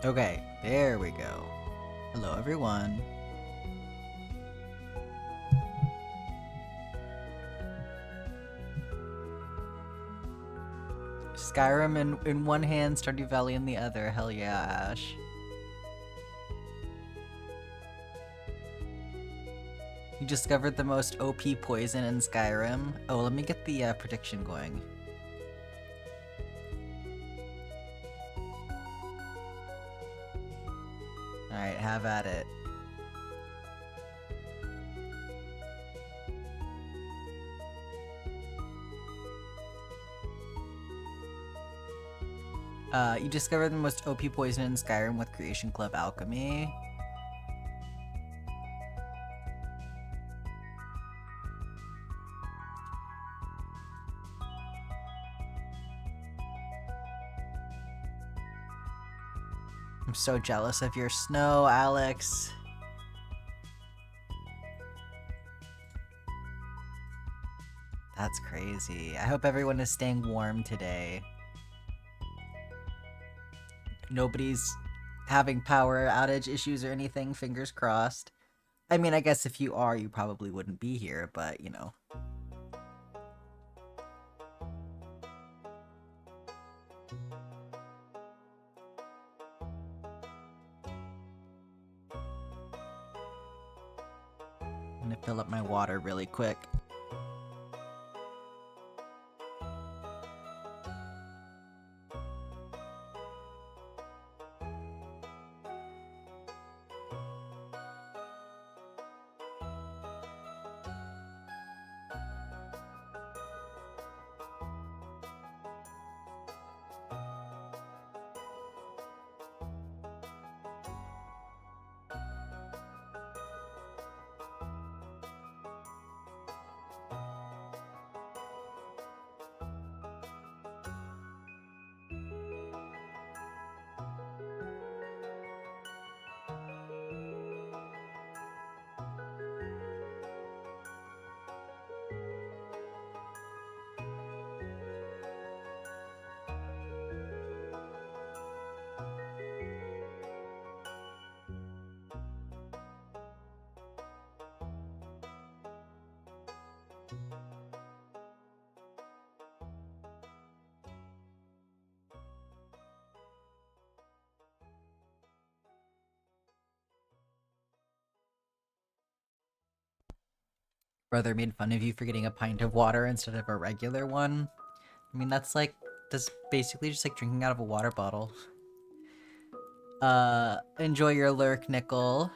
Okay, there we go. Hello, everyone. Skyrim in one hand, Stardew Valley in the other. Hell yeah, Ash. You discovered the most OP poison in Skyrim. Oh, let me get the prediction going. Alright, have at it. You discovered the most OP poison in Skyrim with Creation Club Alchemy. I'm so jealous of your snow, Alex. That's crazy. I hope everyone is staying warm today. Nobody's having power outage issues or anything, fingers crossed. I mean, I guess if you are, you probably wouldn't be here, but, you know. I'm gonna fill up my water really quick. Brother made fun of you for getting a pint of water instead of a regular one. I mean, that's basically just like drinking out of a water bottle. Enjoy your lurk, Nickel.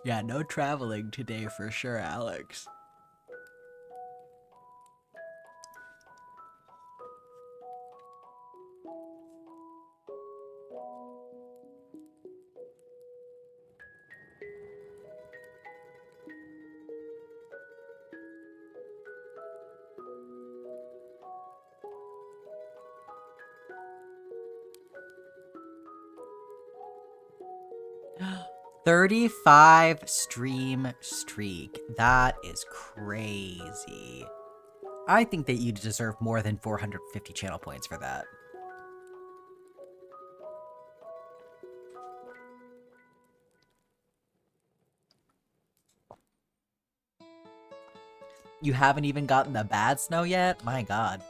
Yeah, no traveling today for sure, Alex. $35 stream streak. That is crazy. I think that you deserve more than 450 channel points for that. You haven't even gotten the bad snow yet? My god.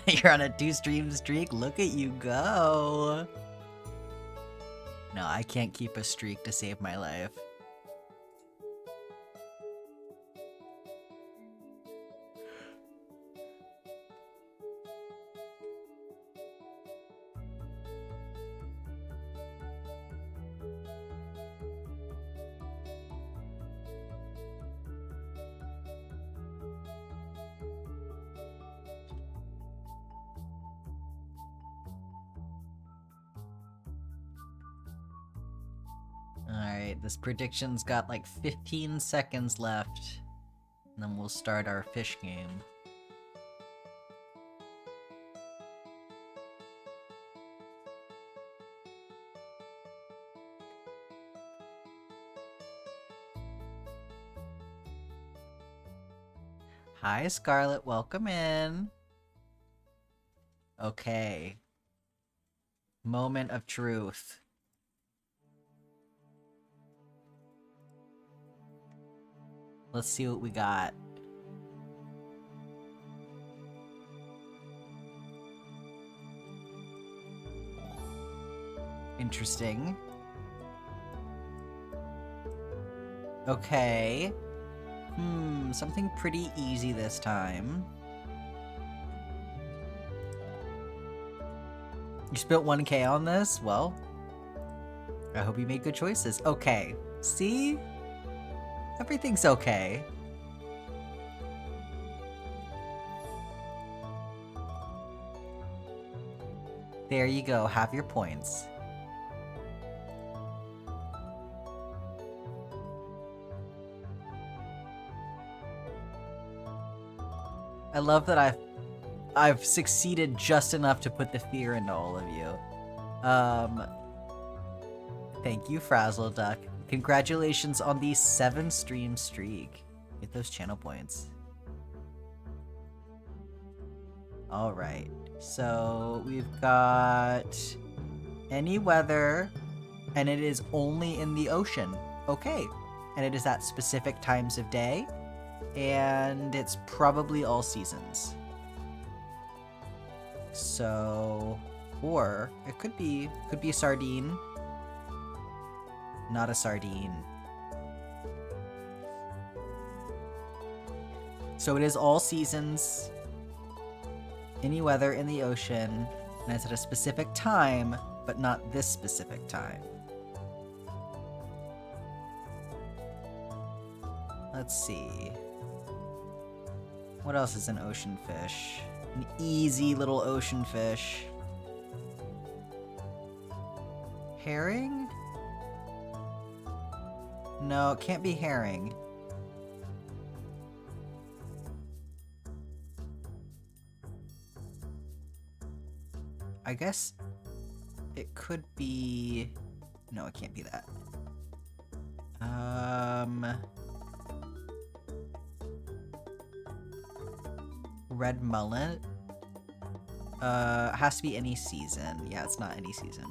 You're on a 2-stream streak? Look at you go! No, I can't keep a streak to save my life. Alright, this prediction's got like 15 seconds left. And then we'll start our fish game. Hi, Scarlet. Welcome in. Okay. Moment of truth. Let's see what we got. Interesting. Okay. Something pretty easy this time. You spent 1K on this? Well, I hope you made good choices. Okay. See? Everything's okay. There you go. Have your points. I love that I've succeeded just enough to put the fear into all of you. Thank you, Frazzle Duck. Congratulations on the 7-stream streak. Get those channel points. Alright, so we've got any weather, and it is only in the ocean. Okay, and it is at specific times of day, and it's probably all seasons. So, or it could be a sardine. Not a sardine. So it is all seasons, any weather in the ocean, and it's at a specific time, but not this specific time. Let's see. What else is an ocean fish? An easy little ocean fish. Herring? No, it can't be herring. I guess it could be... No, it can't be that. Red mullet? It has to be any season. Yeah, it's not any season.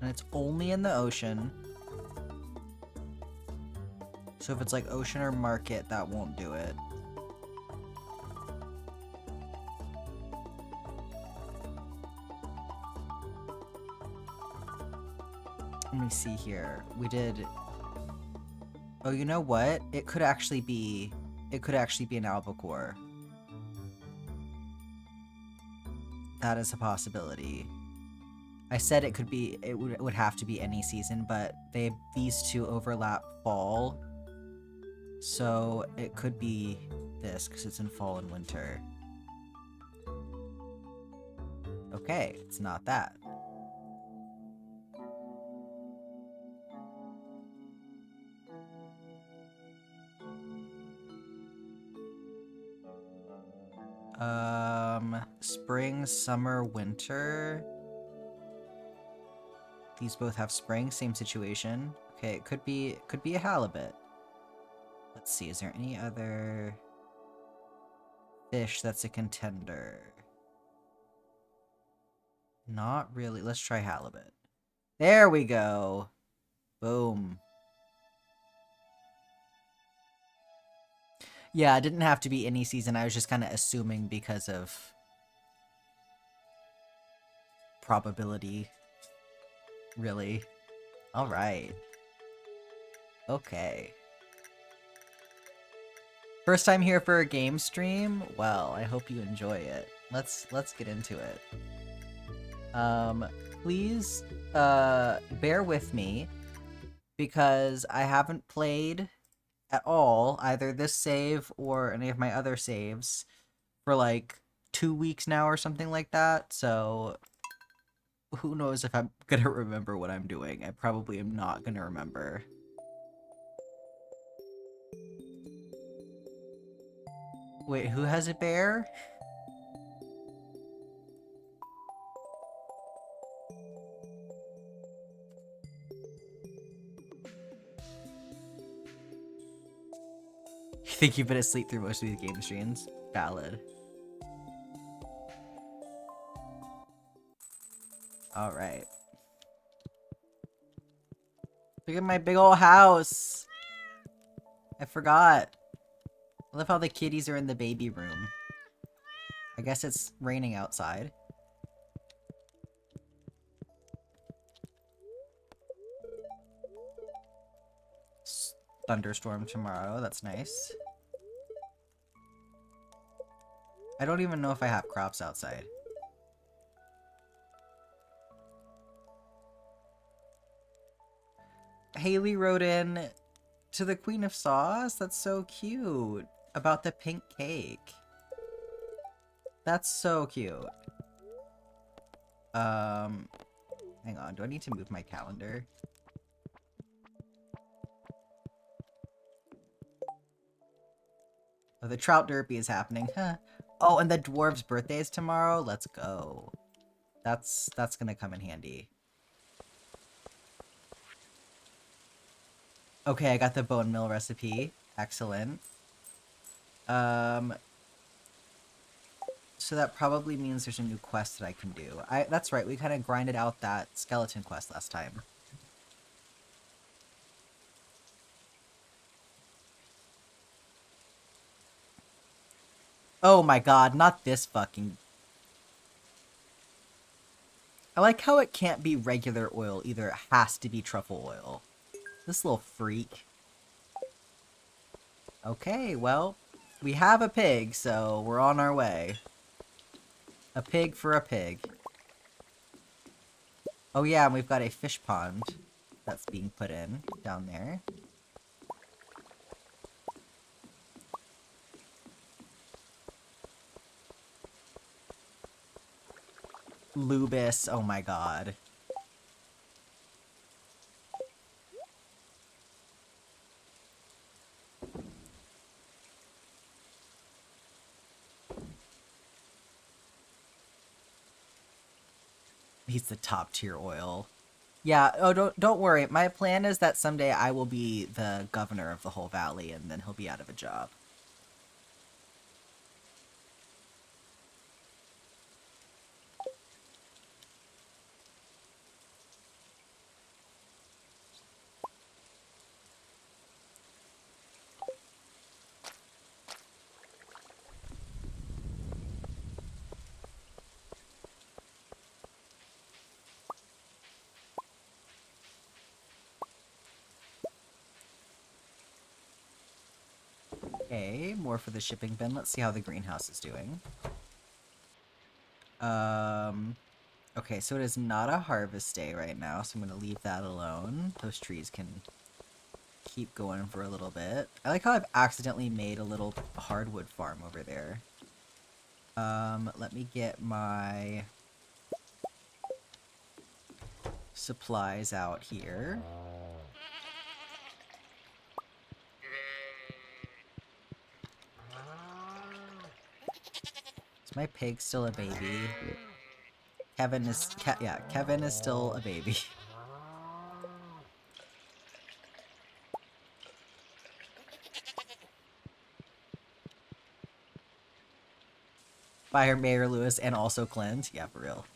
And it's only in the ocean. So if it's like ocean or market, that won't do it. Let me see here. We did... Oh, you know what? It could actually be an albacore. That is a possibility. I said it would have to be any season, but these two overlap fall. So it could be this, because it's in fall and winter. Okay, it's not that. Spring, summer, winter. These both have spring, same situation. Okay, it could be a halibut. Let's see, is there any other fish that's a contender? Not really. Let's try halibut. There we go. Boom. Yeah, it didn't have to be any season. I was just kind of assuming because of probability. Really. Alright. Okay. First time here for a game stream? Well, I hope you enjoy it. Let's get into it. Please, bear with me, because I haven't played at all, either this save or any of my other saves, for like 2 weeks now or something like that, so who knows if I'm gonna remember what I'm doing. I probably am not gonna remember. Wait, who has a bear? You think you've been asleep through most of these game streams? Valid. Alright. Look at my big old house! I forgot. I love how the kitties are in the baby room. I guess it's raining outside. Thunderstorm tomorrow, that's nice. I don't even know if I have crops outside. Haley wrote in to the Queen of Sauce. That's so cute. About the pink cake. That's so cute. Hang on. Do I need to move my calendar? Oh, the Trout Derby is happening. Huh. Oh, and the dwarf's birthday is tomorrow? Let's go. That's gonna come in handy. Okay, I got the bone meal recipe. Excellent. So that probably means there's a new quest that I can do. That's right, we kind of grinded out that skeleton quest last time. Oh my god, not this fucking... I like how it can't be regular oil either, it has to be truffle oil. This little freak. Okay, well, we have a pig, so we're on our way. A pig for a pig. Oh yeah, and we've got a fish pond that's being put in down there. Lubis, oh my god. He's the top tier oil. Yeah, oh don't worry. My plan is that someday I will be the governor of the whole valley and then he'll be out of a job. Okay, more for the shipping bin. Let's see how the greenhouse is doing. Okay, so it is not a harvest day right now, so I'm gonna leave that alone. Those trees can keep going for a little bit. I like how I've accidentally made a little hardwood farm over there. Let me get my supplies out here. Is my pig still a baby? Kevin is... yeah, Kevin is still a baby. Fire Mayor Lewis and also Clint. Yeah, for real.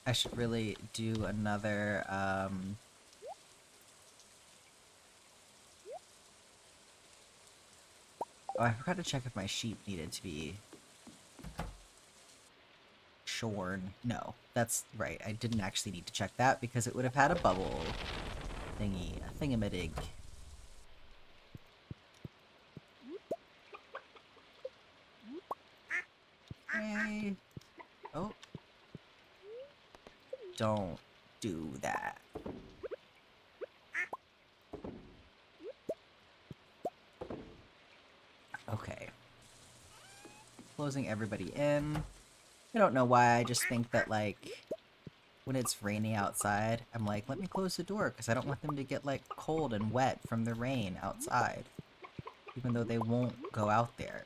I should really do another, Oh, I forgot to check if my sheep needed to be shorn. No, that's right. I didn't actually need to check that because it would have had a bubble thingy, a thingamadig. Okay. Oh. don't do that. Okay. Closing everybody in. I don't know why, I just think that, like, when it's rainy outside, I'm like, let me close the door, because I don't want them to get, like, cold and wet from the rain outside. Even though they won't go out there.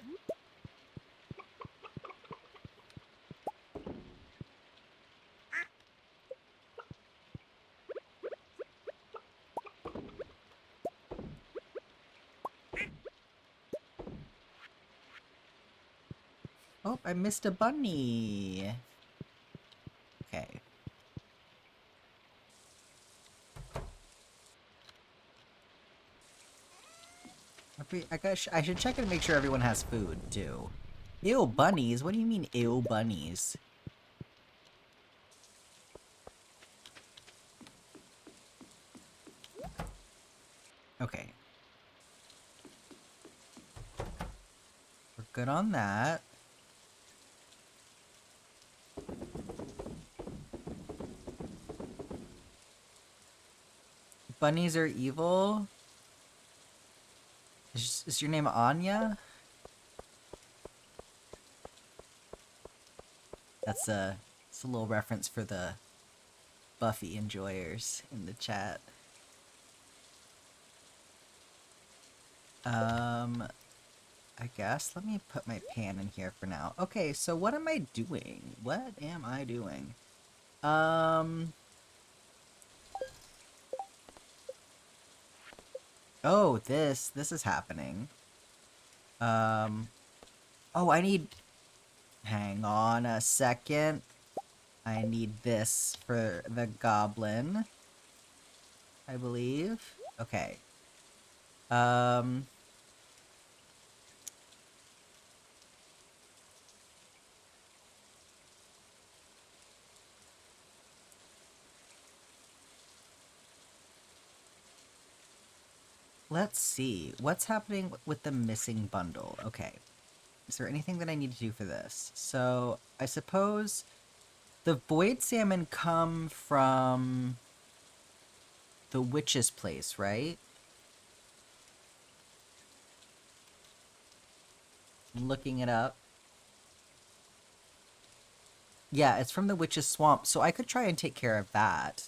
Oh, I missed a bunny! Okay. I should check and make sure everyone has food, too. Ew, bunnies? What do you mean, ew, bunnies? Okay. We're good on that. Bunnies are evil? Is your name Anya? It's a little reference for the Buffy enjoyers in the chat. I guess let me put my pan in here for now. Okay, so what am I doing? What am I doing? Oh, this is happening. Oh, hang on a second. I need this for the goblin, I believe. Okay. Let's see. What's happening with the missing bundle? Okay. Is there anything that I need to do for this? So, I suppose the void salmon come from the witch's place, right? I'm looking it up. Yeah, it's from the witch's swamp, so I could try and take care of that.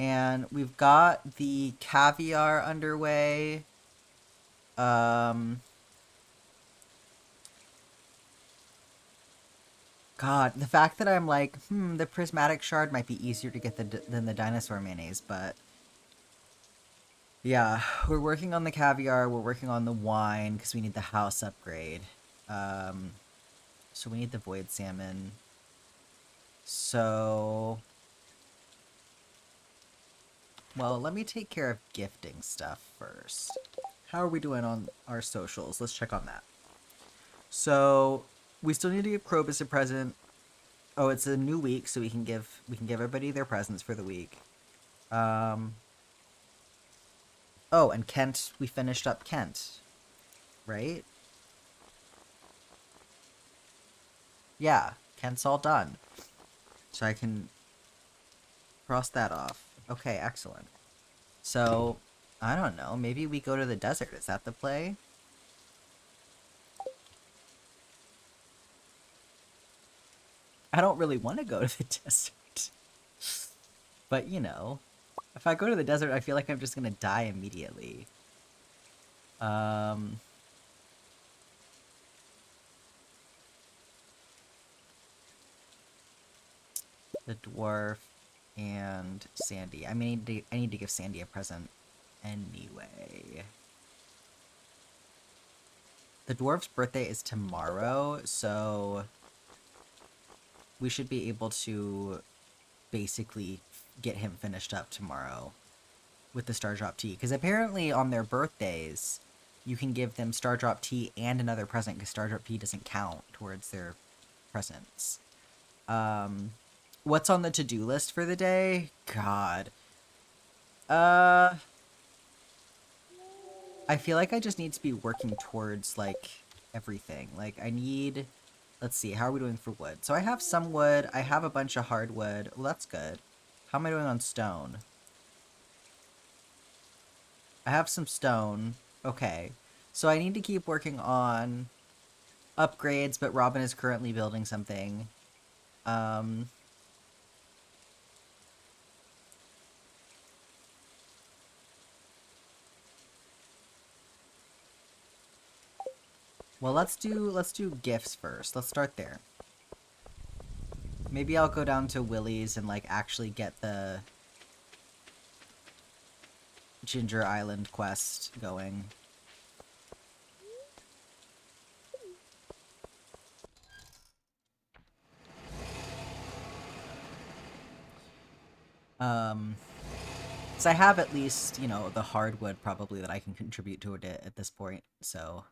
And we've got the caviar underway. God, the fact that I'm like, the prismatic shard might be easier to get than the dinosaur mayonnaise, but yeah, we're working on the caviar, we're working on the wine, because we need the house upgrade. So we need the void salmon. So, well, let me take care of gifting stuff first. How are we doing on our socials? Let's check on that. So, we still need to give Krobus a present. Oh, it's a new week, so we can give everybody their presents for the week. Oh, and Kent, we finished up Kent, right? Yeah, Kent's all done. So I can cross that off. Okay, excellent. So, I don't know, maybe we go to the desert. Is that the play? I don't really want to go to the desert. But, you know, if I go to the desert, I feel like I'm just gonna die immediately. The dwarf and Sandy. I mean, I need to give Sandy a present anyway. The dwarf's birthday is tomorrow, so we should be able to basically get him finished up tomorrow with the Star Drop tea. Because apparently on their birthdays, you can give them Star Drop tea and another present, because Star Drop tea doesn't count towards their presents. What's on the to-do list for the day? God. I feel like I just need to be working towards, like, everything. Like, I need Let's see, how are we doing for wood? So I have some wood. I have a bunch of hardwood. Well, that's good. How am I doing on stone? I have some stone. Okay. So I need to keep working on upgrades, but Robin is currently building something. Well, let's do gifts first. Let's start there. Maybe I'll go down to Willie's and like actually get the Ginger Island quest going. So I have at least, you know, the hardwood probably that I can contribute to it at this point, so.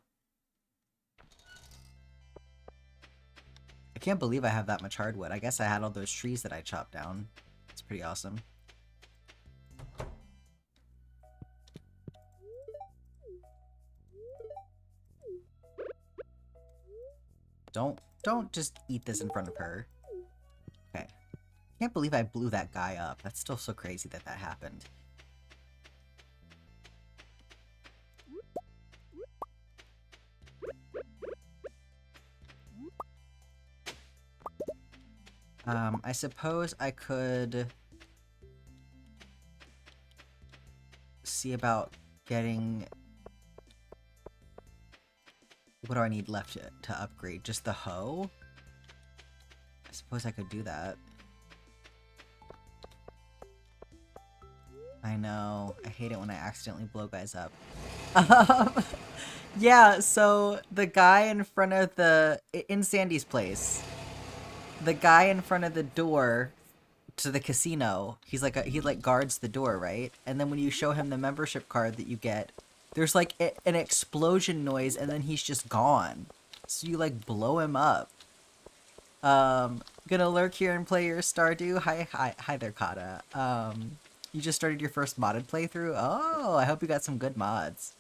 I can't believe I have that much hardwood. I guess I had all those trees that I chopped down. It's pretty awesome. Don't just eat this in front of her. Okay. Can't believe I blew that guy up. That's still so crazy that that happened. I suppose I could see about getting... What do I need left to upgrade? Just the hoe? I suppose I could do that. I know. I hate it when I accidentally blow guys up. Yeah, so the guy in front of the... In Sandy's place, the guy in front of the door to the casino, he like guards the door, right? And then when you show him the membership card that you get, there's like an explosion noise and then he's just gone. So you like blow him up. Gonna lurk here and play your Stardew. Hi there, Kata. You just started your first modded playthrough? Oh, I hope you got some good mods.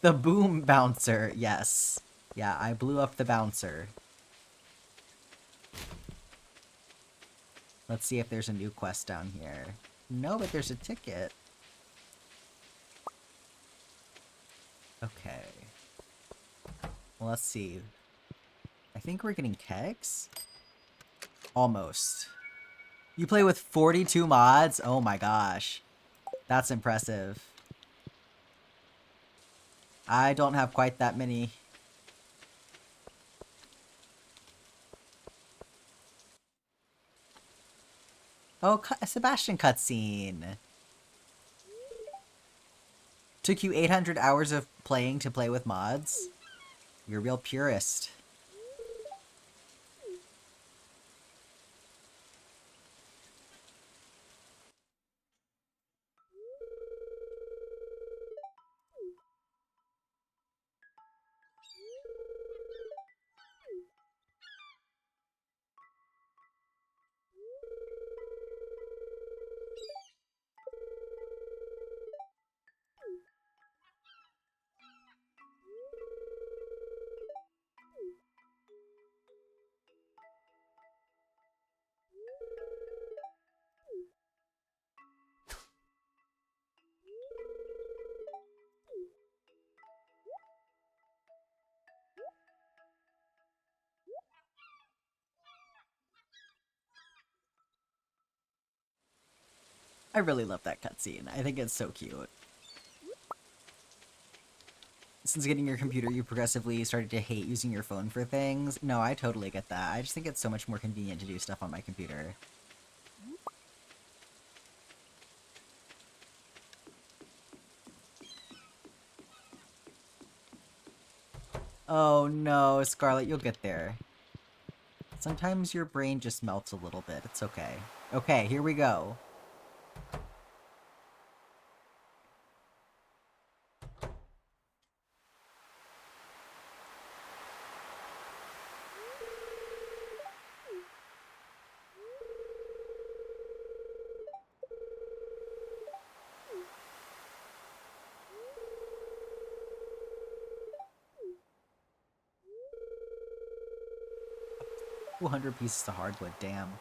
The boom bouncer, yes. Yeah, I blew up the bouncer. Let's see if there's a new quest down here. No, but there's a ticket. Okay. Well, let's see. I think we're getting kegs? Almost. You play with 42 mods? Oh my gosh. That's impressive. I don't have quite that many. Oh, a Sebastian cutscene. Took you 800 hours of playing to play with mods? You're a real purist. I really love that cutscene. I think it's so cute. Since getting your computer, you progressively started to hate using your phone for things. No, I totally get that. I just think it's so much more convenient to do stuff on my computer. Oh no, Scarlet, you'll get there. Sometimes your brain just melts a little bit. It's okay. Okay, here we go. 200 pieces of hardwood, damn.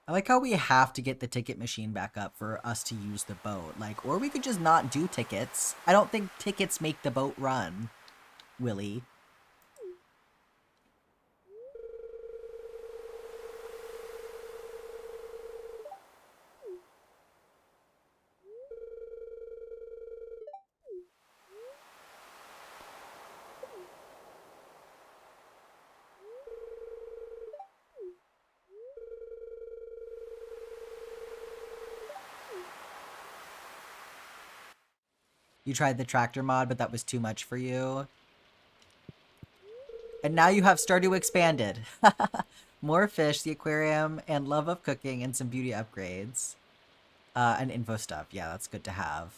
I like how we have to get the ticket machine back up for us to use the boat. Like, or we could just not do tickets. I don't think tickets make the boat run, Willie. You tried the tractor mod, but that was too much for you. And now you have Stardew Expanded. More fish, the aquarium, and love of cooking, and some beauty upgrades. And info stuff. Yeah, that's good to have.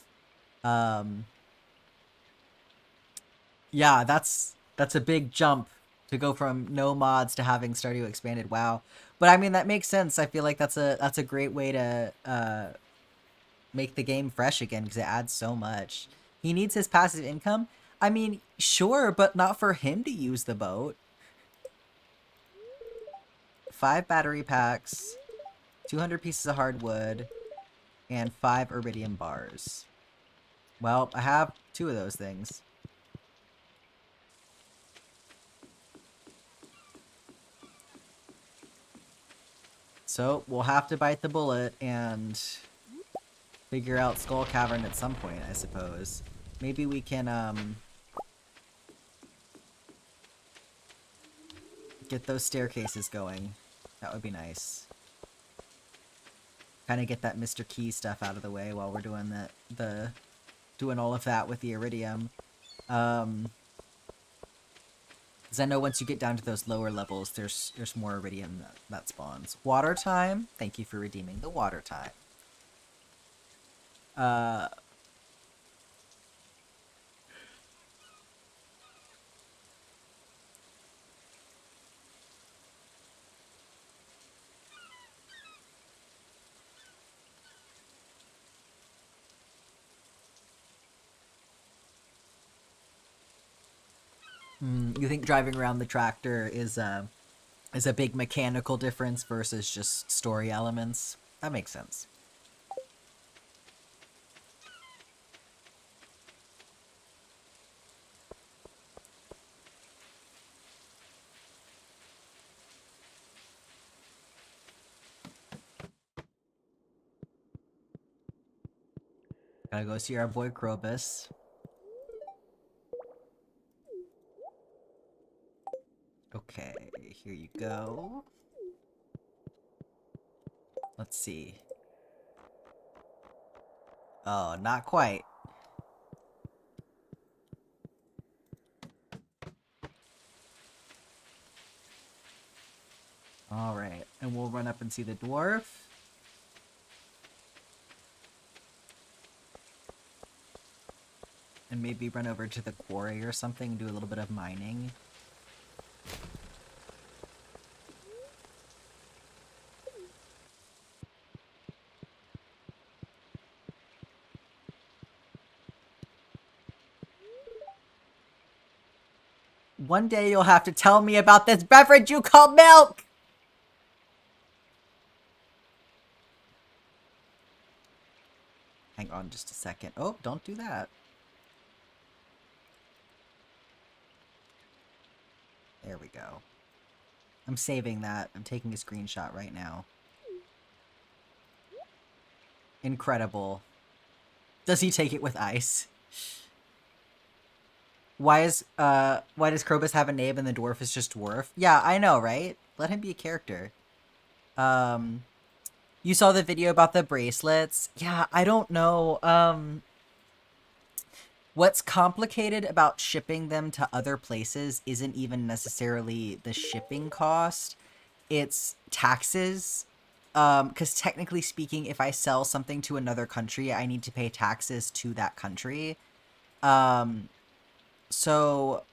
Yeah, that's a big jump to go from no mods to having Stardew Expanded. Wow. But I mean, that makes sense. I feel like that's a great way to make the game fresh again because it adds so much. He needs his passive income. I mean, sure, but not for him to use the boat. 5 battery packs, 200 pieces of hardwood, and 5 iridium bars. Well, I have 2 of those things. So we'll have to bite the bullet and figure out Skull Cavern at some point, I suppose. Maybe we can, get those staircases going. That would be nice. Kind of get that Mr. Key stuff out of the way while we're doing doing all of that with the iridium. Because I know once you get down to those lower levels, there's more iridium that spawns. Water time. Thank you for redeeming the water time. You think driving around the tractor is a big mechanical difference versus just story elements? That makes sense. Gotta go see our boy Krobus. Okay, here you go. Let's see. Oh, not quite. Alright, and we'll run up and see the dwarf. And maybe run over to the quarry or something, do a little bit of mining. One day you'll have to tell me about this beverage you call milk! Hang on just a second. Oh, don't do that. There we go. I'm saving that. I'm taking a screenshot right now. Incredible. Does he take it with ice? Why does Krobus have a name and the dwarf is just dwarf? Yeah, I know, right? Let him be a character. You saw the video about the bracelets? Yeah, I don't know. What's complicated about shipping them to other places isn't even necessarily the shipping cost. It's taxes. Because technically speaking, if I sell something to another country, I need to pay taxes to that country. So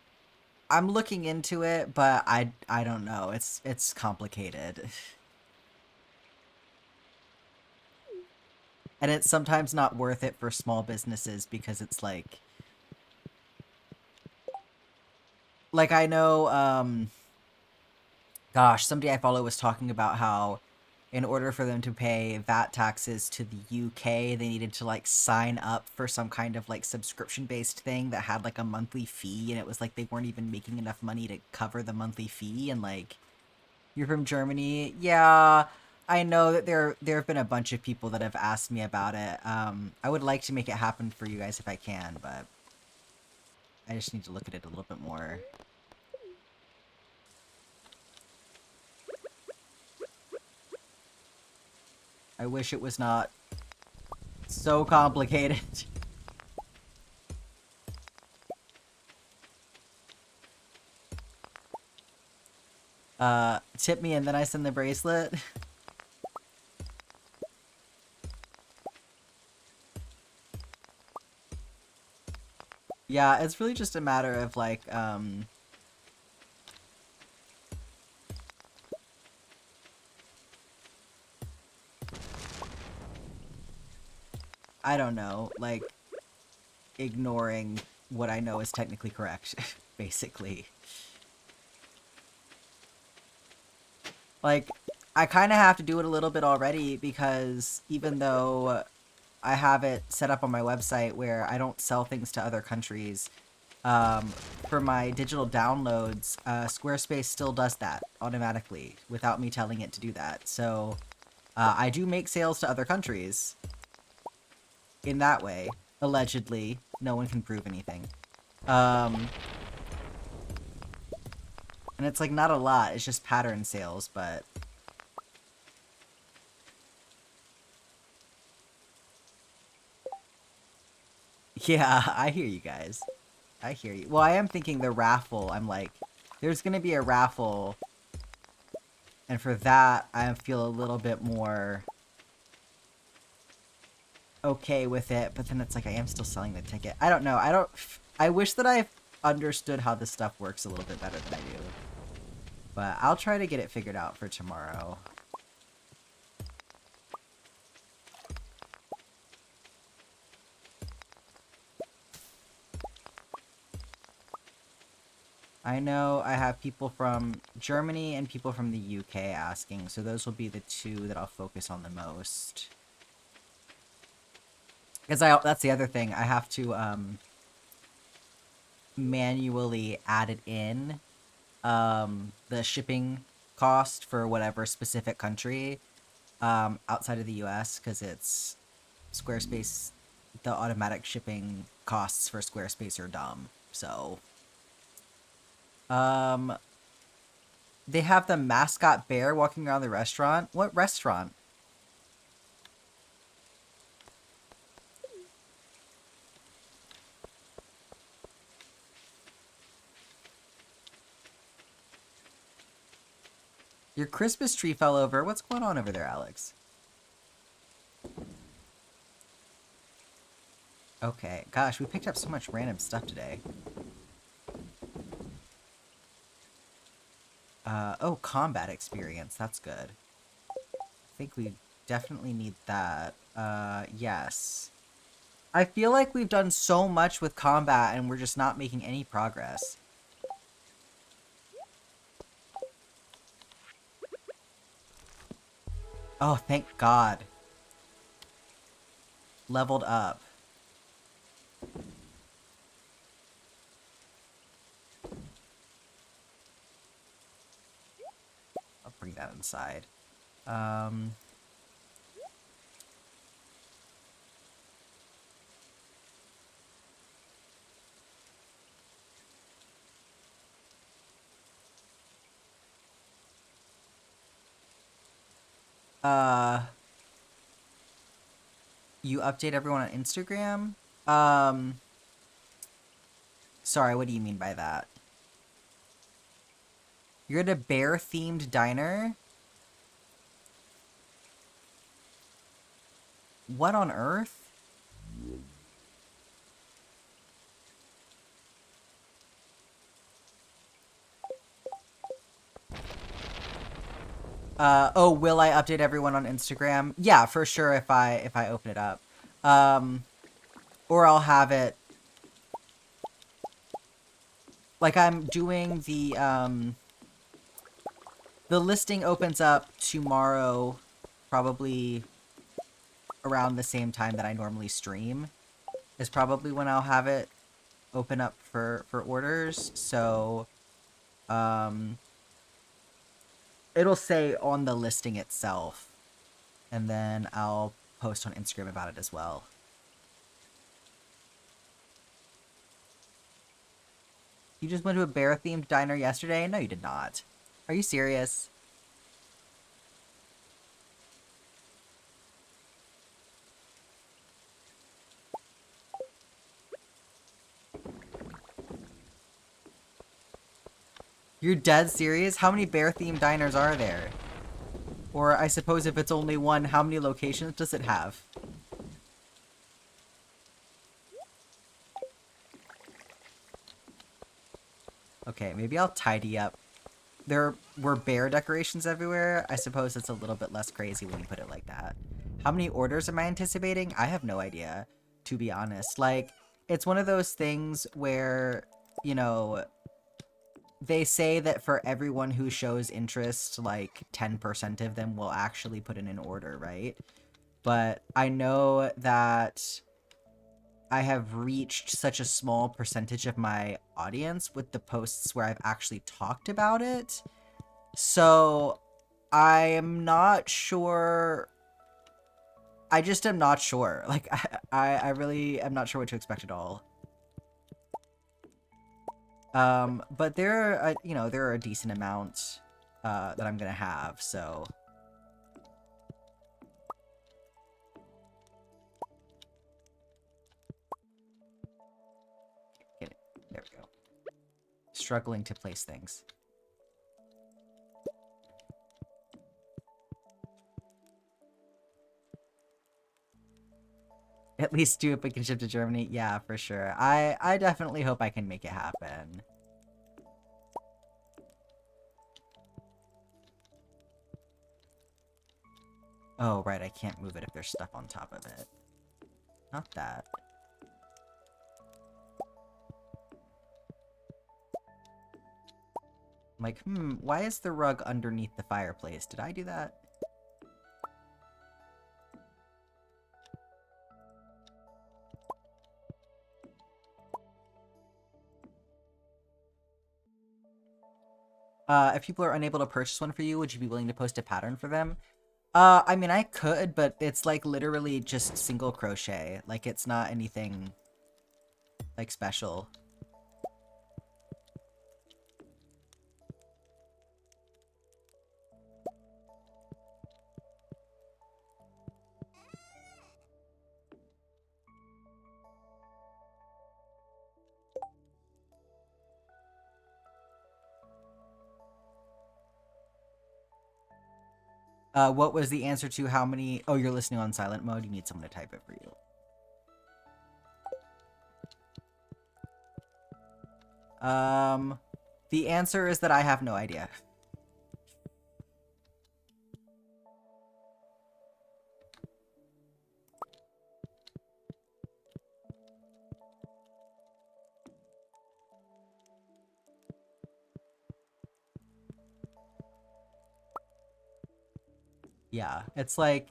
I'm looking into it, but I don't know. It's complicated. And it's sometimes not worth it for small businesses because it's like like I know, gosh, somebody I follow was talking about how in order for them to pay VAT taxes to the UK, they needed to like sign up for some kind of like subscription based thing that had like a monthly fee, and it was like they weren't even making enough money to cover the monthly fee. And like, you're from Germany, yeah. I know that there have been a bunch of people that have asked me about it. I would like to make it happen for you guys if I can, but I just need to look at it a little bit more. I wish it was not so complicated. Tip me and then I send the bracelet. Yeah, it's really just a matter of like, I don't know, like ignoring what I know is technically correct, basically. Like, I kind of have to do it a little bit already because even though I have it set up on my website where I don't sell things to other countries, for my digital downloads, Squarespace still does that automatically without me telling it to do that. So I do make sales to other countries in that way, allegedly. No one can prove anything. And it's like not a lot, it's just pattern sales, but yeah, I hear you guys. I hear you. Well, I am thinking the raffle. I'm like, there's gonna be a raffle, and for that, I feel a little bit more okay with it. But then it's like I am still selling the ticket. I don't know. I wish that I understood how this stuff works a little bit better than I do. But I'll try to get it figured out for tomorrow. I know I have people from Germany and people from the UK asking, so those will be the two that I'll focus on the most. Because that's the other thing, I have to manually add it in, the shipping cost for whatever specific country outside of the US, because it's Squarespace, the automatic shipping costs for Squarespace are dumb, so... They have the mascot bear walking around the restaurant. What restaurant? Your Christmas tree fell over. What's going on over there, Alex? Okay. Gosh, we picked up so much random stuff today. Oh, combat experience. That's good. I think we definitely need that. Yes. I feel like we've done so much with combat and we're just not making any progress. Oh, thank God. Leveled up. I'll bring that inside. You update everyone on Instagram? Sorry, what do you mean by that? You're at a bear-themed diner? What on earth? Oh, will I update everyone on Instagram? Yeah, for sure if I open it up. Or I'll have it... like I'm doing the listing opens up tomorrow, probably around the same time that I normally stream is probably when I'll have it open up for orders. So it'll say on the listing itself, and then I'll post on Instagram about it as well. You just went to a bear-themed diner yesterday? No, you did not. Are you serious? You're dead serious? How many bear-themed diners are there? Or I suppose if it's only one, how many locations does it have? Okay, maybe I'll tidy up. There were bear decorations everywhere. I suppose it's a little bit less crazy when you put it like that. How many orders am I anticipating? I have no idea, to be honest. Like, it's one of those things where, you know, they say that for everyone who shows interest, like 10% of them will actually put in an order, right? But I know that I have reached such a small percentage of my audience with the posts where I've actually talked about it. So I am not sure. I just am not sure. Like, I really am not sure what to expect at all. But there are, you know, there are a decent amount that I'm gonna have, so. Get it. There we go. Struggling to place things. At least do if we can ship to Germany. Yeah, for sure. I definitely hope I can make it happen. Oh, right, I can't move it if there's stuff on top of it. Not that. I'm like, why is the rug underneath the fireplace? Did I do that? If people are unable to purchase one for you, would you be willing to post a pattern for them? I mean, I could, but it's like literally just single crochet. Like, it's not anything like special. What was the answer to how many? Oh, you're listening on silent mode. You need someone to type it for you. The answer is that I have no idea. Yeah, it's like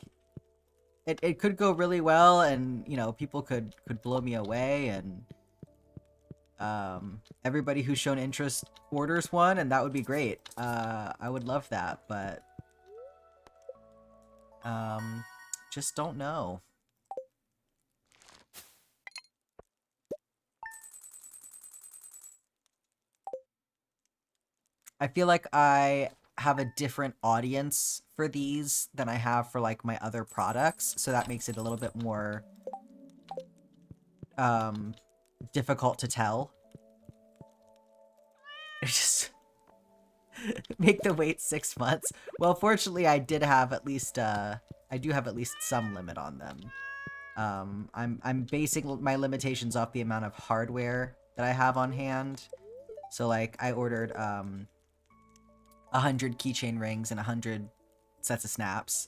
it could go really well, and you know, people could blow me away, and everybody who's shown interest orders one, and that would be great. I would love that, but just don't know. I feel like I have a different audience for these than I have for like my other products, so that makes it a little bit more difficult to tell. Just make the wait 6 months. Well, fortunately, I did have at least I do have at least some limit on them. I'm basing my limitations off the amount of hardware that I have on hand. So like I ordered 100 keychain rings and 100 sets of snaps.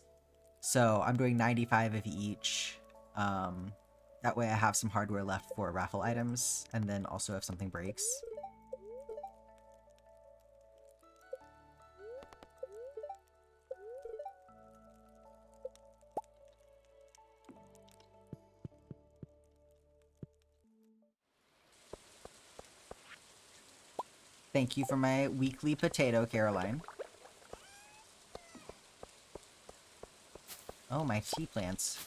So I'm doing 95 of each. That way I have some hardware left for raffle items, and then also if something breaks. Thank you for my weekly potato, Caroline. Oh, my tea plants.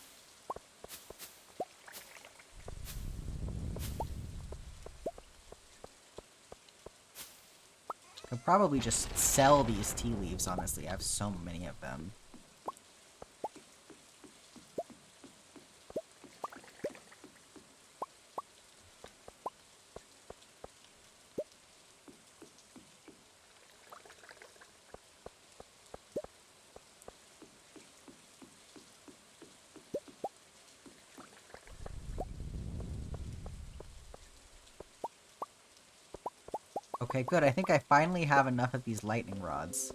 Could probably just sell these tea leaves, honestly. I have so many of them. Okay, good. I think I finally have enough of these lightning rods.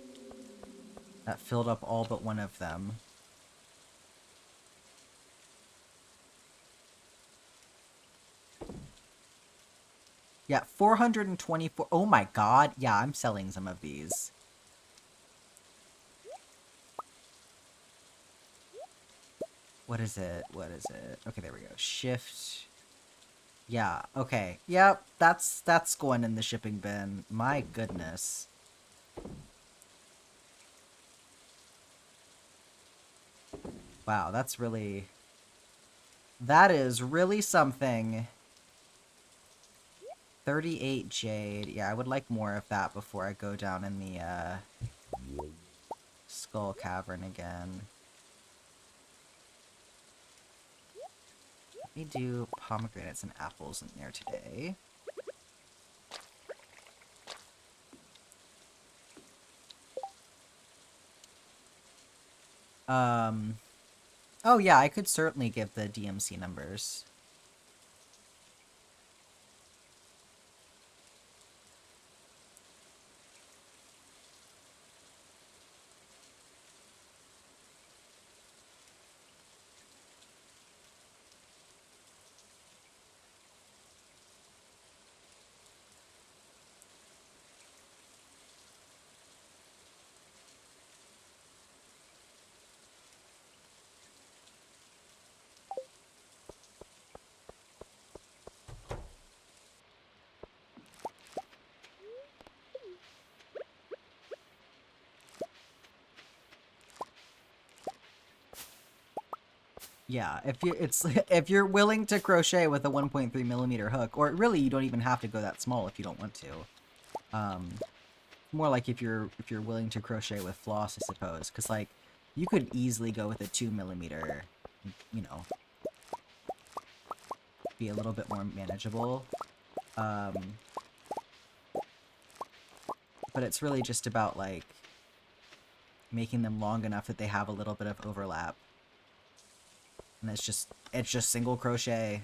That filled up all but one of them. Yeah, 424. Oh my god. Yeah, I'm selling some of these. What is it? What is it? Okay, there we go. Shift. Yeah, okay. Yep, that's going in the shipping bin. My goodness. Wow, that's really... That is really something. 38 jade. Yeah, I would like more of that before I go down in the, Skull Cavern again. Let me do pomegranates and apples in there today. Oh yeah, I could certainly give the DMC numbers. Yeah, if you're willing to crochet with a 1.3mm hook, or really you don't even have to go that small if you don't want to. More like if you're willing to crochet with floss, I suppose, because like you could easily go with a 2mm, you know, be a little bit more manageable. But it's really just about like making them long enough that they have a little bit of overlap. And it's just single crochet.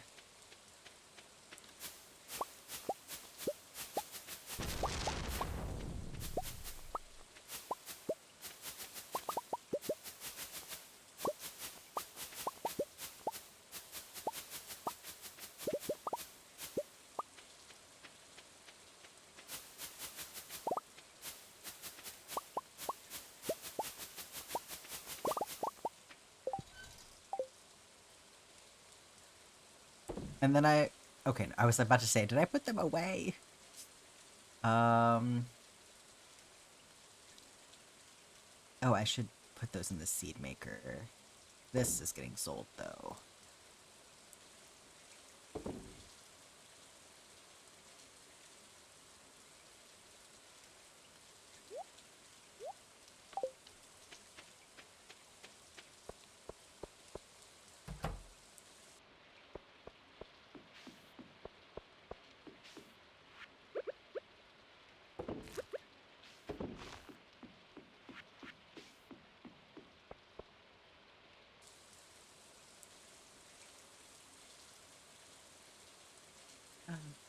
And then okay, I was about to say, did I put them away? Oh, I should put those in the seed maker. This is getting sold, though.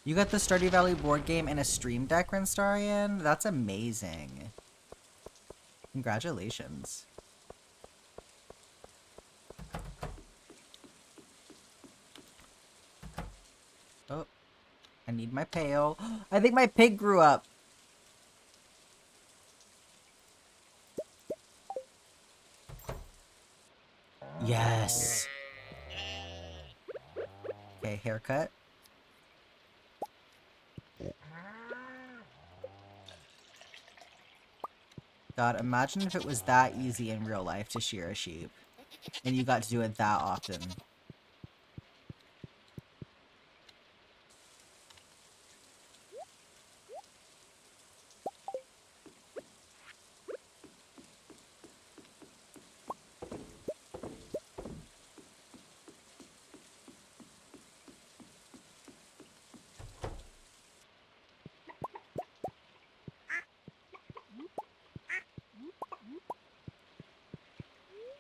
You got the Stardew Valley board game and a stream deck, Renstarian? That's amazing. Congratulations. Oh, I need my pail. I think my pig grew up. Yes. Okay, haircut. God, imagine if it was that easy in real life to shear a sheep. And you got to do it that often.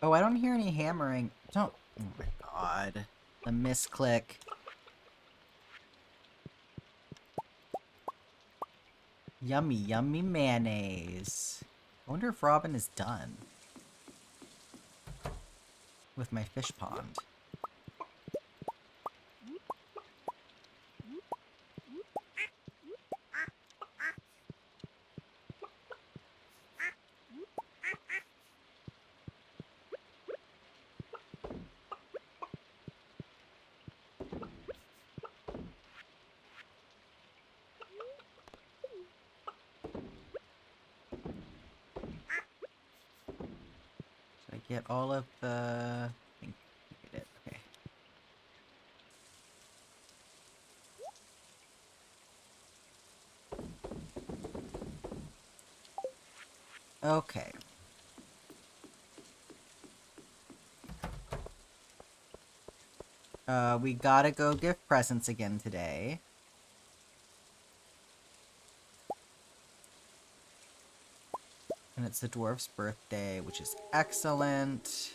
Oh, I don't hear any hammering. Don't. Oh my god. The misclick. Yummy, yummy mayonnaise. I wonder if Robin is done with my fish pond. Did I get all of the... I think I did. Okay. Okay. We gotta go give presents again today. And it's the dwarf's birthday, which is excellent.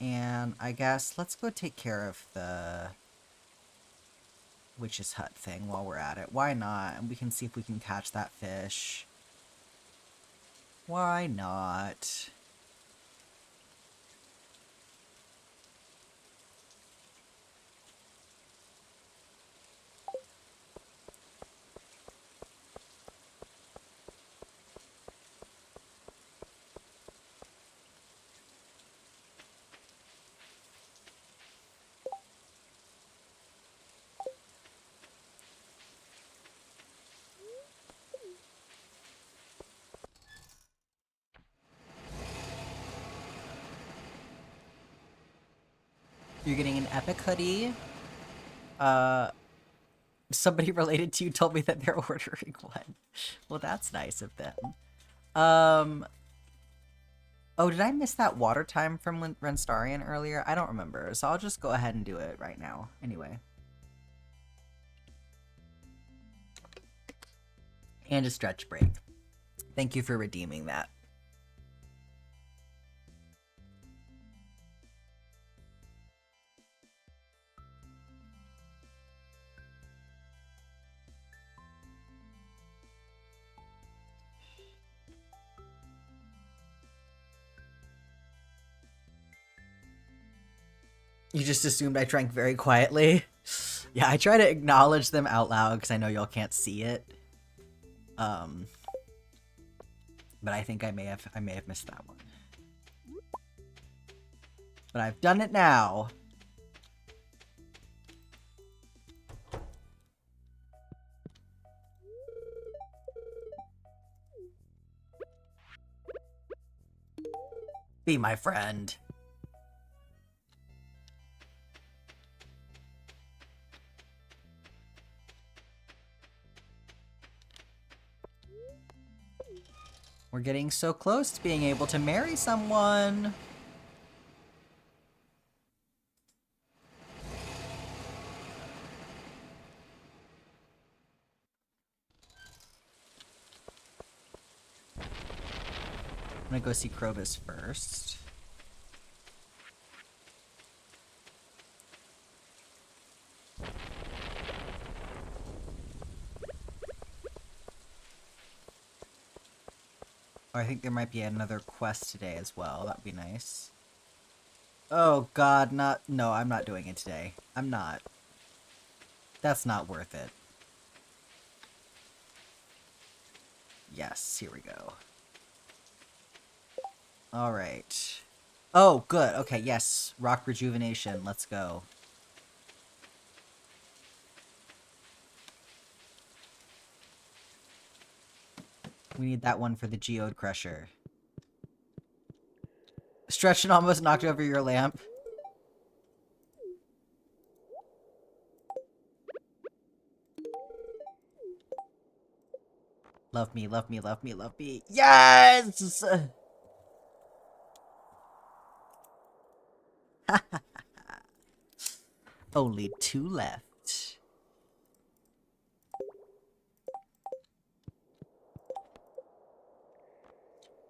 And I guess let's go take care of the witch's hut thing while we're at it. Why not? And we can see if we can catch that fish. Why not? You're getting an epic hoodie. Somebody related to you told me that they're ordering one. Well, that's nice of them. Oh, did I miss that water time from Renstarian earlier? I don't remember, so I'll just go ahead and do it right now. Anyway. And a stretch break. Thank you for redeeming that. You just assumed I drank very quietly. Yeah, I try to acknowledge them out loud because I know y'all can't see it. But I think I may have missed that one. But I've done it now. Be my friend. We're getting so close to being able to marry someone. I'm gonna go see Krobus first. Oh, I think there might be another quest today as well. That'd be nice. Oh god, no, I'm not doing it today. I'm not. That's not worth it. Yes, here we go. Alright. Oh, good. Okay, yes. Rock rejuvenation. Let's go. We need that one for the geode crusher. Stretch and almost knocked over your lamp. Love me, love me, love me, love me. Yes! Only 2 left.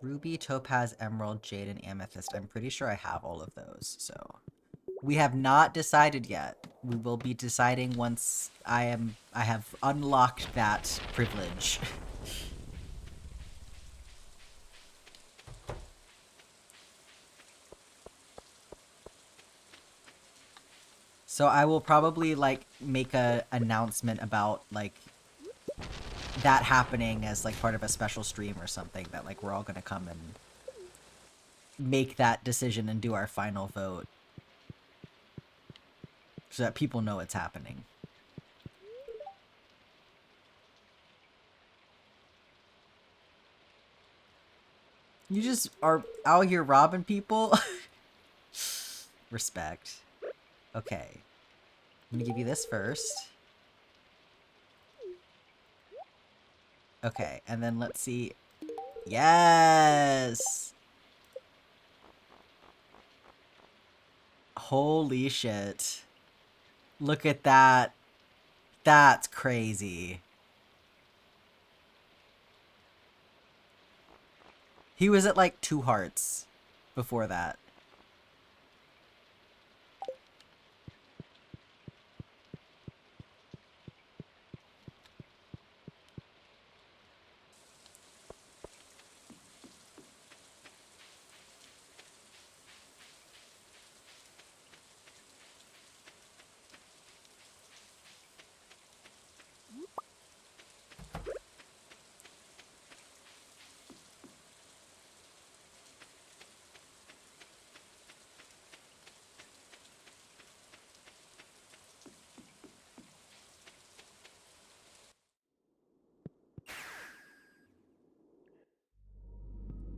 Ruby, Topaz, Emerald, Jade, and Amethyst. I'm pretty sure I have all of those, so... We have not decided yet. We will be deciding once I have unlocked that privilege. So I will probably, like, make a announcement about, like, that happening as, like, part of a special stream or something, that, like, we're all gonna come and make that decision and do our final vote. So that people know it's happening. You just are out here robbing people? Respect. Okay. I'm gonna give you this first. Okay, and then let's see. Yes! Holy shit. Look at that. That's crazy. He was at like 2 hearts before that.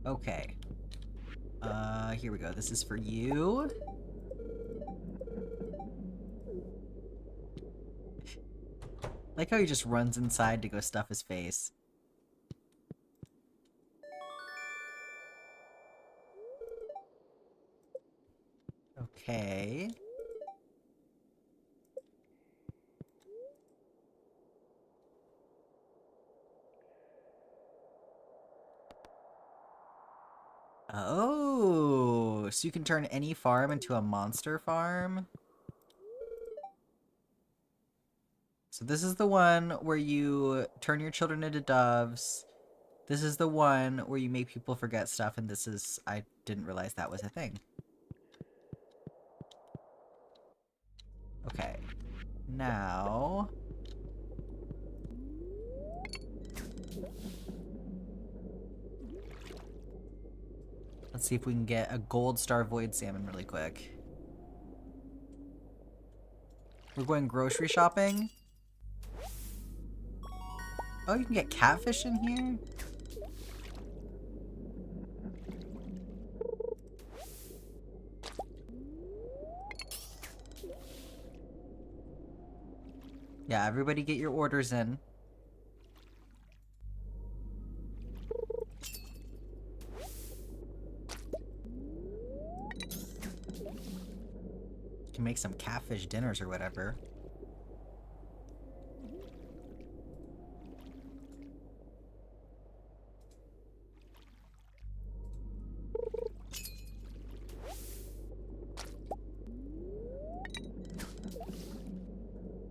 Okay. Here we go. This is for you. Like how he just runs inside to go stuff his face. Okay. Oh, so you can turn any farm into a monster farm? So this is the one where you turn your children into doves. This is the one where you make people forget stuff, and this is... I didn't realize that was a thing. Okay. Now... let's see if we can get a gold star void salmon really quick. We're going grocery shopping. Oh, you can get catfish in here? Yeah, everybody get your orders in. You can make some catfish dinners or whatever.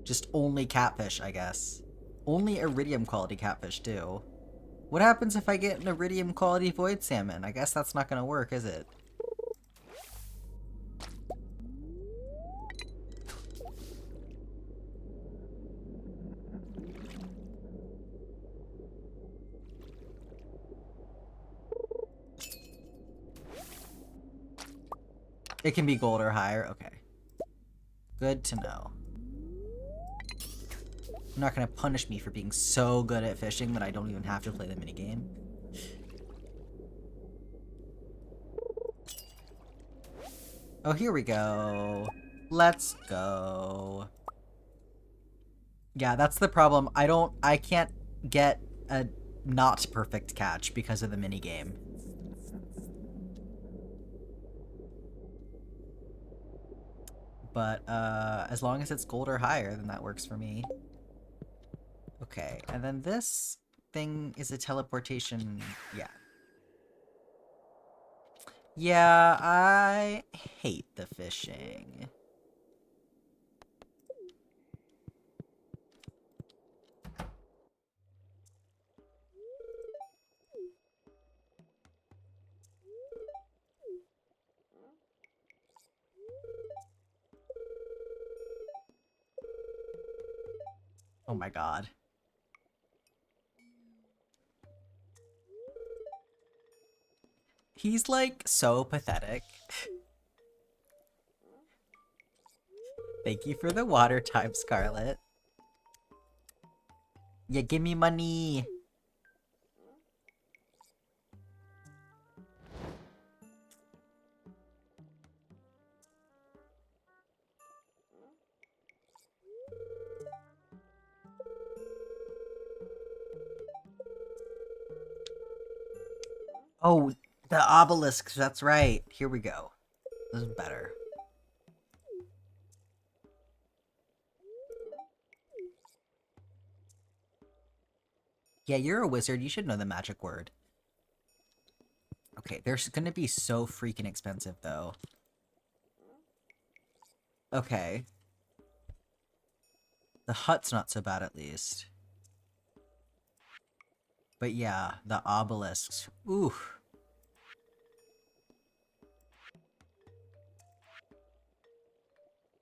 Just only catfish, I guess. Only iridium quality catfish, too. What happens if I get an iridium quality void salmon? I guess that's not gonna work, is it? It can be gold or higher? Okay. Good to know. You're not gonna punish me for being so good at fishing that I don't even have to play the minigame. Oh, here we go. Let's go. Yeah, that's the problem. I can't get a not perfect catch because of the minigame. But, as long as it's gold or higher, then that works for me. Okay, and then this thing is a teleportation... yeah. Yeah, I hate the fishing. Oh my god. He's, like, so pathetic. Thank you for the water time, Scarlet. Yeah, give me money! Oh, the obelisks, that's right. Here we go. This is better. Yeah, you're a wizard. You should know the magic word. Okay, they're gonna be so freaking expensive, though. Okay. The hut's not so bad, at least. But yeah, the obelisks. Ooh.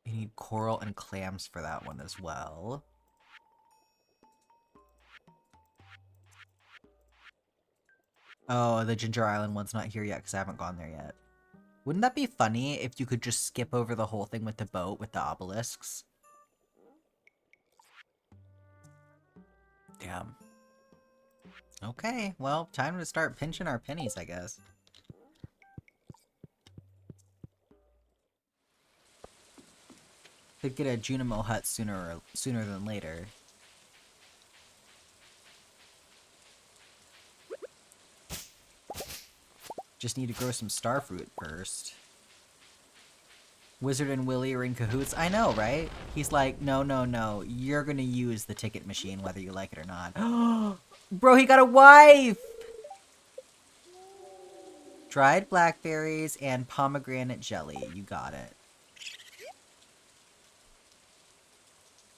You need coral and clams for that one as well. Oh, the Ginger Island one's not here yet because I haven't gone there yet. Wouldn't that be funny if you could just skip over the whole thing with the boat with the obelisks? Damn. Okay, well, time to start pinching our pennies, I guess. Could get a Junimo hut sooner than later. Just need to grow some starfruit first. Wizard and Willy are in cahoots. I know, right? He's like, no, no, no. You're gonna use the ticket machine whether you like it or not. Bro, he got a wife! Dried blackberries and pomegranate jelly. You got it.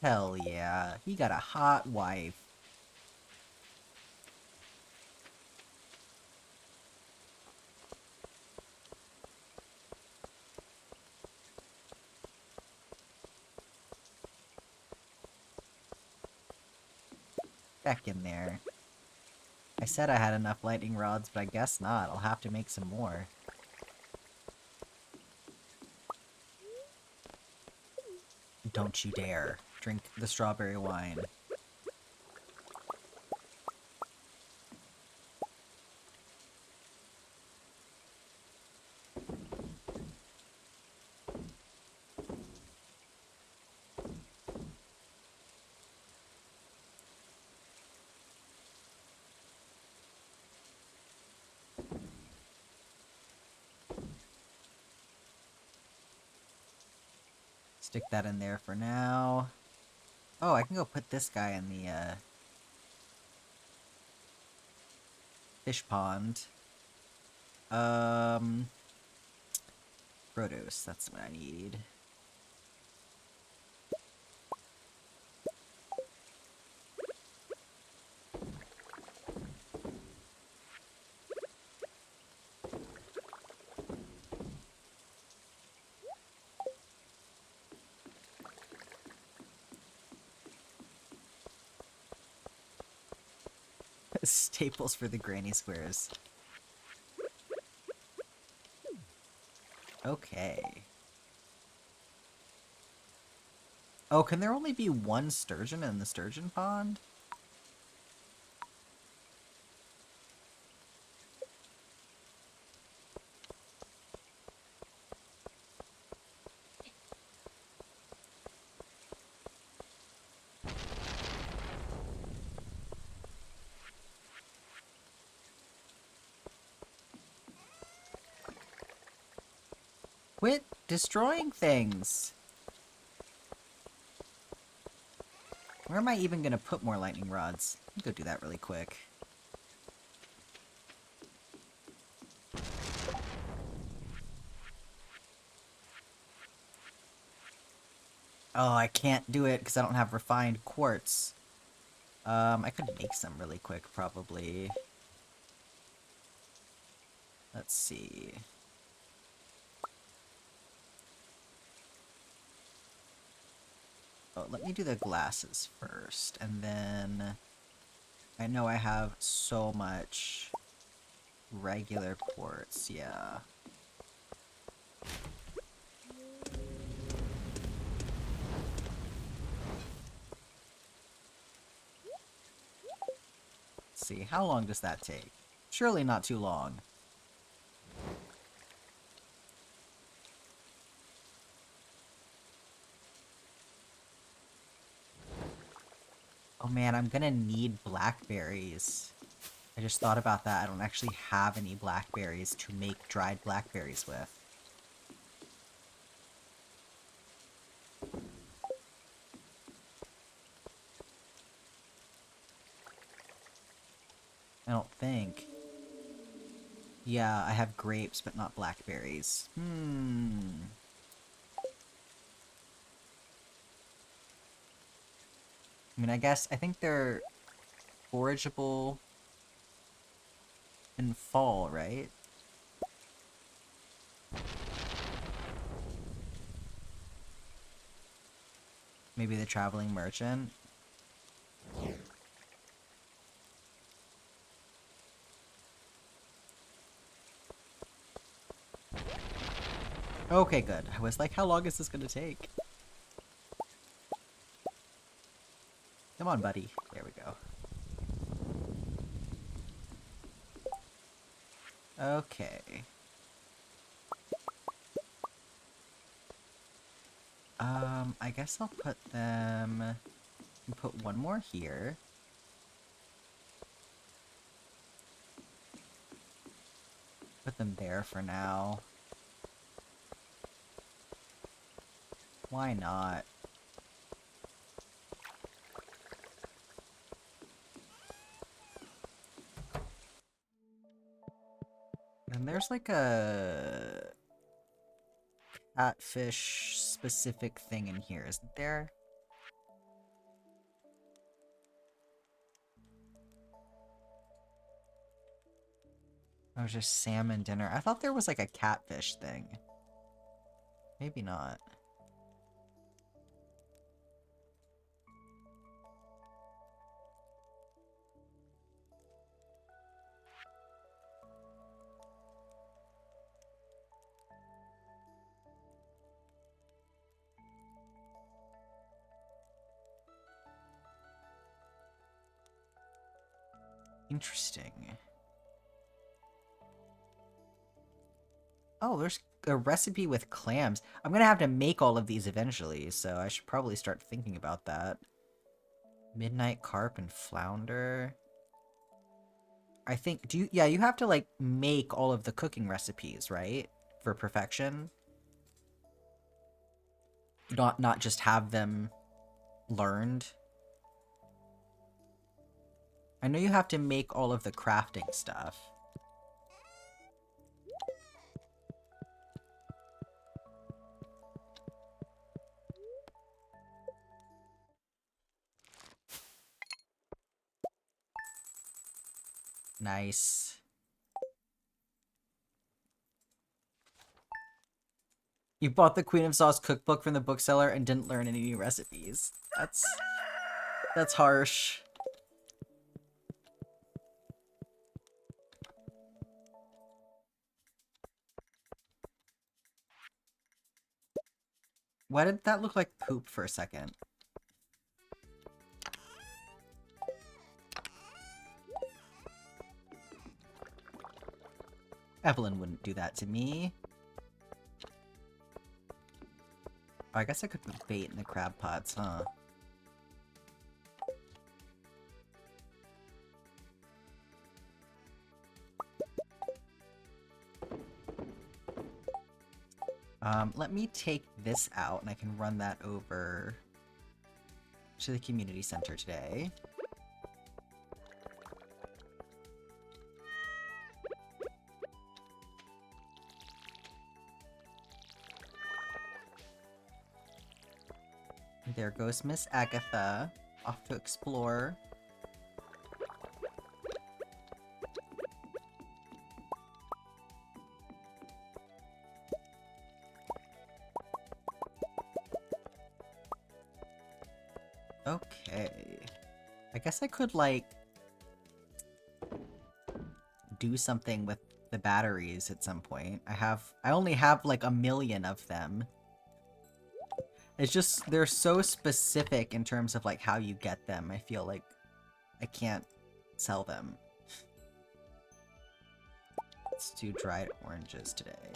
Hell yeah. He got a hot wife. Back in there. I said I had enough lightning rods, but I guess not. I'll have to make some more. Don't you dare. Drink the strawberry wine. Stick that in there for now. Oh, I can go put this guy in the, fish pond. Produce, that's what I need. Staples for the granny squares. Okay. Oh, can there only be one sturgeon in the sturgeon pond? Quit destroying things! Where am I even gonna put more lightning rods? Let me go do that really quick. Oh, I can't do it because I don't have refined quartz. I could make some really quick, probably. Let's see. Oh, let me do the glasses first, and then... I know I have so much regular quartz, yeah. Let's see, how long does that take? Surely not too long. Oh man, I'm gonna need blackberries. I just thought about that. I don't actually have any blackberries to make dried blackberries with. I don't think. Yeah, I have grapes, but not blackberries. I mean, I think they're forageable in fall, right? Maybe the traveling merchant? Okay, good. I was like, how long is this gonna take? Come on, buddy. There we go. Okay. I guess I'll put them... Put one more here. Put them there for now. Why not? And there's like a catfish specific thing in here, isn't there? Oh, just salmon dinner. I thought there was like a catfish thing. Maybe not. Interesting. Oh, there's a recipe with clams. I'm gonna have to make all of these eventually, so I should probably start thinking about that. Midnight carp and flounder. I think, yeah, you have to, like, make all of the cooking recipes, right? For perfection. Not just have them learned. I know you have to make all of the crafting stuff. Nice. You bought the Queen of Sauce cookbook from the bookseller and didn't learn any new recipes. That's harsh. Why did that look like poop for a second? Evelyn wouldn't do that to me. Oh, I guess I could put bait in the crab pots, huh? Let me take this out and I can run that over to the community center today. There goes Miss Agatha, off to explore. Okay. I guess I could, like, do something with the batteries at some point. I only have, like, 1,000,000 of them. It's just, they're so specific in terms of, like, how you get them. I feel like I can't sell them. Let's do dried oranges today.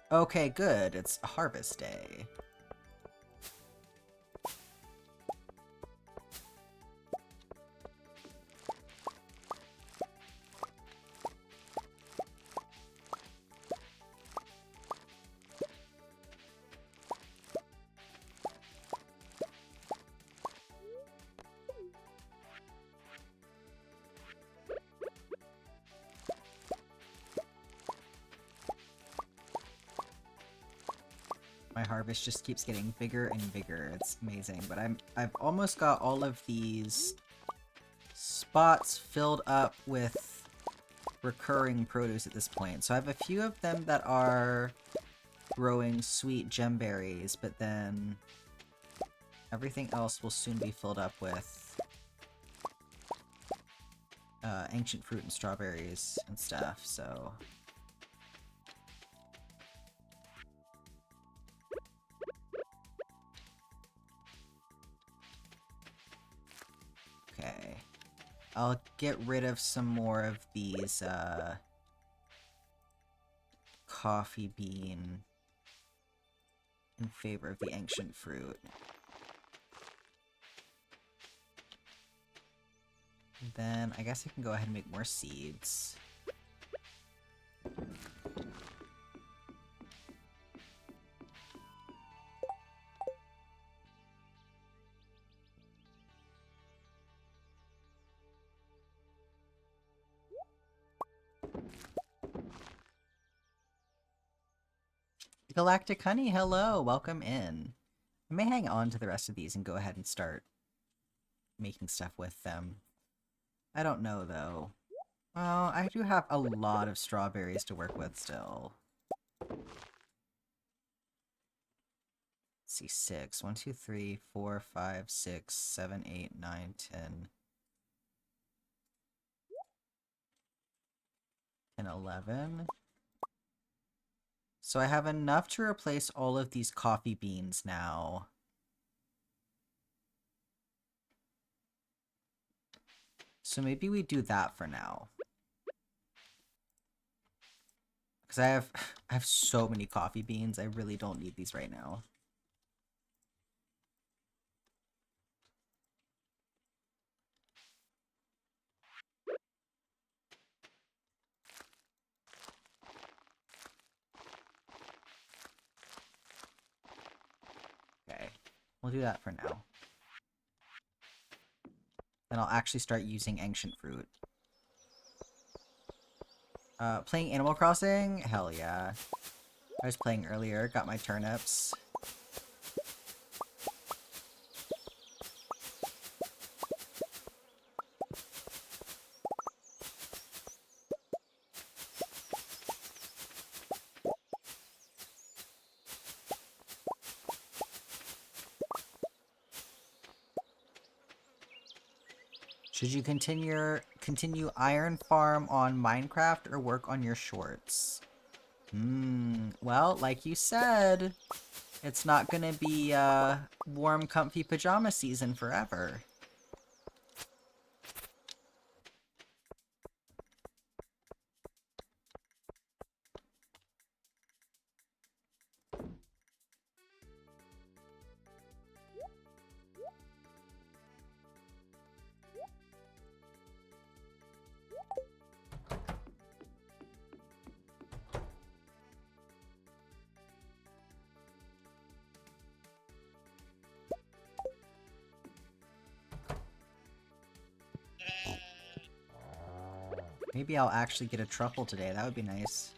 Okay, good. It's harvest day. My harvest just keeps getting bigger and bigger. It's amazing. But I've almost got all of these spots filled up with recurring produce at this point. So I have a few of them that are growing sweet gemberries, but then everything else will soon be filled up with ancient fruit and strawberries and stuff, so... Okay. I'll get rid of some more of these, coffee bean in favor of the ancient fruit. Then I guess I can go ahead and make more seeds. Galactic Honey, hello! Welcome in. I may hang on to the rest of these and go ahead and start making stuff with them. I don't know, though. Well, I do have a lot of strawberries to work with still. Let's see, 6. 1, 2, 3, 4, 5, 6, 7, 8, 9, 10. 10, 11. So I have enough to replace all of these coffee beans now. So maybe we do that for now. Because I have so many coffee beans, I really don't need these right now. Okay, we'll do that for now. Then I'll actually start using ancient fruit. Playing Animal Crossing? Hell yeah. I was playing earlier, got my turnips. Should you continue Iron Farm on Minecraft or work on your shorts? Well, like you said, it's not gonna be warm, comfy pajama season forever. Maybe I'll actually get a truffle today. That would be nice.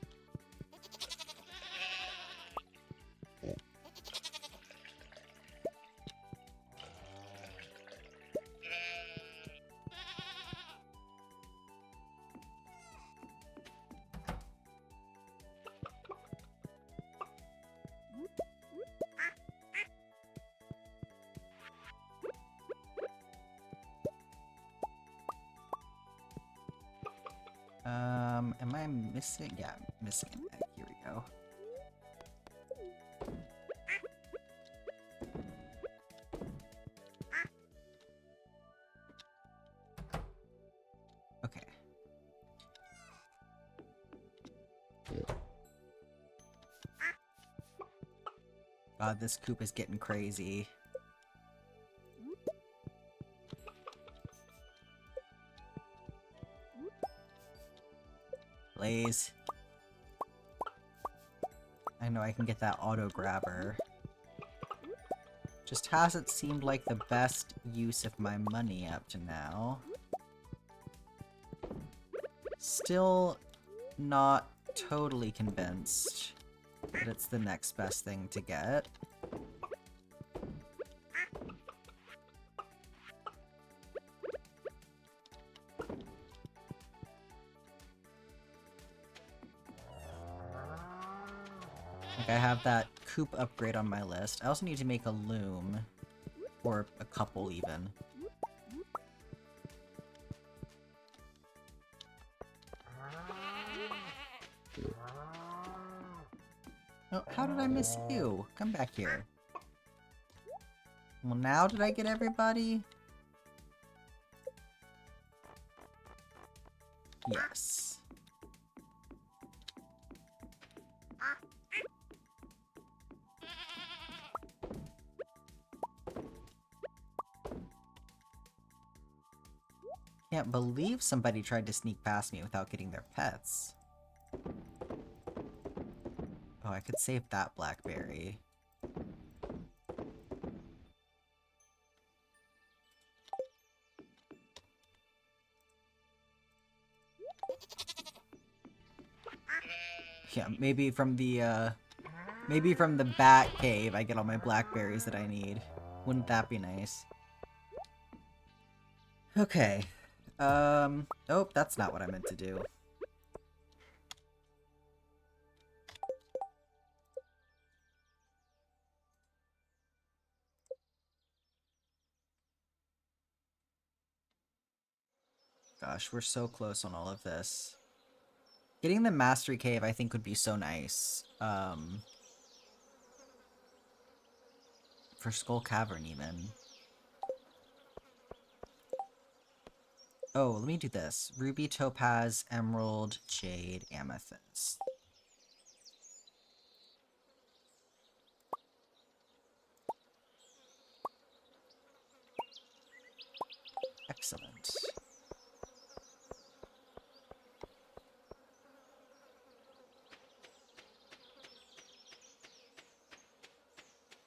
Am I missing? Yeah, I'm missing an egg. Here we go. Okay. God, this coop is getting crazy. Blaze. I know I can get that auto grabber. Just hasn't seemed like the best use of my money up to now. Still not totally convinced that it's the next best thing to get. Like, I have that coop upgrade on my list. I also need to make a loom. Or a couple, even. Oh, how did I miss you? Come back here. Well, now did I get everybody? Yes. Can't believe somebody tried to sneak past me without getting their pets. Oh, I could save that blackberry. Yeah, maybe from the bat cave I get all my blackberries that I need. Wouldn't that be nice? Okay. Oh, that's not what I meant to do. Gosh, we're so close on all of this. Getting the Mastery Cave, I think, would be so nice. For Skull Cavern, even. Oh, let me do this. Ruby, Topaz, Emerald, Jade, Amethyst. Excellent.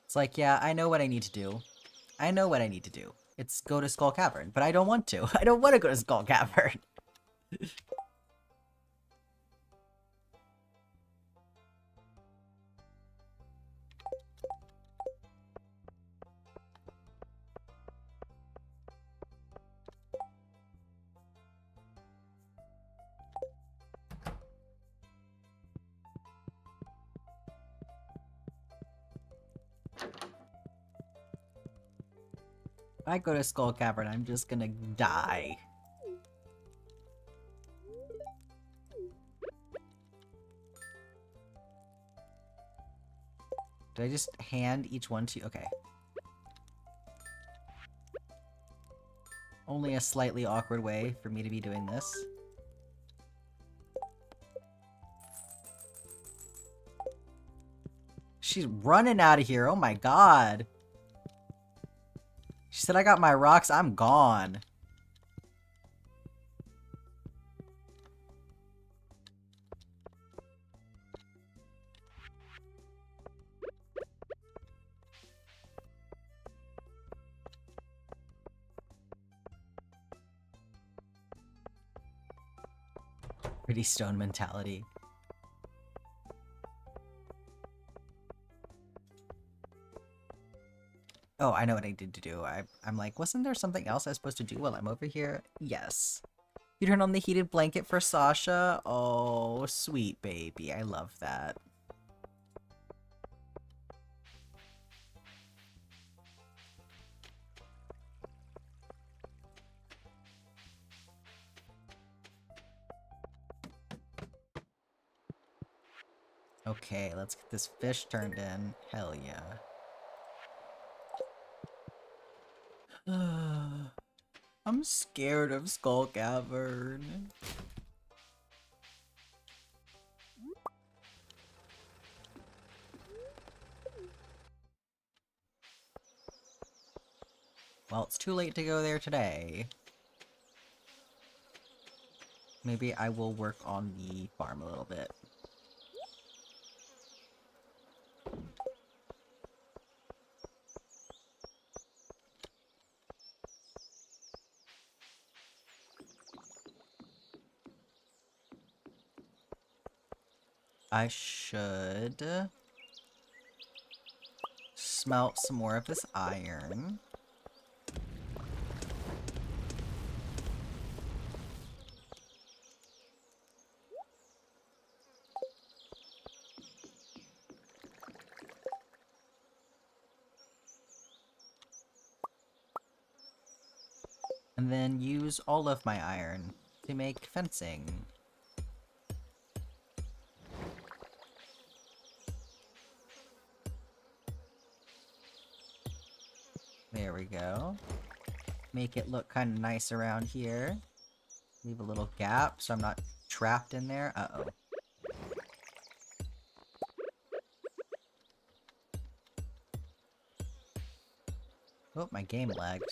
It's like, yeah, I know what I need to do. I know what I need to do. It's go to Skull Cavern, but I don't want to. I don't want to go to Skull Cavern. If I go to Skull Cavern, I'm just gonna die. Did I just hand each one to you? Okay. Only a slightly awkward way for me to be doing this. She's running out of here. Oh my god. She said, I got my rocks. I'm gone. Pretty stone mentality. Oh, I know what I need to do. I'm like, wasn't there something else I was supposed to do while I'm over here? Yes. You turn on the heated blanket for Sasha? Oh, sweet baby. I love that. Okay, let's get this fish turned in. Hell yeah. I'm scared of Skull Cavern. Well, it's too late to go there today. Maybe I will work on the farm a little bit. I should smelt some more of this iron. And then use all of my iron to make fencing. There we go. Make it look kind of nice around here. Leave a little gap so I'm not trapped in there. Uh-oh. Oh, my game lagged.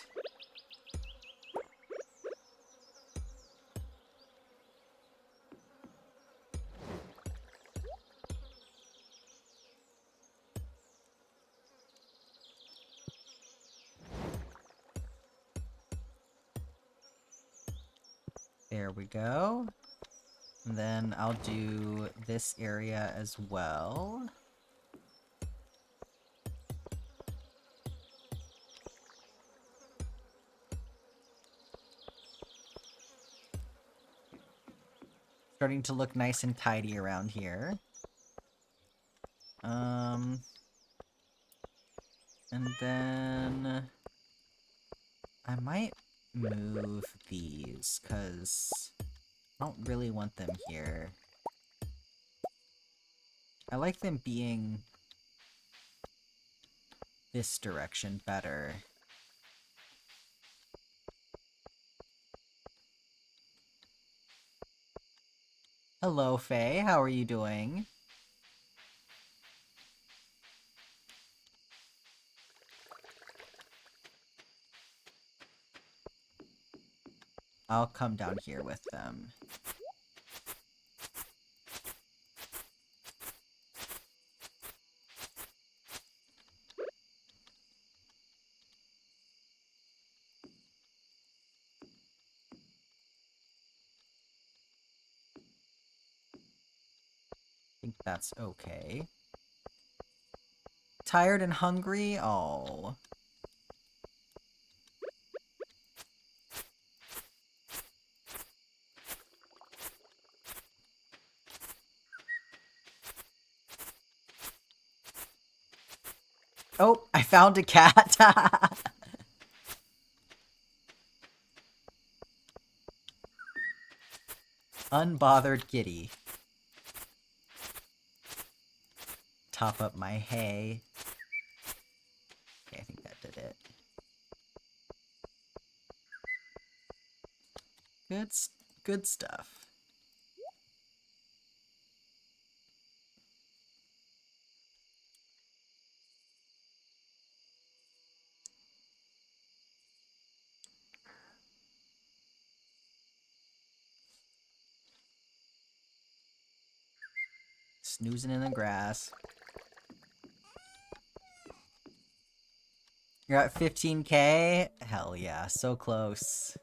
There we go. And then I'll do this area as well. Starting to look nice and tidy around here. And then I might move these, because I don't really want them here. I like them being this direction better. Hello, Faye. How are you doing? I'll come down here with them. I think that's okay. Tired and hungry? Oh. Oh, I found a cat! Unbothered kitty. Top up my hay. Okay, I think that did it. Good stuff. Snoozing in the grass. You're at 15k? Hell yeah, so close.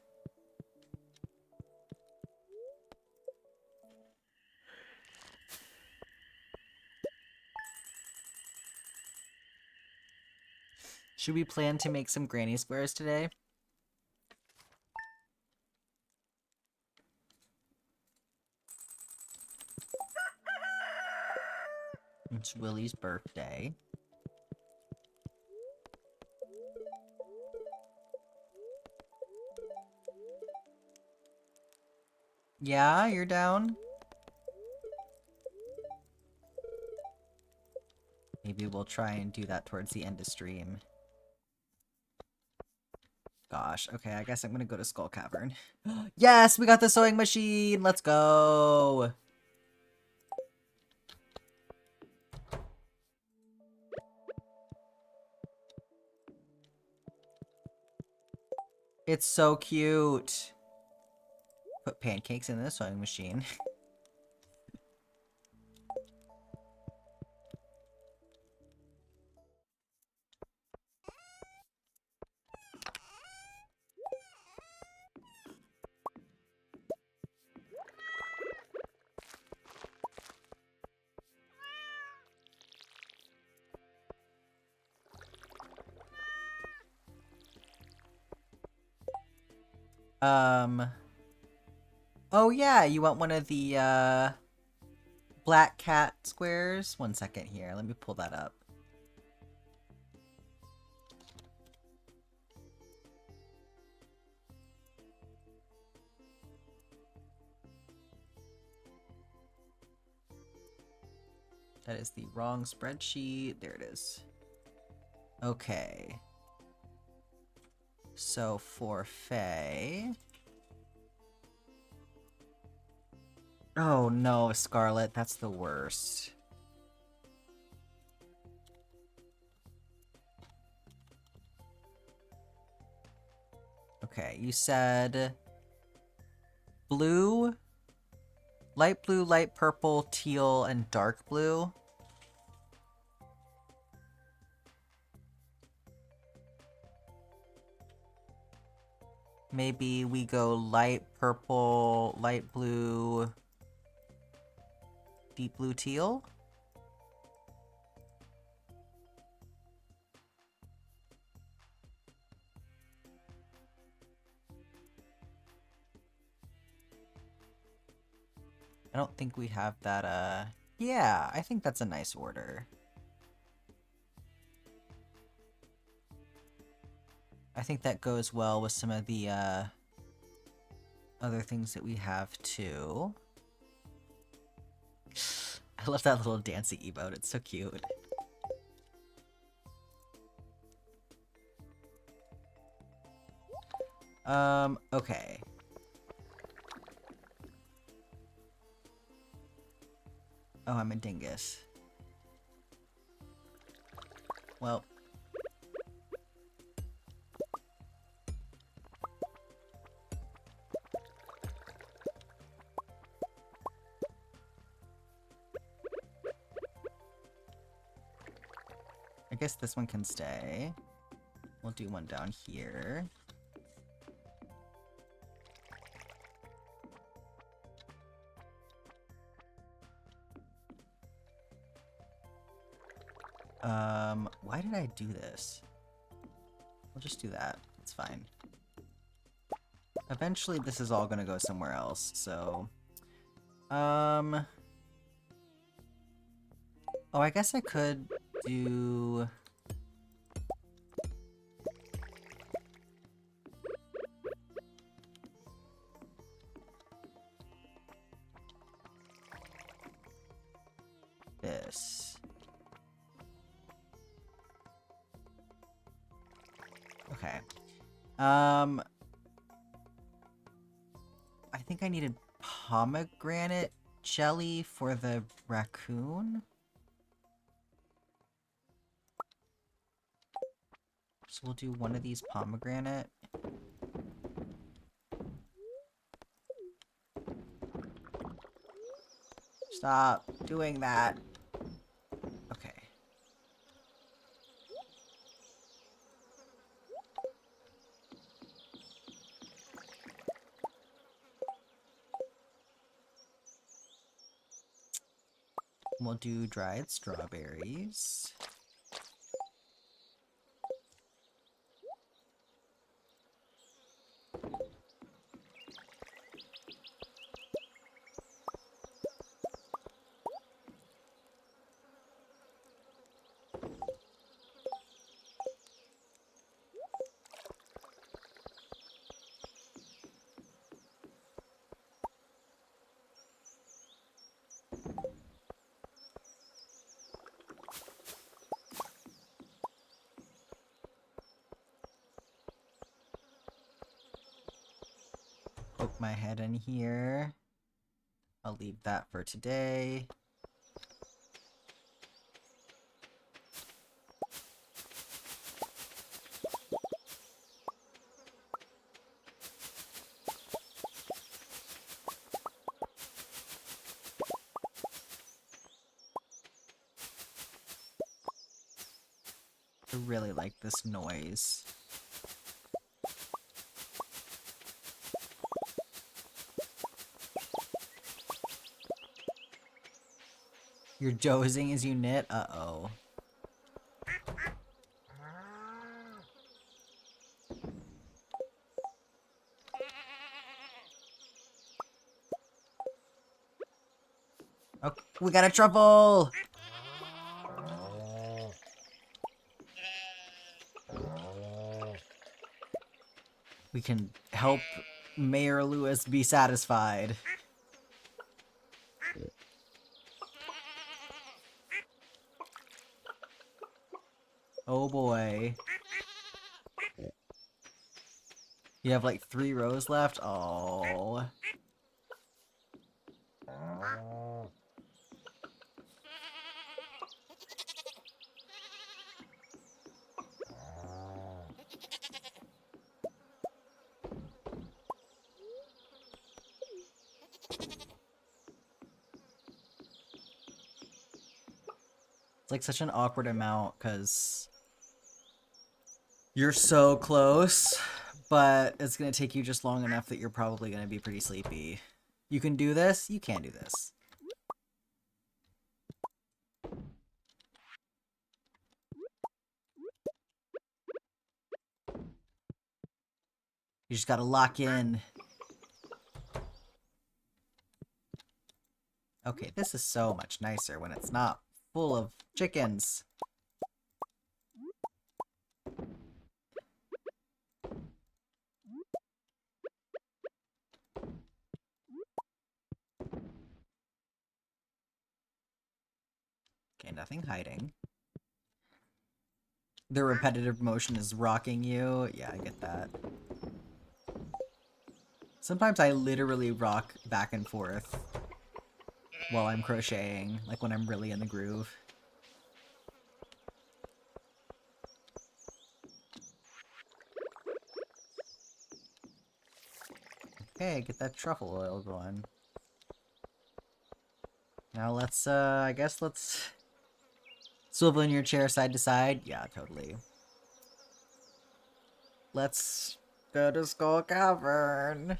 Should we plan to make some granny squares today? It's Willie's birthday. Yeah, you're down? Maybe we'll try and do that towards the end of stream. Gosh, okay, I guess I'm gonna go to Skull Cavern. Yes, we got the sewing machine! Let's go! It's so cute! Put pancakes in the sewing machine. Oh yeah, you want one of the, black cat squares? One second here, let me pull that up. That is the wrong spreadsheet. There it is. Okay. So for Faye... Oh no, Scarlet, that's the worst. Okay, you said... blue, light purple, teal, and dark blue. Maybe we go light purple, light blue, deep blue, teal? I don't think we have that, yeah, I think that's a nice order. I think that goes well with some of the, other things that we have, too. I love that little dancing emote, it's so cute. Okay. Oh, I'm a dingus. Well. I guess this one can stay. We'll do one down here. Why did I do this? We'll just do that. It's fine. Eventually this is all gonna go somewhere else, so... Oh, I guess I could do... this. Okay. I think I needed pomegranate jelly for the raccoon. So we'll do one of these pomegranate. Stop doing that. Okay. We'll do dried strawberries. Poke my head in here. I'll leave that for today. I really like this noise. You're dozing as you knit? Uh-oh. Oh, we got a truffle! We can help Mayor Lewis be satisfied. Oh boy. You have like 3 rows left? Oh. It's like such an awkward amount because you're so close, but it's going to take you just long enough that you're probably going to be pretty sleepy. You can do this? You can't do this. You just gotta lock in. Okay, this is so much nicer when it's not full of chickens. Okay, nothing hiding. The repetitive motion is rocking you. Yeah, I get that. Sometimes I literally rock back and forth while I'm crocheting, like when I'm really in the groove. Okay, get that truffle oil going. Now let's, I guess let's swivel in your chair side to side. Yeah, totally. Let's go to Skull Cavern.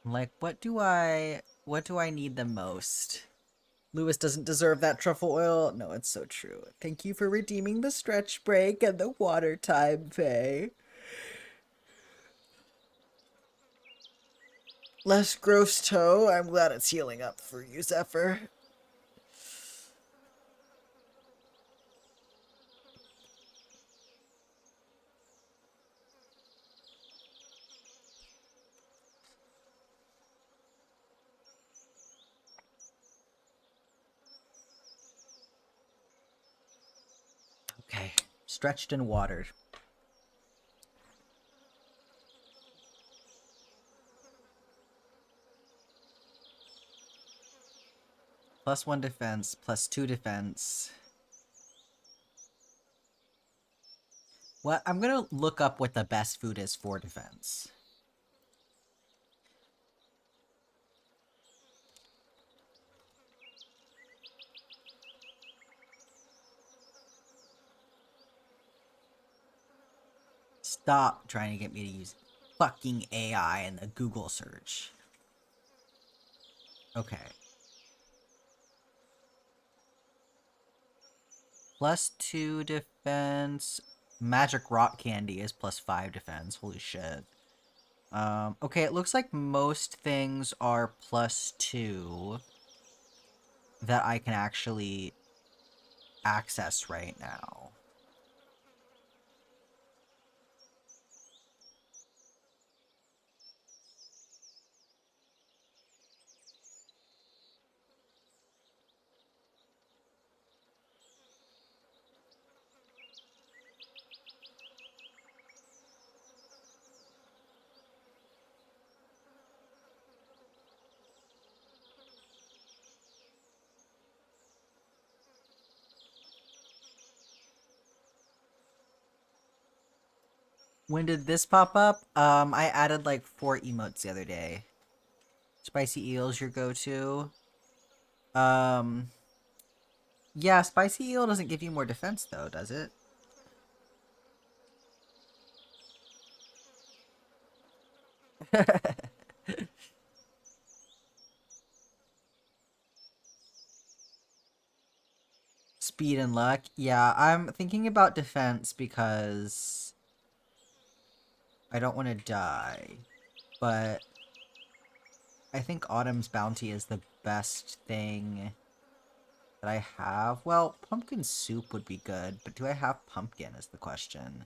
Like, what do I need the most? Lewis doesn't deserve that truffle oil. No, it's so true. Thank you for redeeming the stretch break and the water time, Faye. Less gross toe. I'm glad it's healing up for you, Zephyr. Okay, stretched and watered. +1 defense, +2 defense. What? I'm gonna look up what the best food is for defense. Stop trying to get me to use fucking AI in the Google search. Okay. +2 defense. Magic rock candy is +5 defense. Holy shit. Okay, it looks like most things are +2. that I can actually access right now. When did this pop up? I added like 4 emotes the other day. Spicy eel's your go-to. Yeah, spicy eel doesn't give you more defense though, does it? Speed and luck. Yeah, I'm thinking about defense because I don't want to die. But I think Autumn's Bounty is the best thing that I have. Well, pumpkin soup would be good, but do I have pumpkin is the question.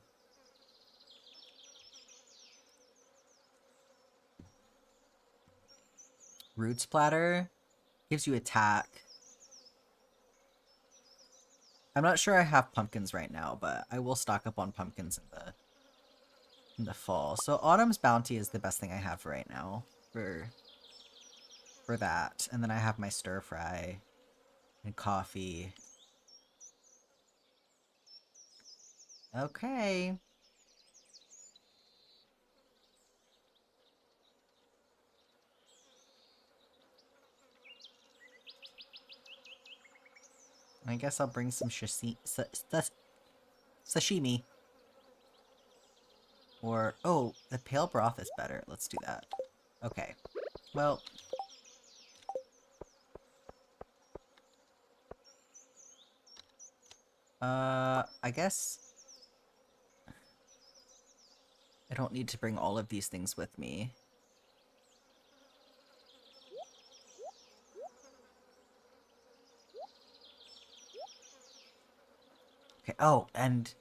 Root splatter gives you attack. I'm not sure I have pumpkins right now, but I will stock up on pumpkins in the fall. So Autumn's Bounty is the best thing I have right now for that. And then I have my stir fry and coffee. Okay. I guess I'll bring some sashimi. Or, oh, the pale broth is better. Let's do that. Okay. Well. I guess I don't need to bring all of these things with me. Okay, oh, and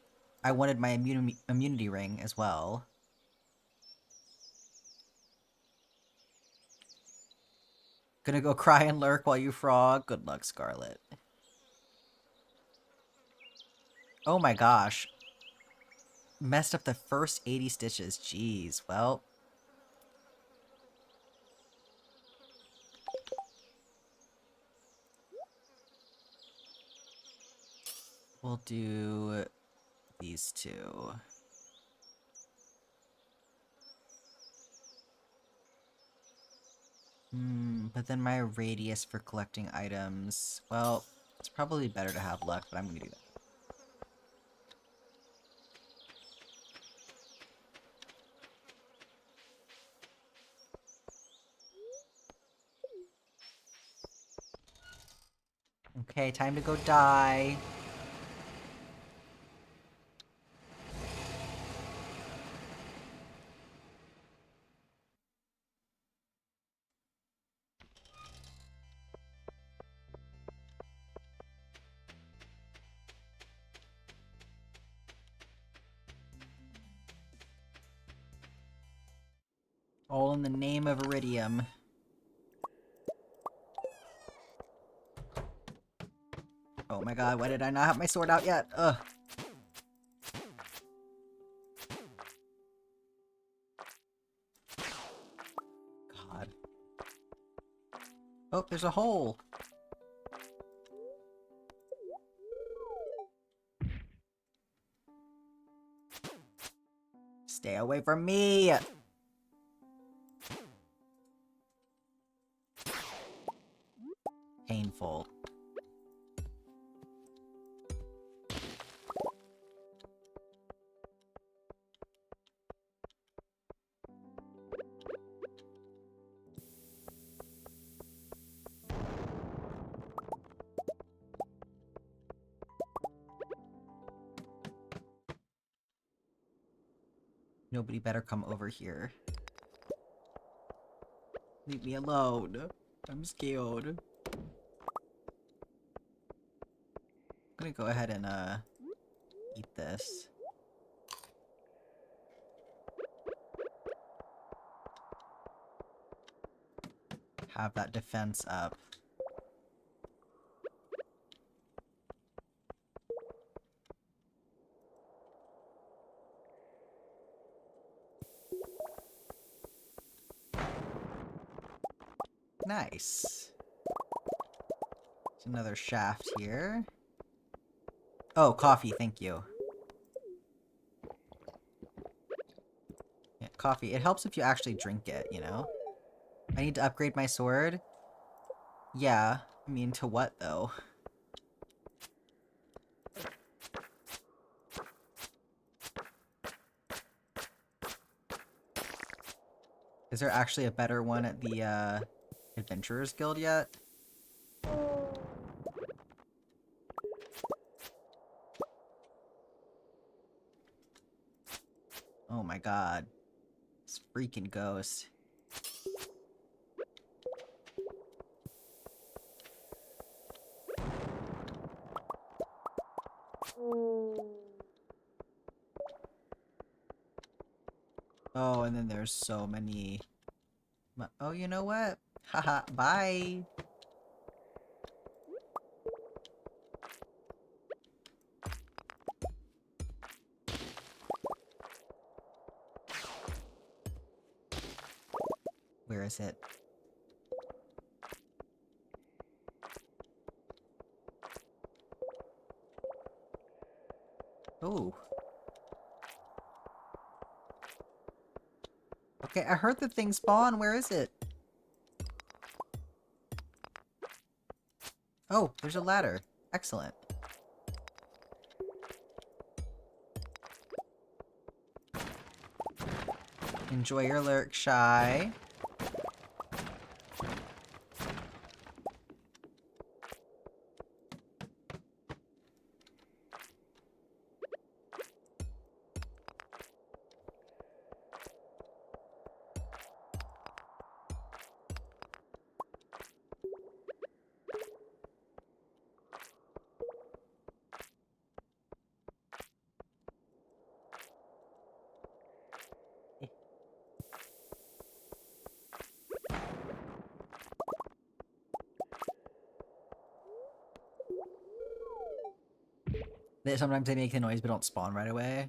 I wanted my immunity ring as well. Gonna go cry and lurk while you frog. Good luck, Scarlet. Oh my gosh. Messed up the first 80 stitches. Jeez, well. We'll do these two. But then my radius for collecting items. Well, it's probably better to have luck, but I'm gonna do that. Okay, time to go die. All in the name of Iridium. Oh my god, why did I not have my sword out yet? Ugh. God. Oh, there's a hole. Stay away from me! Painful. Nobody better come over here. Leave me alone. I'm scared. gonna go ahead and eat this. Have that defense up. Nice. There's another shaft here. Oh, coffee, thank you. Yeah, coffee. It helps if you actually drink it, you know? I need to upgrade my sword? Yeah. I mean, to what, though? Is there actually a better one at the, Adventurers Guild yet? Oh my god. This freaking ghost. Oh, and then there's so many... Oh, you know what? Haha, bye! Where is it? Oh. Okay, I heard the thing spawn. Where is it? Oh, there's a ladder. Excellent. Enjoy your lurk, Shy. Sometimes they make the noise but don't spawn right away.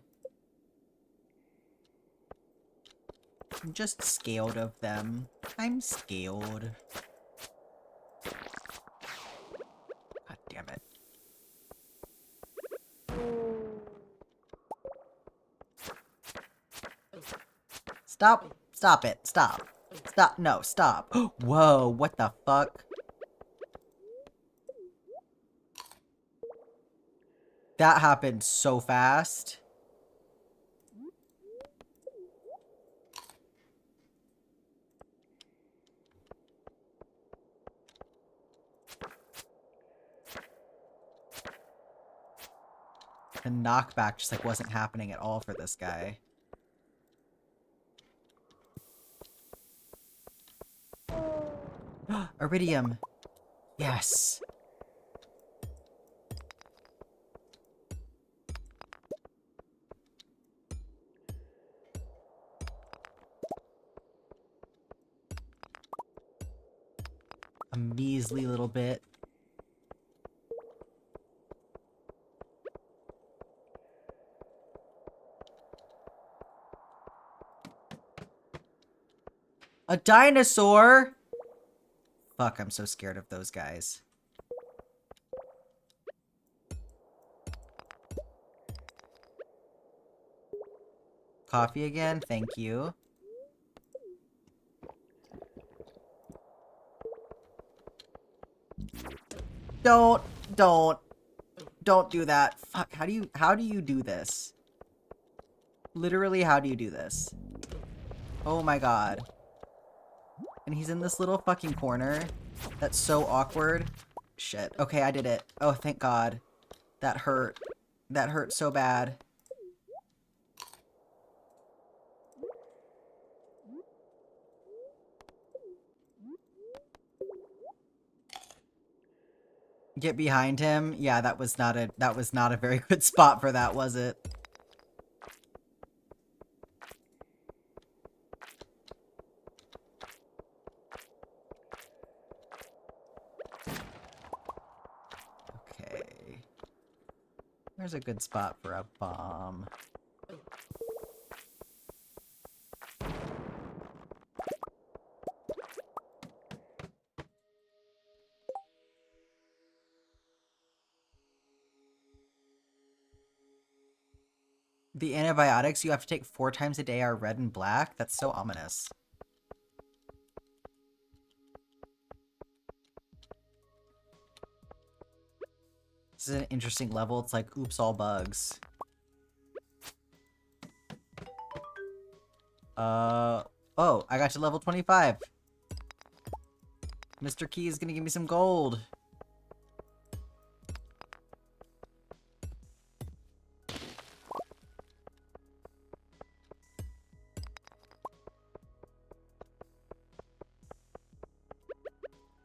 I'm just scared of them. I'm scared. God damn it. Stop! Stop it! Stop! Stop! No, stop! Whoa, what the fuck? That happened so fast. The knockback just like wasn't happening at all for this guy. Iridium! Yes! A measly little bit. A dinosaur?! Fuck, I'm so scared of those guys. Coffee again? Thank you. Don't do that. Fuck, how do you do this? Literally, how do you do this? Oh my god. And he's in this little fucking corner. That's so awkward. Shit. Okay, I did it. Oh, thank god. That hurt. That hurt so bad. Get behind him. Yeah, that was not a very good spot for that, was it? Okay. Where's a good spot for a bomb? The antibiotics you have to take 4 times a day are red and black? That's so ominous. This is an interesting level. It's like, oops, all bugs. Oh, I got to level 25. Mr. Key is gonna give me some gold.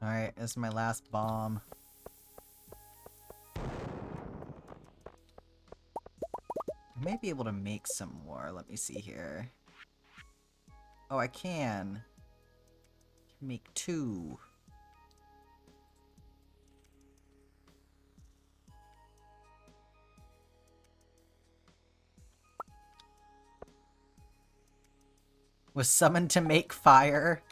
Alright, this is my last bomb. I may be able to make some more. Let me see here. Oh, I can. Make 2. Was summoned to make fire.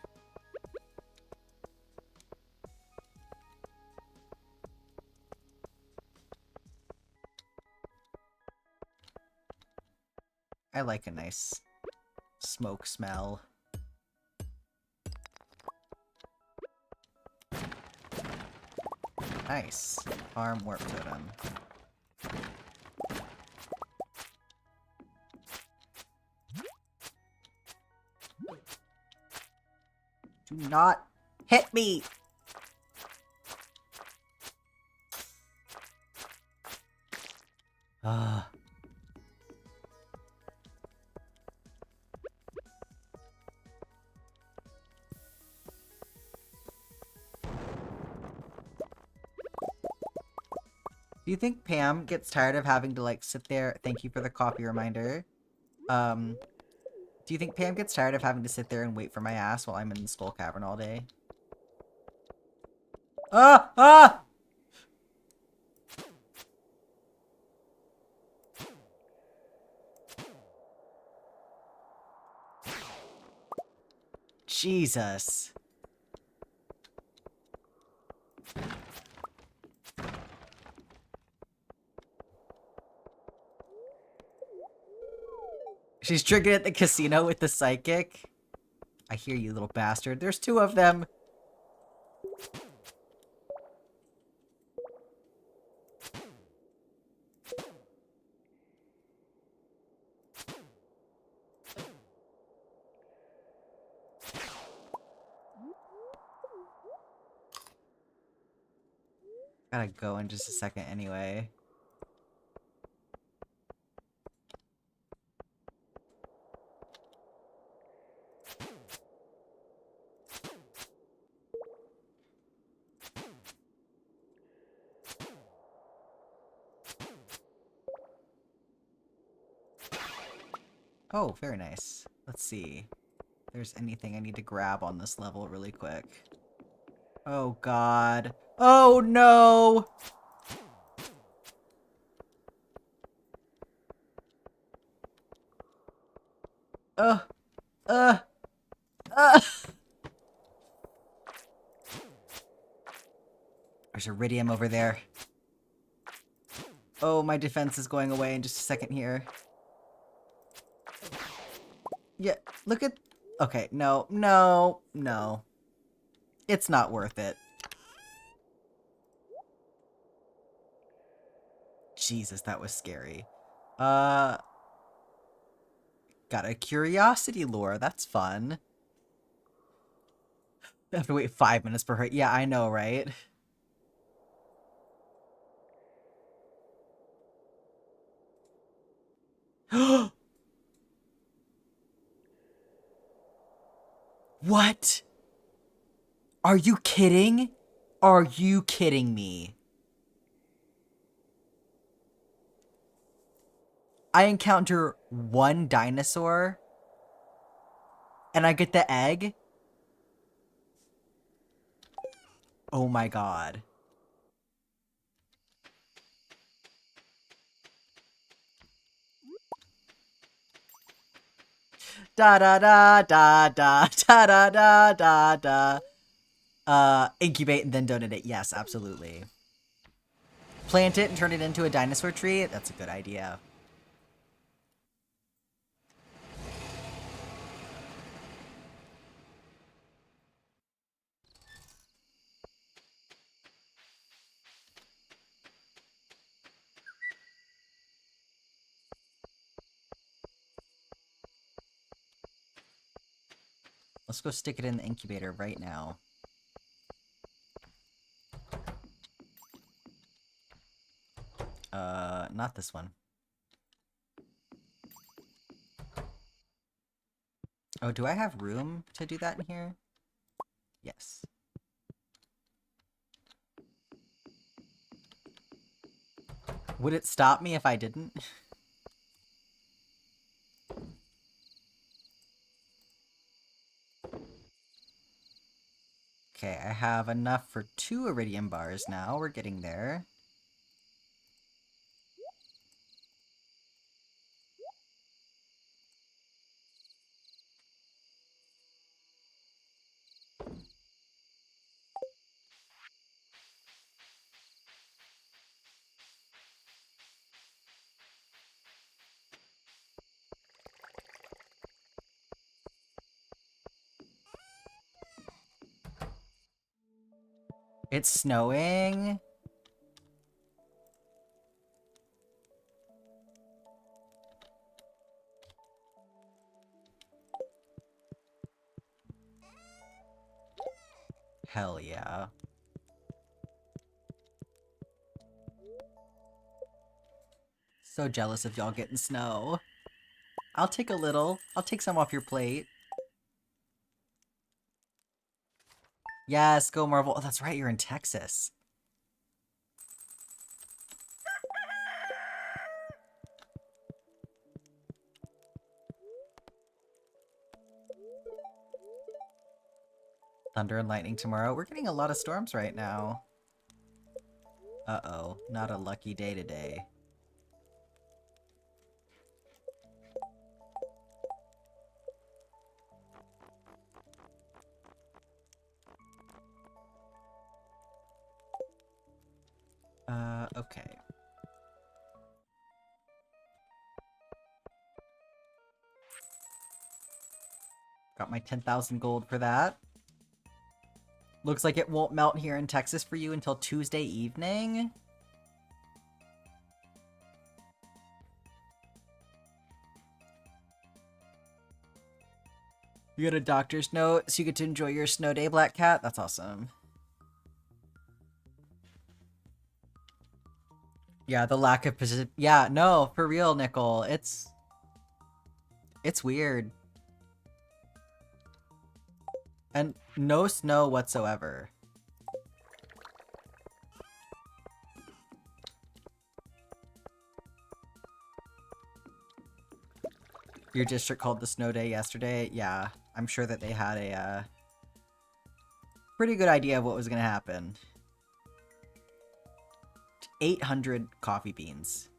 I like a nice smoke smell. Nice. Farm warp totem. Do not hit me! Ah. Do you think Pam gets tired of having to, like, sit there? Thank you for the coffee reminder. Do you think Pam gets tired of having to sit there and wait for my ass while I'm in the Skull Cavern all day? Ah! Ah! Jesus. She's triggered at the casino with the psychic. I hear you, little bastard. There's 2 of them. Gotta go in just a second anyway. Oh, very nice. Let's see if there's anything I need to grab on this level really quick. Oh, God. Oh, no! Uh, uh, There's iridium over there. Oh, my defense is going away in just a second here. Yeah, look at... Okay, no, no, no. It's not worth it. Jesus, that was scary. Got a curiosity lure. That's fun. I have to wait 5 minutes for her. Yeah, I know, right? What? Are you kidding? Are you kidding me? I encounter one dinosaur and I get the egg. Oh my god. Da da da da da da da da da da. Incubate and then donate it. Yes, absolutely. Plant it and turn it into a dinosaur tree? That's a good idea. Let's go stick it in the incubator right now. Not this one. Oh, do I have room to do that in here? Yes. Would it stop me if I didn't? Okay, I have enough for 2 iridium bars now. We're getting there. It's snowing. Hell yeah. So jealous of y'all getting snow. I'll take a little. I'll take some off your plate. Yes, go Marvel. Oh, that's right, you're in Texas. Thunder and lightning tomorrow. We're getting a lot of storms right now. Uh-oh, not a lucky day today. Okay. Got my 10,000 gold for that. Looks like it won't melt here in Texas for you until Tuesday evening. You got a doctor's note, so you get to enjoy your snow day, Black Cat? That's awesome. Yeah, the lack of position. Yeah, no, for real, Nickel. It's weird. And no snow whatsoever. Your district called the snow day yesterday? Yeah, I'm sure that they had a pretty good idea of what was going to happen. 800 coffee beans.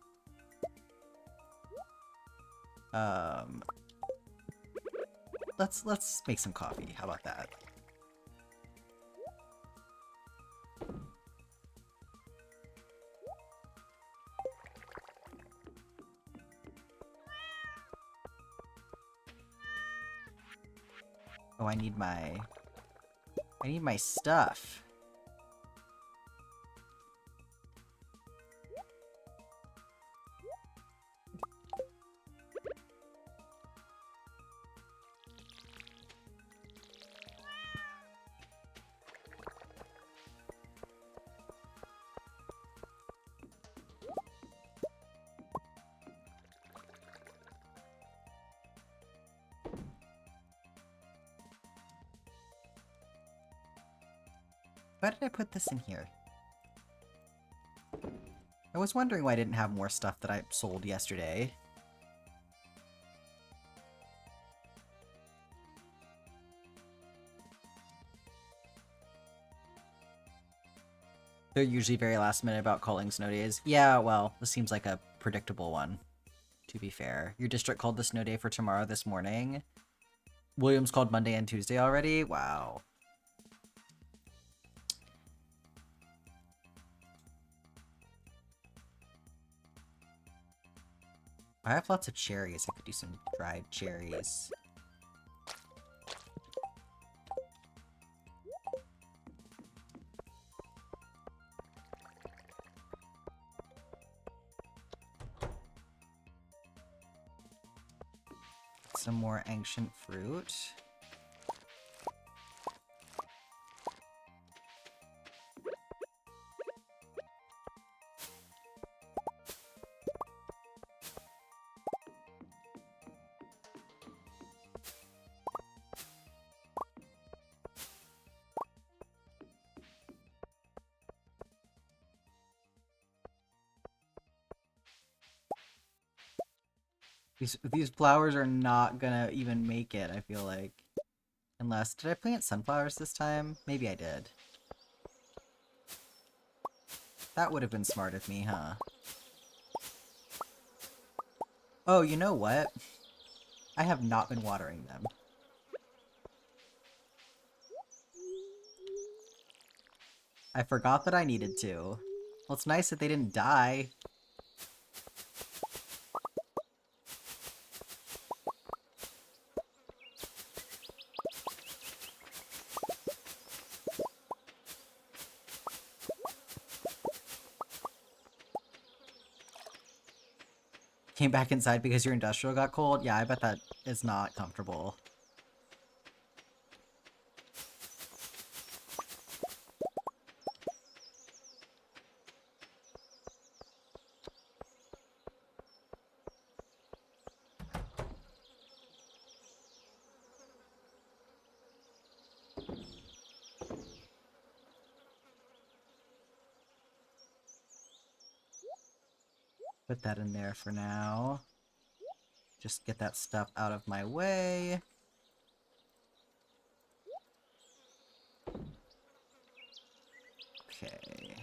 Let's make some coffee. How about that? Oh, I need my stuff. Why did I put this in here? I was wondering why I didn't have more stuff that I sold yesterday. They're usually very last minute about calling snow days. Yeah, well, this seems like a predictable one, to be fair. Your district called the snow day for tomorrow this morning. Williams called Monday and Tuesday already? Wow. I have lots of cherries. I could do some dried cherries. Some more ancient fruit. These flowers are not gonna even make it, I feel like. Unless, did I plant sunflowers this time? Maybe I did. That would have been smart of me, huh? Oh, you know what? I have not been watering them. I forgot that I needed to. Well, it's nice that they didn't die. Came back inside because your industrial got cold? Yeah, I bet that is not comfortable. Put that in there for now. Just get that stuff out of my way. Okay.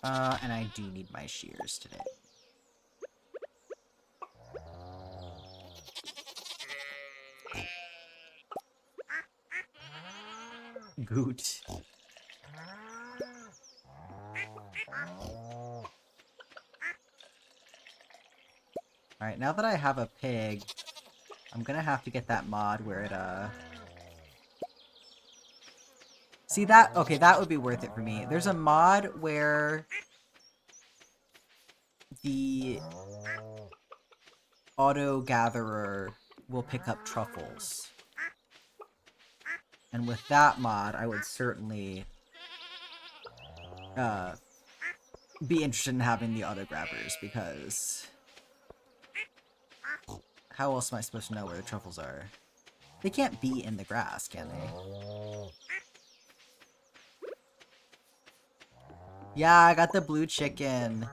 And I do need my shears today. Goot. Alright, now that I have a pig, I'm gonna have to get that mod where it, See that? Okay, that would be worth it for me. There's a mod where the auto-gatherer will pick up truffles. And with that mod, I would certainly be interested in having the auto-grabbers, because how else am I supposed to know where the truffles are? They can't be in the grass, can they? Yeah, I got the blue chicken.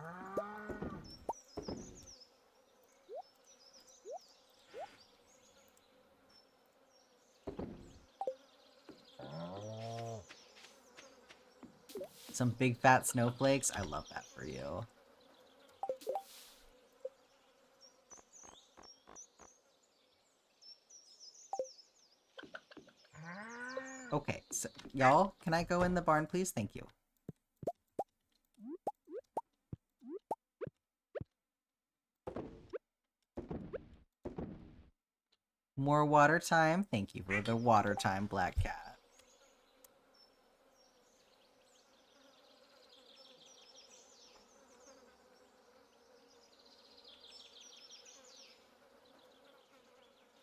Some big fat snowflakes. I love that for you. Okay, so y'all, can I go in the barn, please? Thank you. More water time. Thank you for the water time, Black Cat.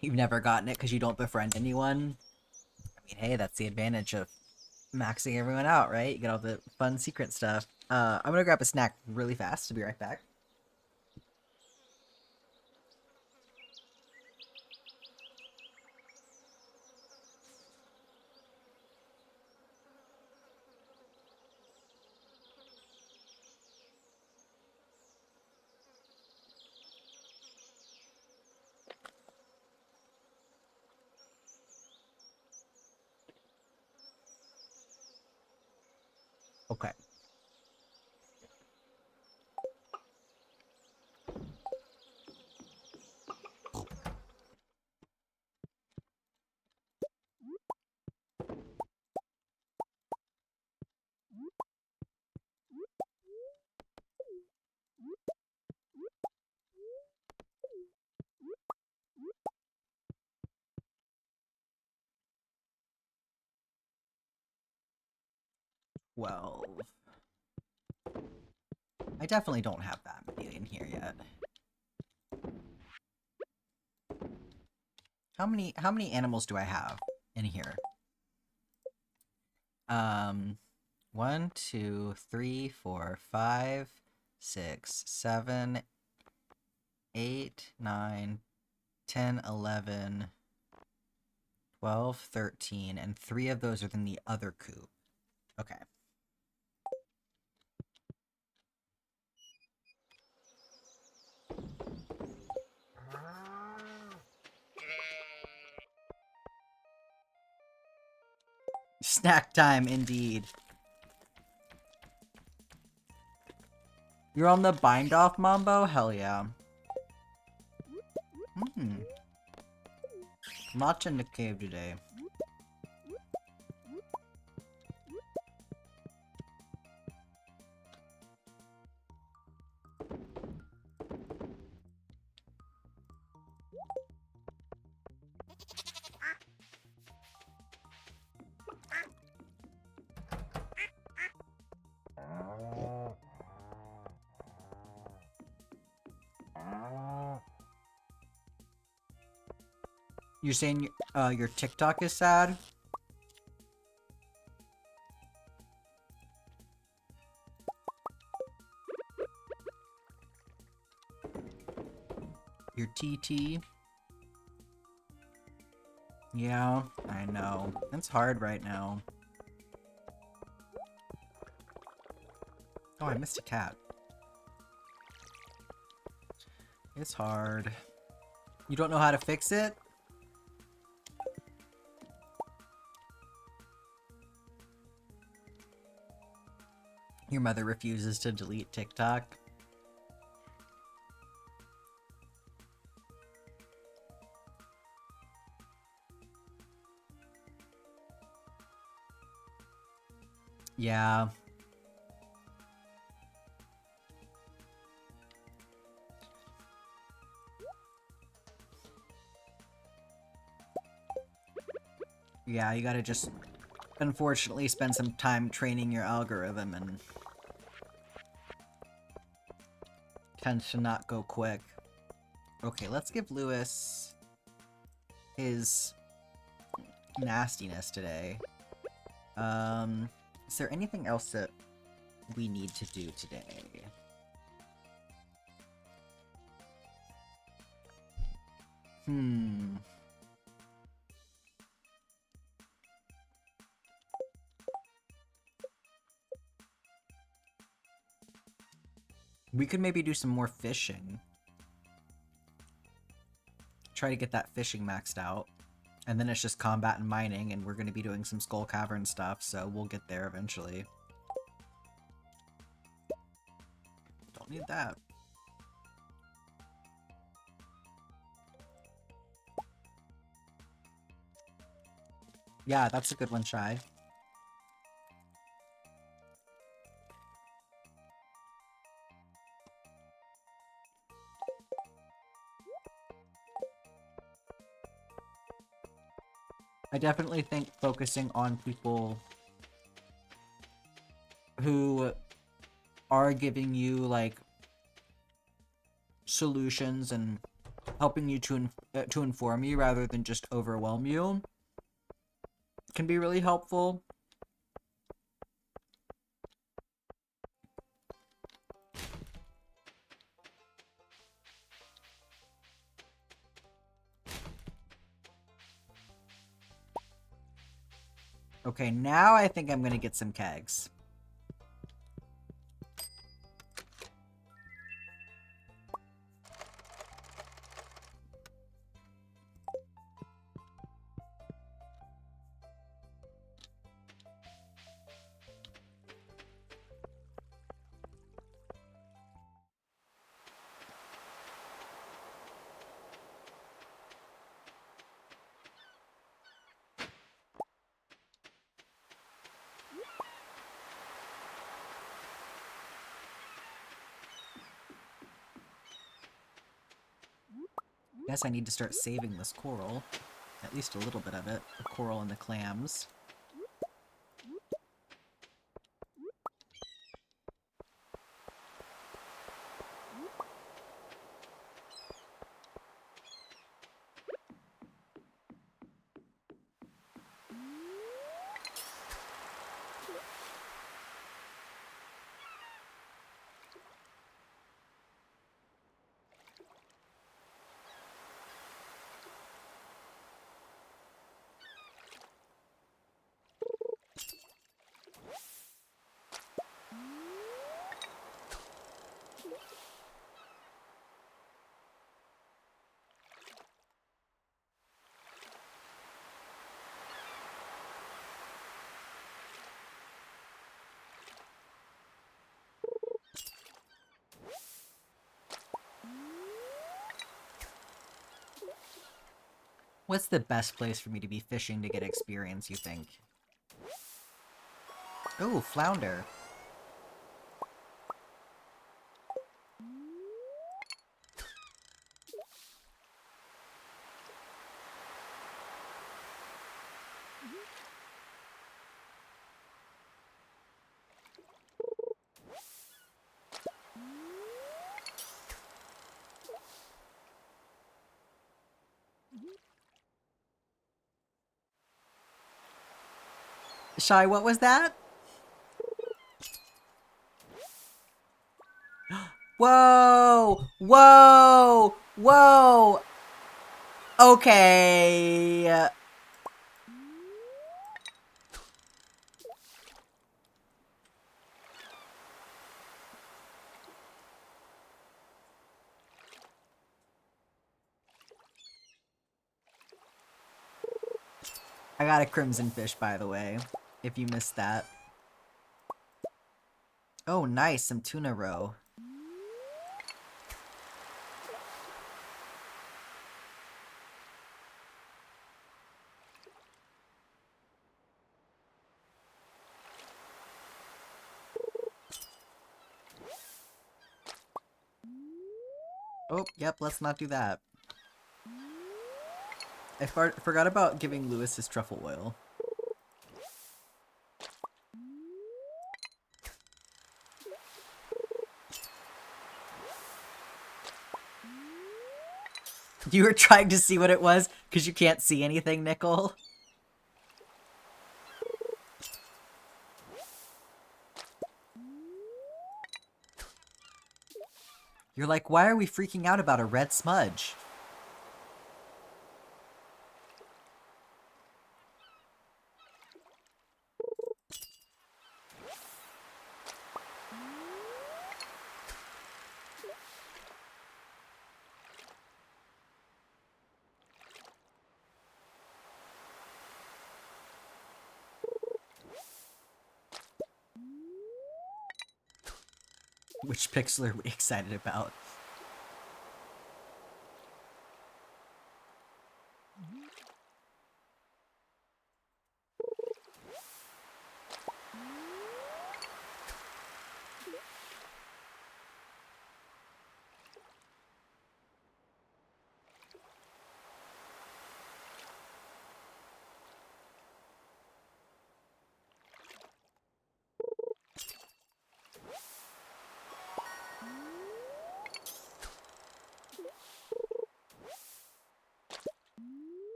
You've never gotten it because you don't befriend anyone? I mean, hey, that's the advantage of maxing everyone out, right? You get all the fun secret stuff. I'm gonna grab a snack really fast. I'll be right back. Okay. Well, I definitely don't have that many in here yet. How many animals do I have in here? 1, 2, 3, 4, 5, 6, 7, 8, 9, 10, 11, 12, 13, and 3 of those are in the other coop. Okay. Snack time, indeed. You're on the bind off, Mambo? Hell yeah. Much in the cave today. You're saying your TikTok is sad? Your TT? Yeah, I know. It's hard right now. Oh, I missed a cat. It's hard. You don't know how to fix it? Your mother refuses to delete TikTok? Yeah. Yeah, you gotta just, unfortunately, spend some time training your algorithm, and tends to not go quick. Okay, let's give Lewis his nastiness today. Is there anything else that we need to do today? We could maybe do some more fishing. Try to get that fishing maxed out. And then it's just combat and mining, and we're going to be doing some Skull Cavern stuff, so we'll get there eventually. Don't need that. Yeah, that's a good one, Shy. I definitely think focusing on people who are giving you, like, solutions and helping you to inform you rather than just overwhelm you can be really helpful. Okay, now I think I'm gonna get some kegs. guess I need to start saving this coral. At least a little bit of it. The coral and the clams. What's the best place for me to be fishing to get experience, you think? Oh, flounder. Shy, what was that? Whoa! Whoa! Whoa! Okay. I got a crimson fish, by the way, if you missed that. Oh, nice, some tuna roe. Oh, yep, let's not do that. I forgot about giving Lewis his truffle oil. You were trying to see what it was because you can't see anything, Nickel? You're like, why are we freaking out about a red smudge? Which pixel are we excited about?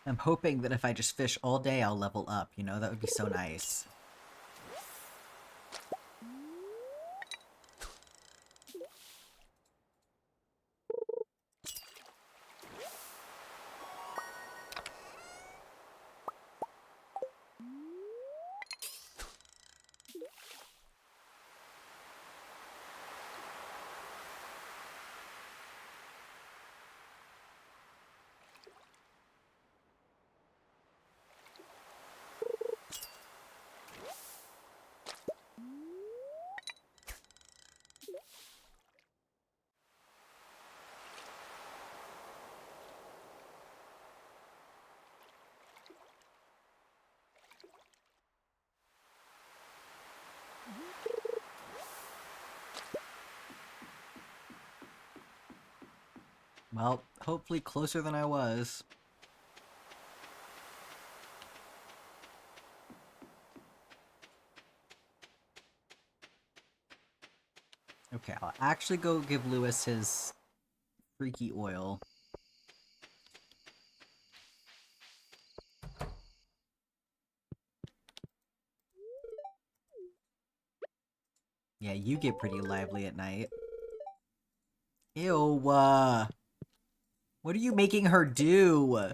I'm hoping that if I just fish all day, I'll level up, you know? That would be so nice. Well, hopefully closer than I was. Okay, I'll actually go give Lewis his freaky oil. Yeah, you get pretty lively at night. Ew, what are you making her do?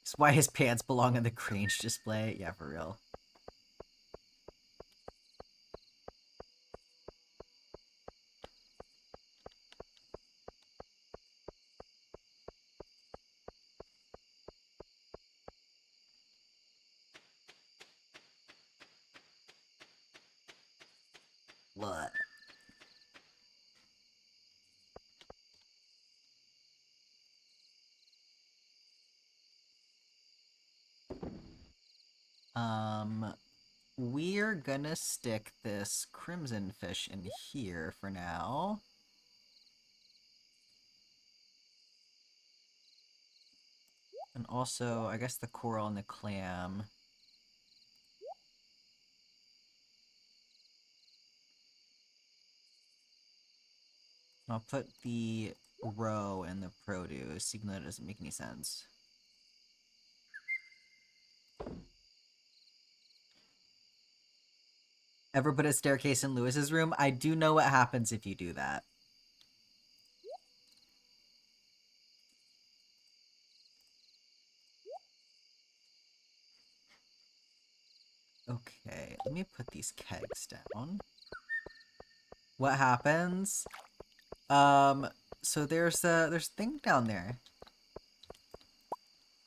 That's why his pants belong in the Grange display. Yeah, for real. What? We're gonna stick this crimson fish in here for now. And also, I guess the coral and the clam. I'll put the roe and the produce, even though it doesn't make any sense. Ever put a staircase in Lewis's room? I do know what happens if you do that. Okay, let me put these kegs down. What happens? So there's a thing down there.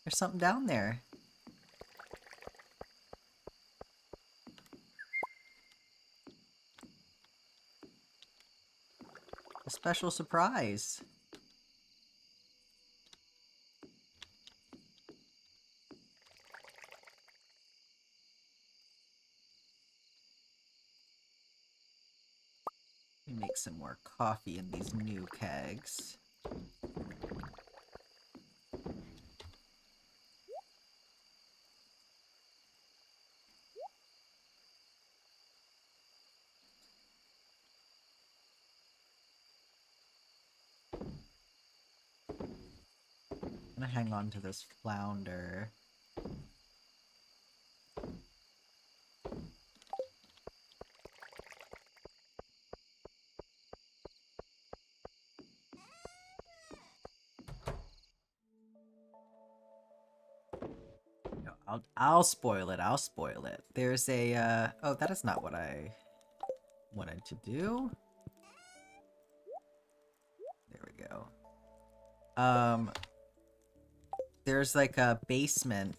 There's something down there. A special surprise. Let me make some more coffee in these new kegs. I'm gonna hang on to this flounder. No, I'll spoil it. I'll spoil it. There's a oh, that is not what I wanted to do. There we go. There's like a basement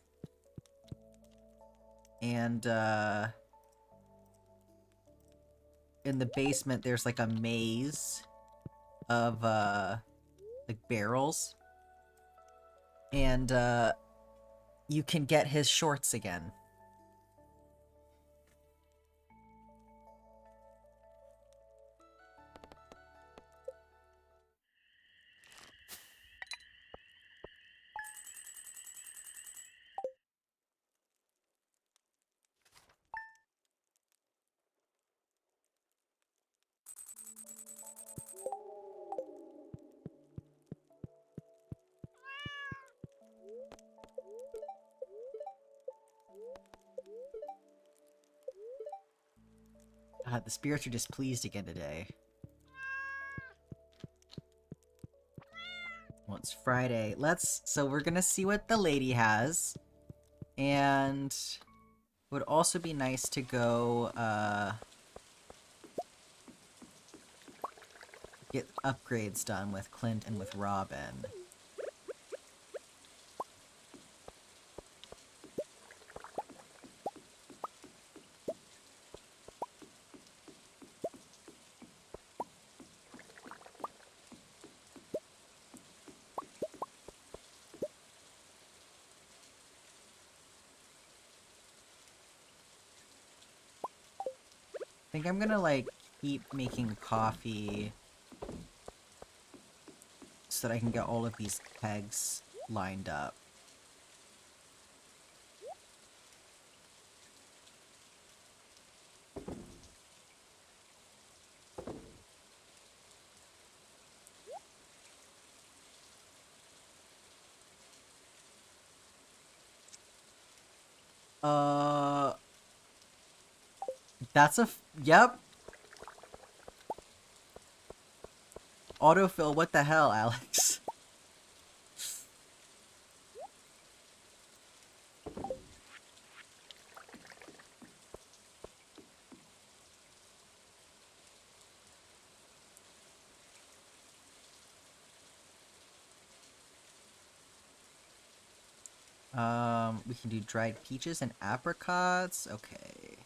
and in the basement there's like a maze of like barrels. And you can get his shorts again. The spirits are displeased again today. Well, it's Friday. So we're gonna see what the lady has. And it would also be nice to go, get upgrades done with Clint and with Robin. think I'm gonna, like, keep making coffee so that I can get all of these kegs lined up. That's a yep. Autofill, what the hell, Alex? We can do dried peaches and apricots. Okay.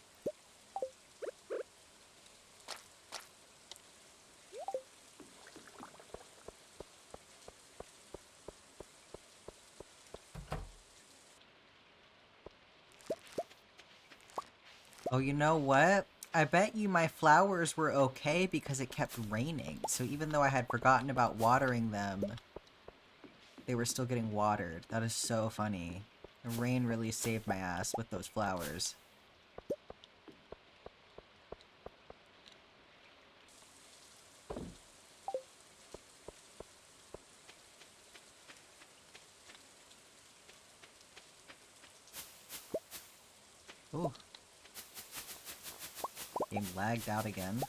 Oh, you know what? I bet you my flowers were okay because it kept raining. So even though I had forgotten about watering them, they were still getting watered. That is so funny. The rain really saved my ass with those flowers. Ooh. Game lagged out again.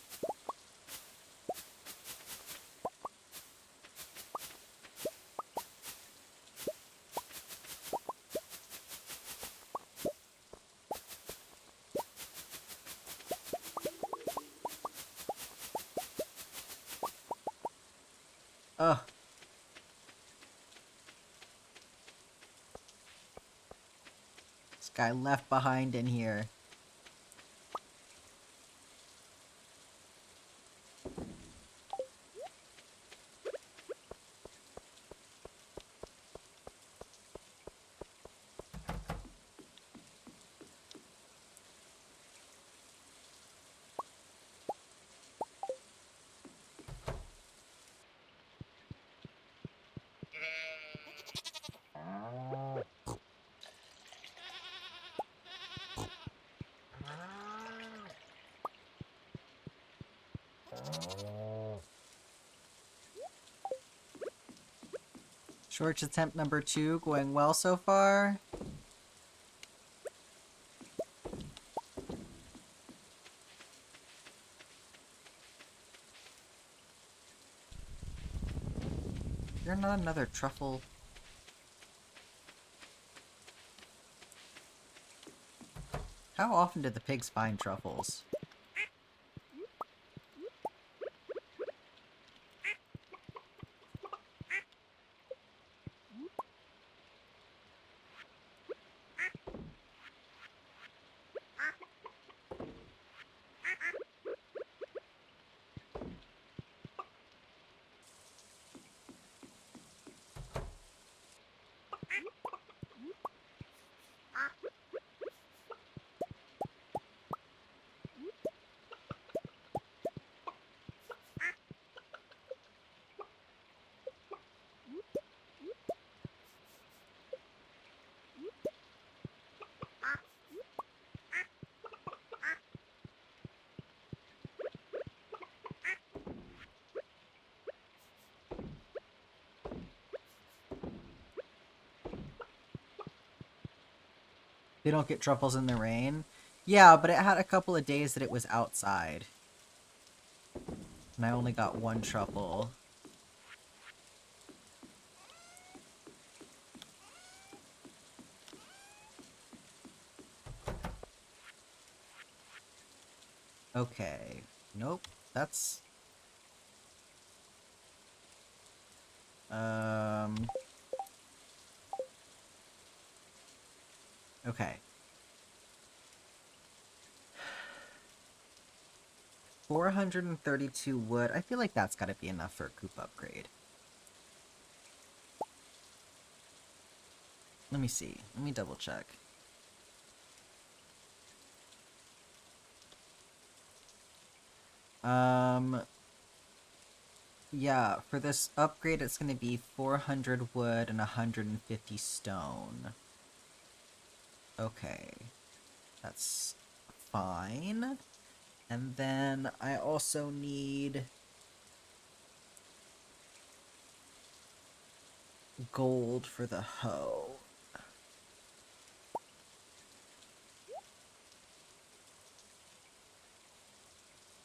Ugh. This guy left behind in here. Shorts attempt number 2 going well so far. You're not another truffle. How often did the pigs find truffles? They don't get truffles in the rain? Yeah, but it had a couple of days that it was outside. And I only got 1 truffle. Okay. Nope. That's... Okay. 432 wood. I feel like that's gotta be enough for a coop upgrade. Let me see. Let me double check. Yeah, for this upgrade, it's gonna be 400 wood and 150 stone. Okay. That's fine. And then I also need gold for the hoe.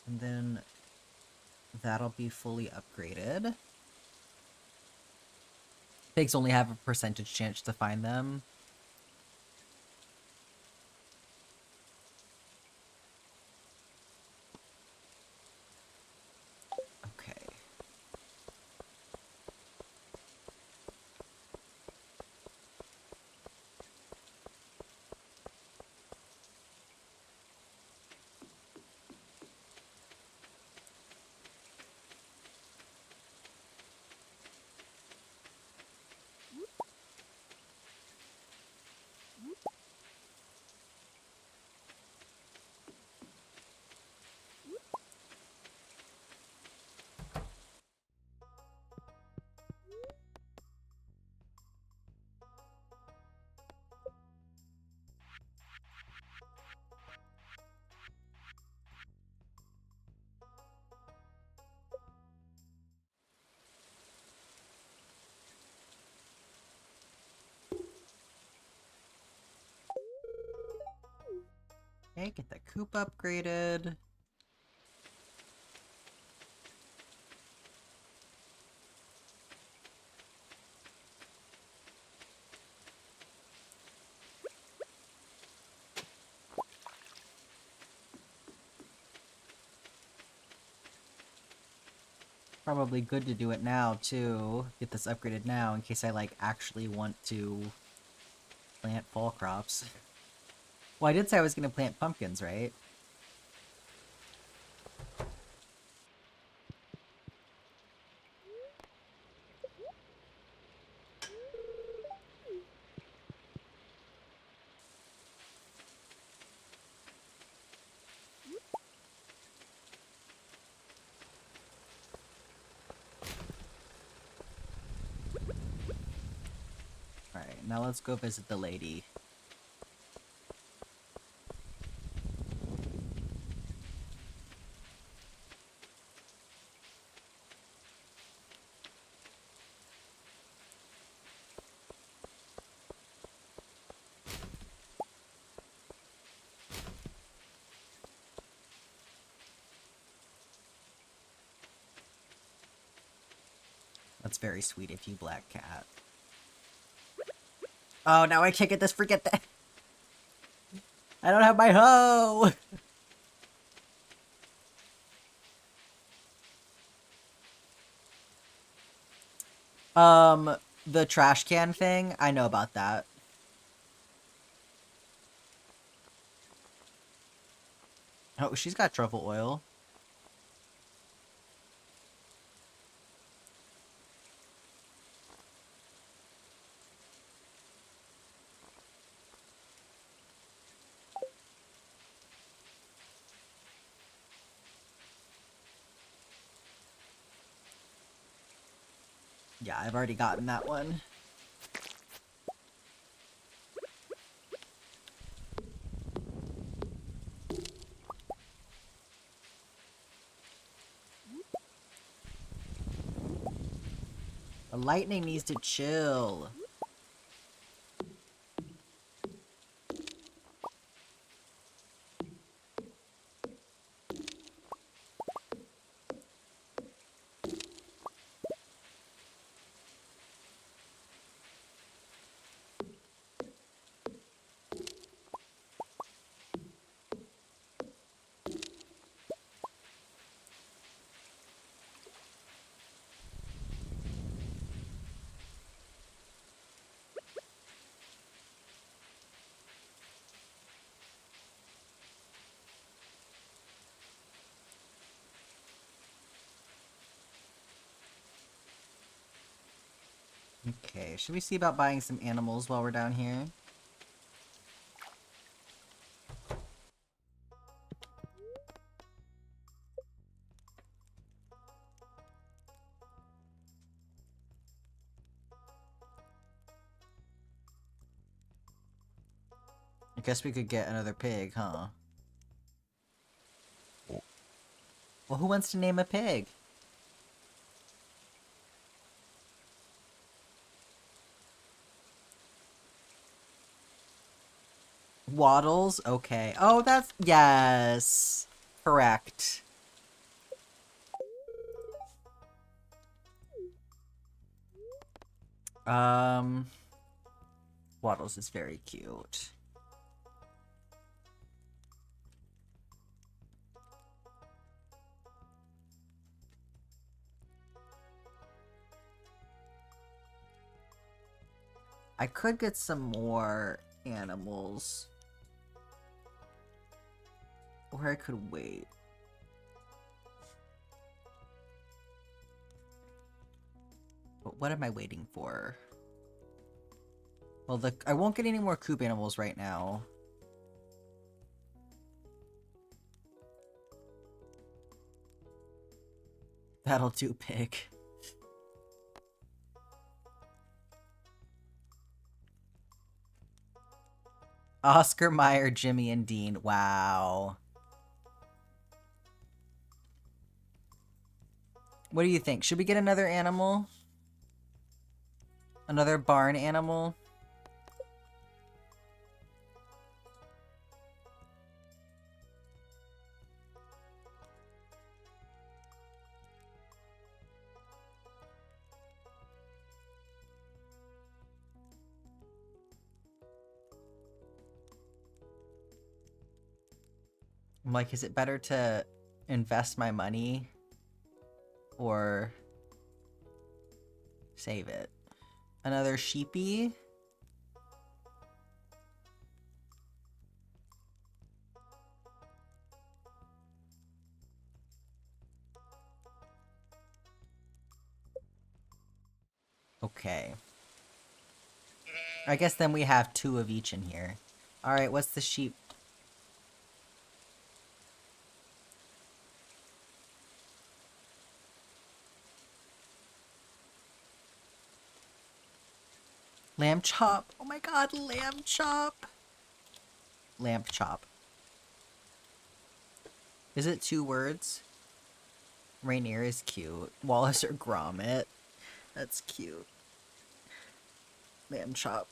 And then that'll be fully upgraded. Pigs only have a percentage chance to find them. Okay. Okay, get the coop upgraded. Probably good to do it now, too. Get this upgraded now, in case I, like, actually want to plant fall crops. Well, I did say I was gonna plant pumpkins, right? Alright, now let's go visit the lady. That's very sweet of you, Black Cat. Oh, now I can't get this freaking thing! I don't have my hoe! The trash can thing? I know about that. Oh, she's got truffle oil. Yeah, I've already gotten that one. The lightning needs to chill. Okay, should we see about buying some animals while we're down here? guess we could get another pig, huh? Well, who wants to name a pig? Waddles? Okay. Oh, that's... Yes! Correct. Waddles is very cute. I could get some more animals. Or I could wait. But what am I waiting for? Well, I won't get any more coop animals right now. That'll do, pig. Oscar, Meyer, Jimmy, and Dean. Wow. What do you think? Should we get another animal? Another barn animal? I'm like, is it better to invest my money or save it? Another sheepy? Okay. I guess then we have 2 of each in here. Alright, what's the sheep? Lamb chop. Oh my god, lamb chop. Lamb chop. Is it 2 words? Rainier is cute. Wallace or Gromit. That's cute. Lamb chop.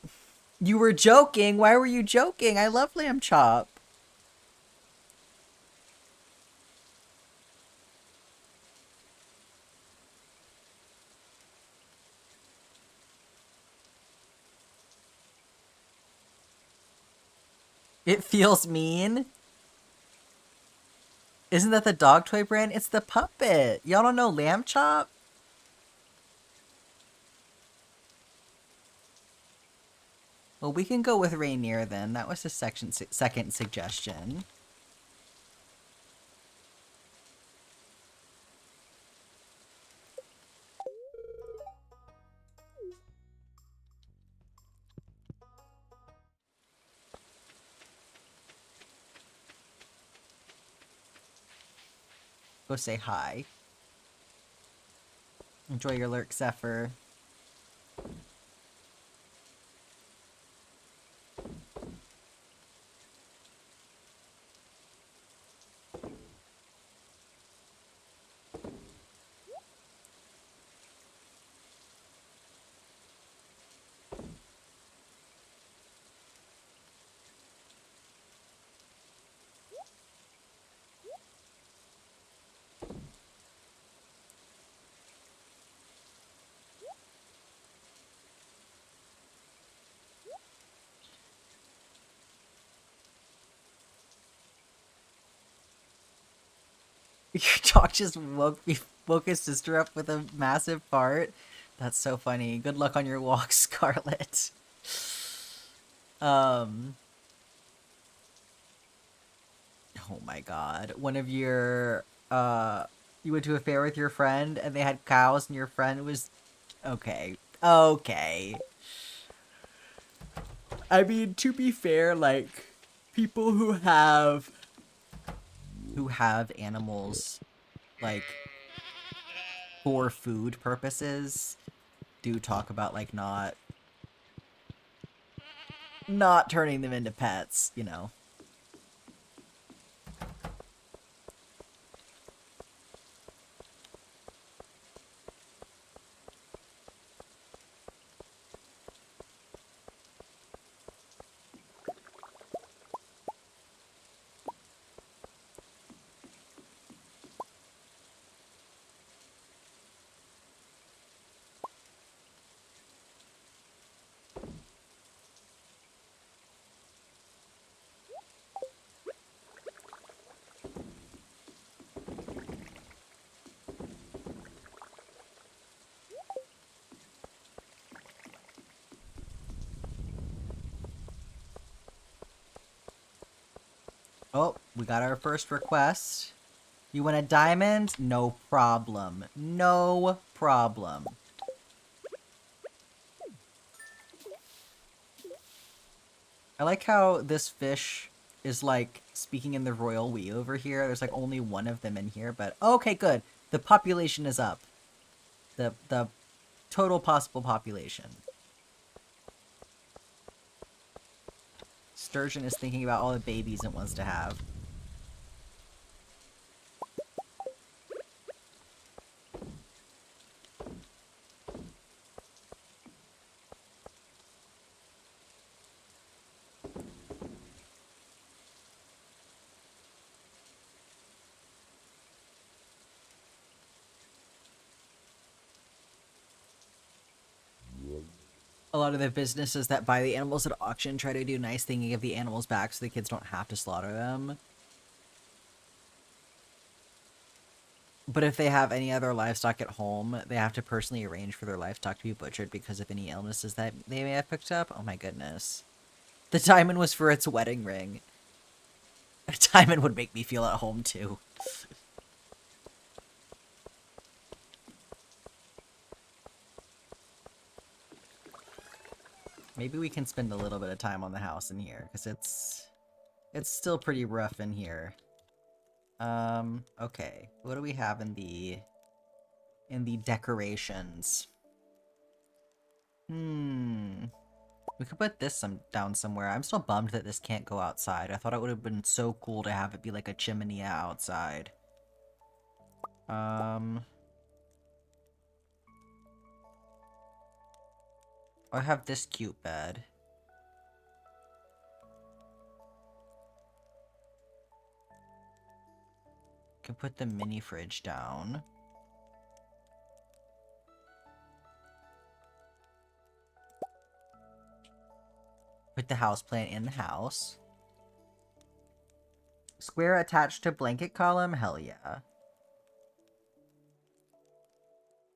You were joking? Why were you joking? I love lamb chop. It feels mean. Isn't that the dog toy brand? It's the puppet. Y'all don't know lamb chop? Well, we can go with Rainier then. That was the second suggestion. Go say hi. Enjoy your lurk, Zephyr. Your dog just woke his sister up with a massive fart. That's so funny. Good luck on your walk, Scarlet. Oh my god. One of your you went to a fair with your friend and they had cows and your friend was okay. Okay. I mean, to be fair, like people who have animals like for food purposes do talk about like not not turning them into pets, you know. Oh, we got our first request. You want a diamond? No problem. No problem. I like how this fish is like speaking in the royal we over here. There's like only one of them in here, but okay, good. The population is up. The total possible population. Sturgeon is thinking about all the babies it wants to have. A lot of the businesses that buy the animals at auction try to do nice thing and give the animals back so the kids don't have to slaughter them. But if they have any other livestock at home, they have to personally arrange for their livestock to be butchered because of any illnesses that they may have picked up. Oh my goodness. The diamond was for its wedding ring. A diamond would make me feel at home too. Maybe we can spend a little bit of time on the house in here, because it's still pretty rough in here. Okay. What do we have in the decorations? We could put this down somewhere. I'm still bummed that this can't go outside. I thought it would have been so cool to have it be like a chimney outside. I have this cute bed. Can put the mini fridge down. Put the houseplant in the house. Square attached to blanket column? Hell yeah.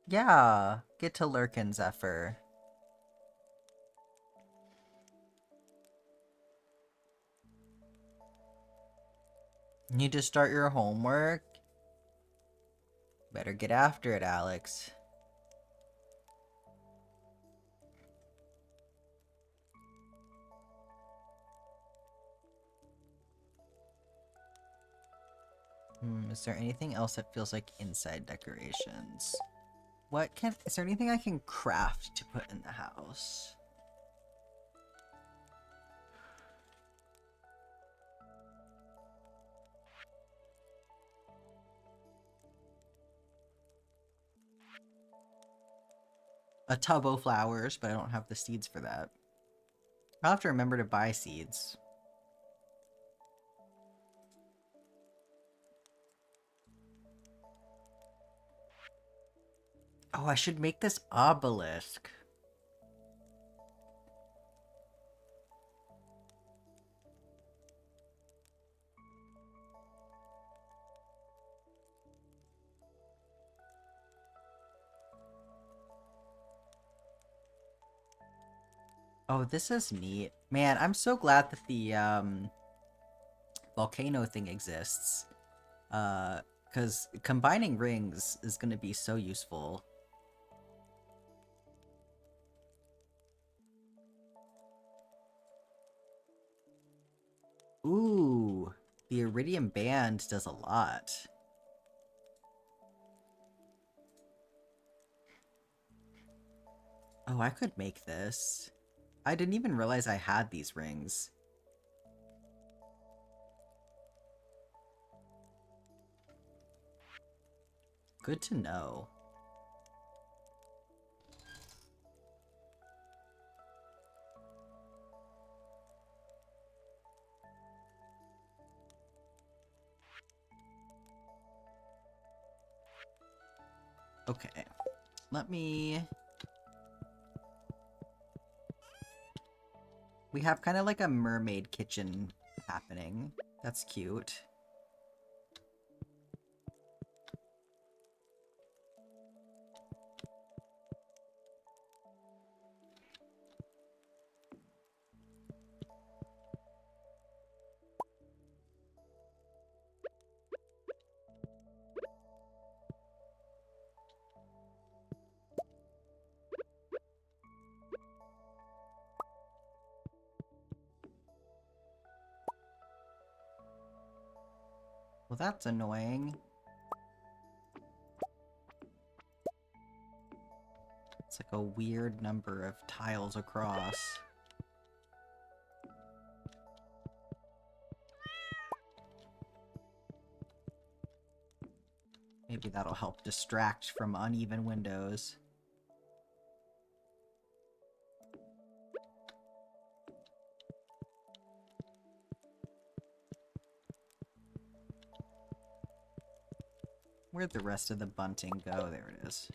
Yeah, get to lurkin', Zephyr. Need to start your homework? Better get after it, Alex. Is there anything else that feels like inside decorations? Is there anything I can craft to put in the house? A tub of flowers, but I don't have the seeds for that. I'll have to remember to buy seeds. Oh, I should make this obelisk. Oh, this is neat. Man, I'm so glad that the volcano thing exists. Because combining rings is going to be so useful. Ooh, the iridium band does a lot. Oh, I could make this. I didn't even realize I had these rings. Good to know. Okay, let me... We have kind of like a mermaid kitchen happening. That's cute. Well, that's annoying. It's like a weird number of tiles across. Maybe that'll help distract from uneven windows. Where'd the rest of the bunting go? There it is.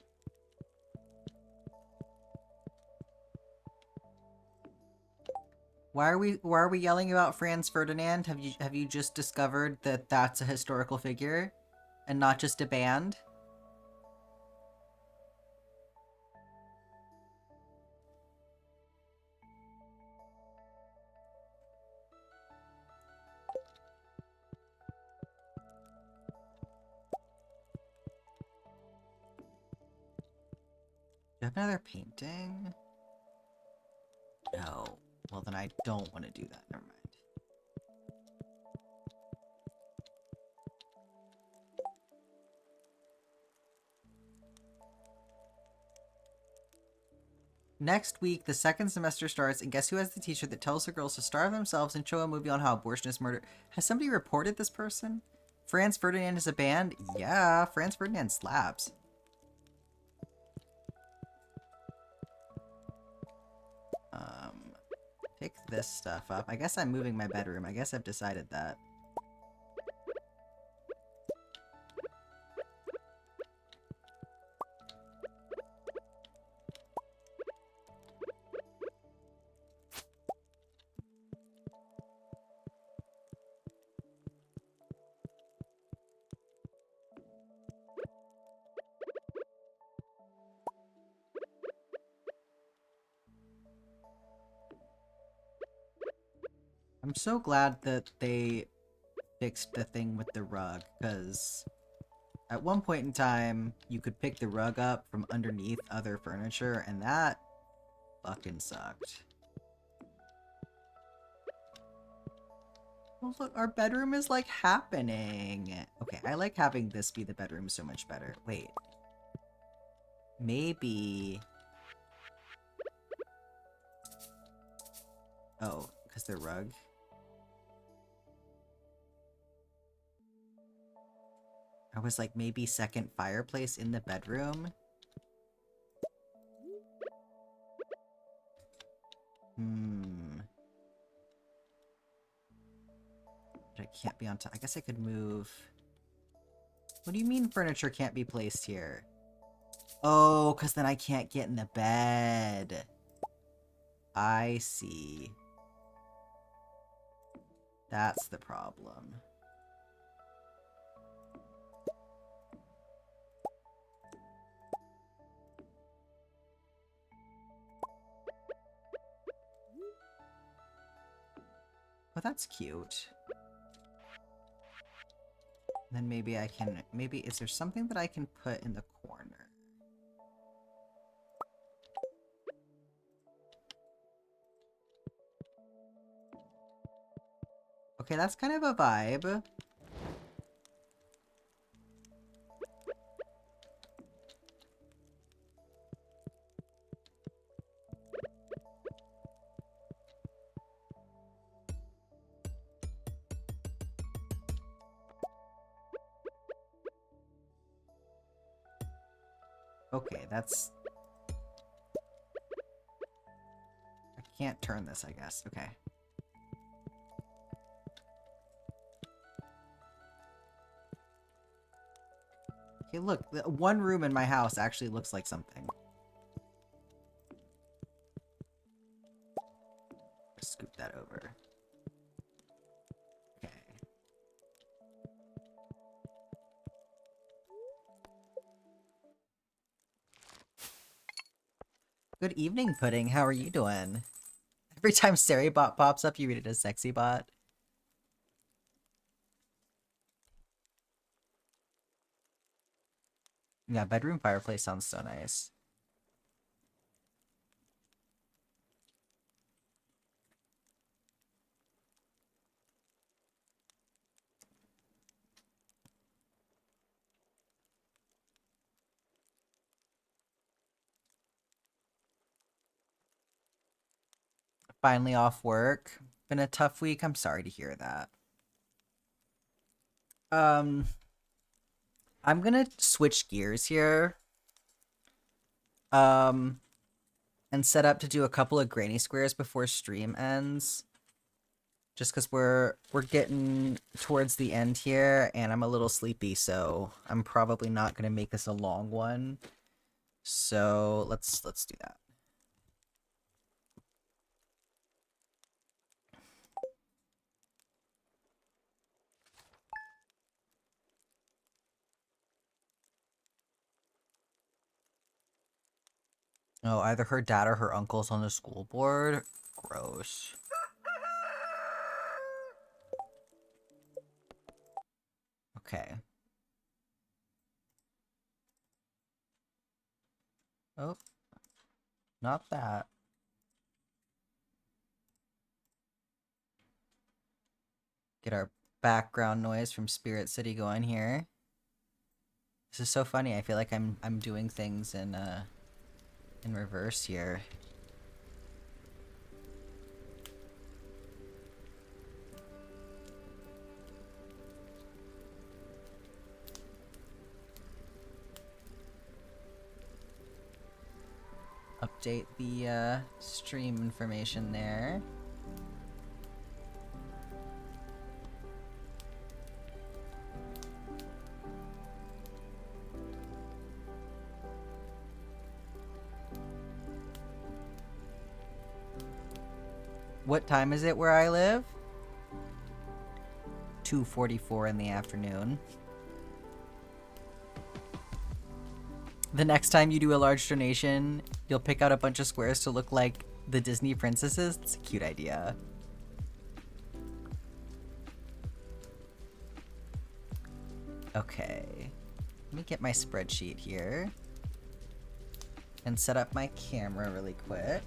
Why are we yelling about Franz Ferdinand? Have you just discovered that that's a historical figure and not just a band? Do you have another painting? No. Well, then I don't want to do that. Never mind. Next week, the second semester starts, and guess who has the t-shirt that tells the girls to starve themselves and show a movie on how abortion is murder? Has somebody reported this person? Franz Ferdinand is a band? Yeah, Franz Ferdinand slaps. Pick this stuff up. I guess I'm moving my bedroom. I guess I've decided that. I'm so glad that they fixed the thing with the rug, because at one point in time, you could pick the rug up from underneath other furniture, and that fucking sucked. Oh, look, our bedroom is, like, happening. Okay, I like having this be the bedroom so much better. Wait. Maybe... Oh, because the rug... I was like, maybe second fireplace in the bedroom? But it can't be on top. I guess I could move... What do you mean furniture can't be placed here? Oh, because then I can't get in the bed. I see. That's the problem. Well, that's cute. Then maybe I can... Maybe... Is there something that I can put in the corner? Okay, that's kind of a vibe. Okay, that's... I can't turn this, I guess. Okay. Okay, look. One room in my house actually looks like something. Scoop that over. Okay. Good evening, Pudding. How are you doing? Every time Sarybot pops up, you read it as Sexybot. Yeah, bedroom fireplace sounds so nice. Finally off work. Been a tough week. I'm sorry to hear that. I'm gonna switch gears here. And set up to do a couple of granny squares before stream ends. Just because we're getting towards the end here, and I'm a little sleepy, so I'm probably not gonna make this a long one. So let's do that. Oh, either her dad or her uncle's on the school board. Gross. Okay. Oh. Not that. Get our background noise from Spirit City going here. This is so funny. I feel like I'm doing things in reverse here. Update the stream information there. What time is it where I live? 2:44 in the afternoon. The next time you do a large donation, you'll pick out a bunch of squares to look like the Disney princesses. It's a cute idea. Okay. Let me get my spreadsheet here. And set up my camera really quick.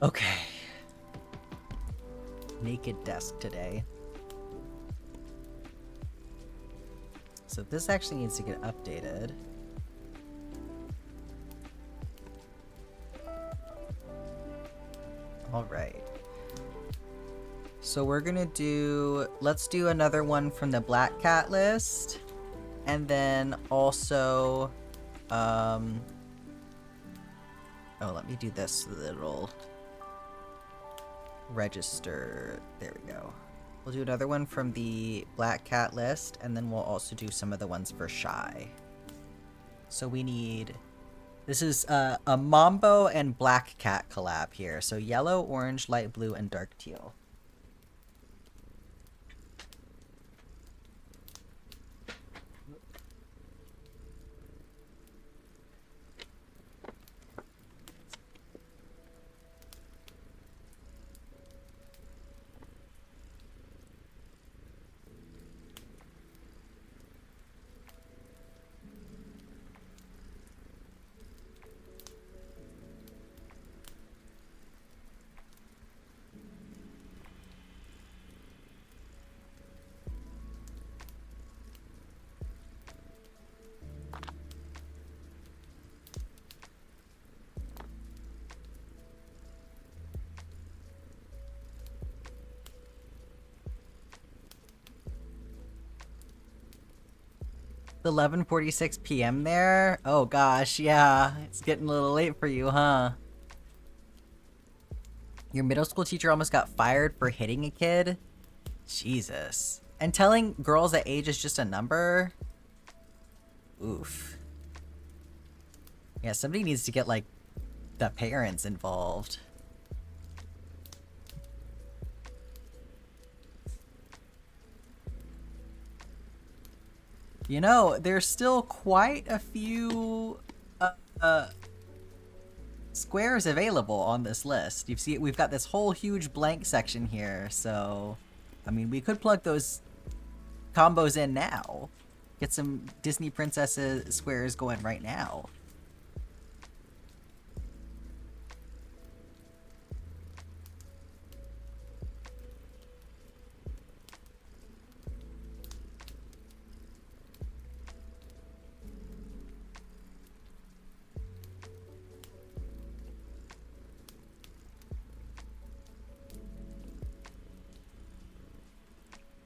Okay. Naked desk today. So this actually needs to get updated. All right. So we're gonna do, let's do another one from the Black Cat list. And then also, oh, let me do this little register. There we go. We'll do another one from the Black Cat list, and then we'll also do some of the ones for Shy. So we need, this is a Mambo and Black Cat collab here. So yellow, orange, light blue, and dark teal. 11:46 p.m. there? Oh gosh, yeah. It's getting a little late for you, huh? Your middle school teacher almost got fired for hitting a kid? Jesus. And telling girls that age is just a number? Oof. Yeah, somebody needs to get, like, the parents involved. You know, there's still quite a few squares available on this list. You see, we've got this whole huge blank section here, so I mean, we could plug those combos in now. Get some Disney princesses squares going right now.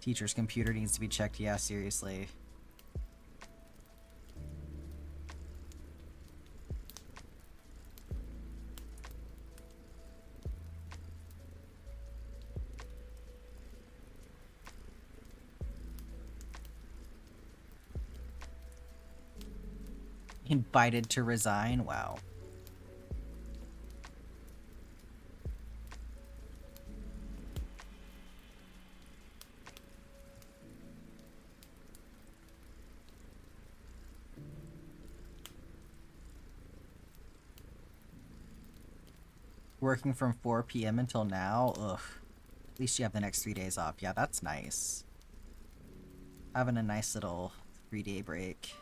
Teacher's computer needs to be checked. Yeah, seriously. Invited to resign? Wow. Working from 4 p.m. until now? Ugh. At least you have the next 3 days off. Yeah, that's nice. Having a nice little 3-day break.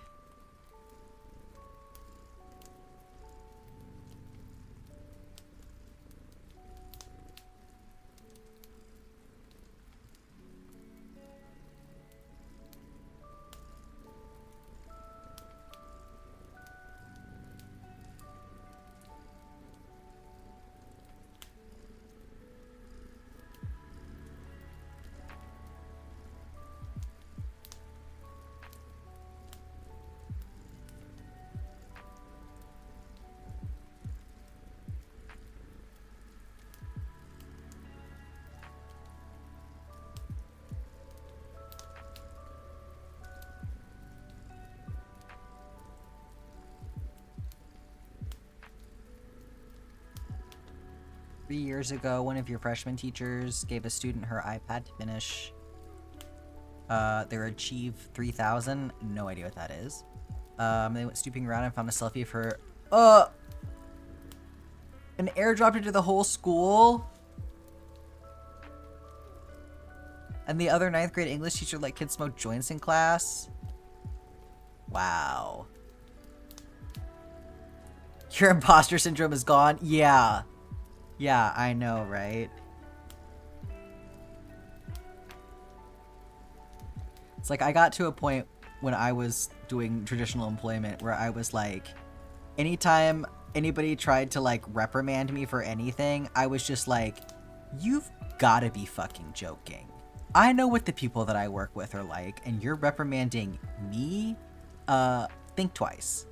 Years ago, one of your freshman teachers gave a student her iPad to finish their Achieve 3000. No idea what that is. They went snooping around and found a selfie of her. An airdropped into the whole school? And the other 9th grade English teacher let kids smoke joints in class? Wow. Your imposter syndrome is gone? Yeah. Yeah, I know, right? It's like I got to a point when I was doing traditional employment where I was like, anytime anybody tried to like reprimand me for anything, I was just like, you've gotta be fucking joking. I know what the people that I work with are like, and you're reprimanding me? Think twice.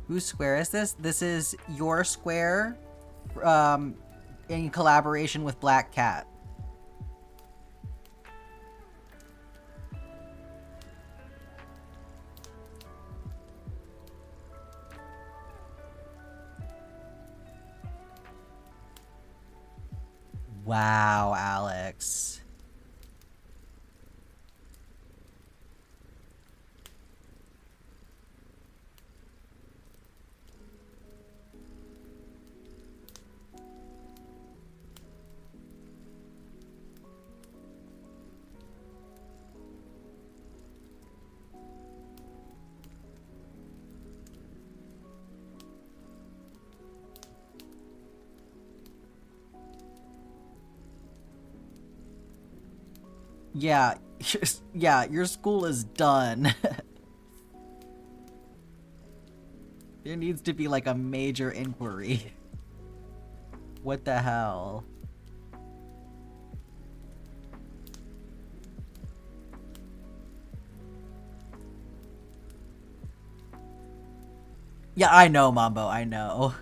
Whose square is this? This is your square, in collaboration with Black Cat. Wow, Alex. Yeah, yeah, your school is done. There needs to be like a major inquiry. What the hell? Yeah, I know, Mambo, I know.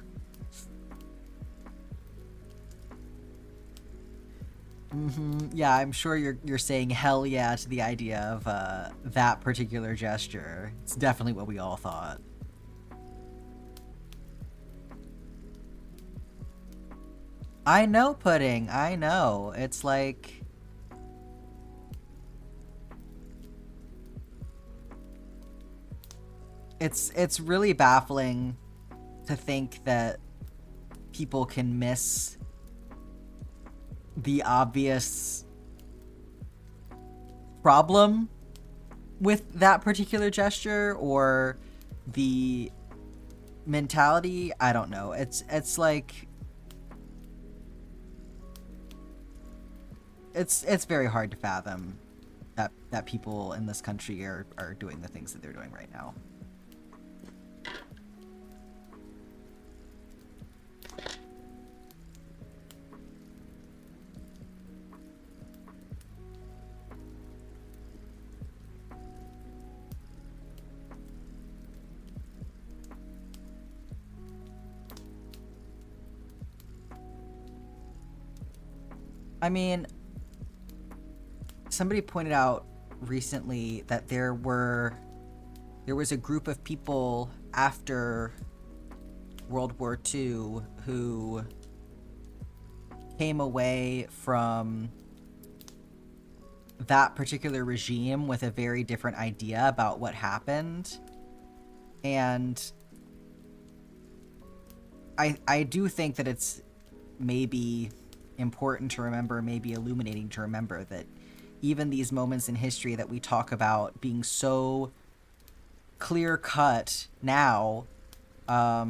Yeah, I'm sure you're saying hell yeah to the idea of that particular gesture. It's definitely what we all thought. I know, Pudding. I know. It's like it's really baffling to think that people can miss the obvious problem with that particular gesture or the mentality. I don't know. It's like it's very hard to fathom that people in this country are doing the things that they're doing right now. I mean, somebody pointed out recently that there was a group of people after World War II who came away from that particular regime with a very different idea about what happened. And I do think that it's maybe important to remember, maybe illuminating to remember that even these moments in history that we talk about being so clear cut now, I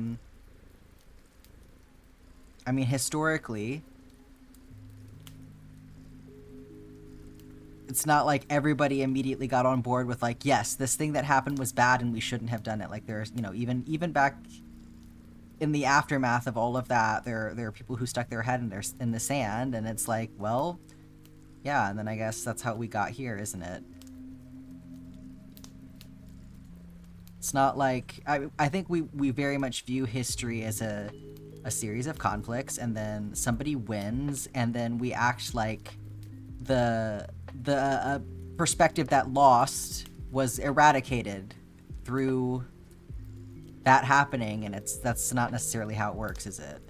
mean, historically, it's not like everybody immediately got on board with like, yes, this thing that happened was bad and we shouldn't have done it. Like there's, you know, even back in the aftermath of all of that, there are people who stuck their head in the sand, and it's like, well, yeah, and then I guess that's how we got here, isn't it? It's not like I think we very much view history as a series of conflicts, and then somebody wins, and then we act like the perspective that lost was eradicated through that happening, and that's not necessarily how it works, is it?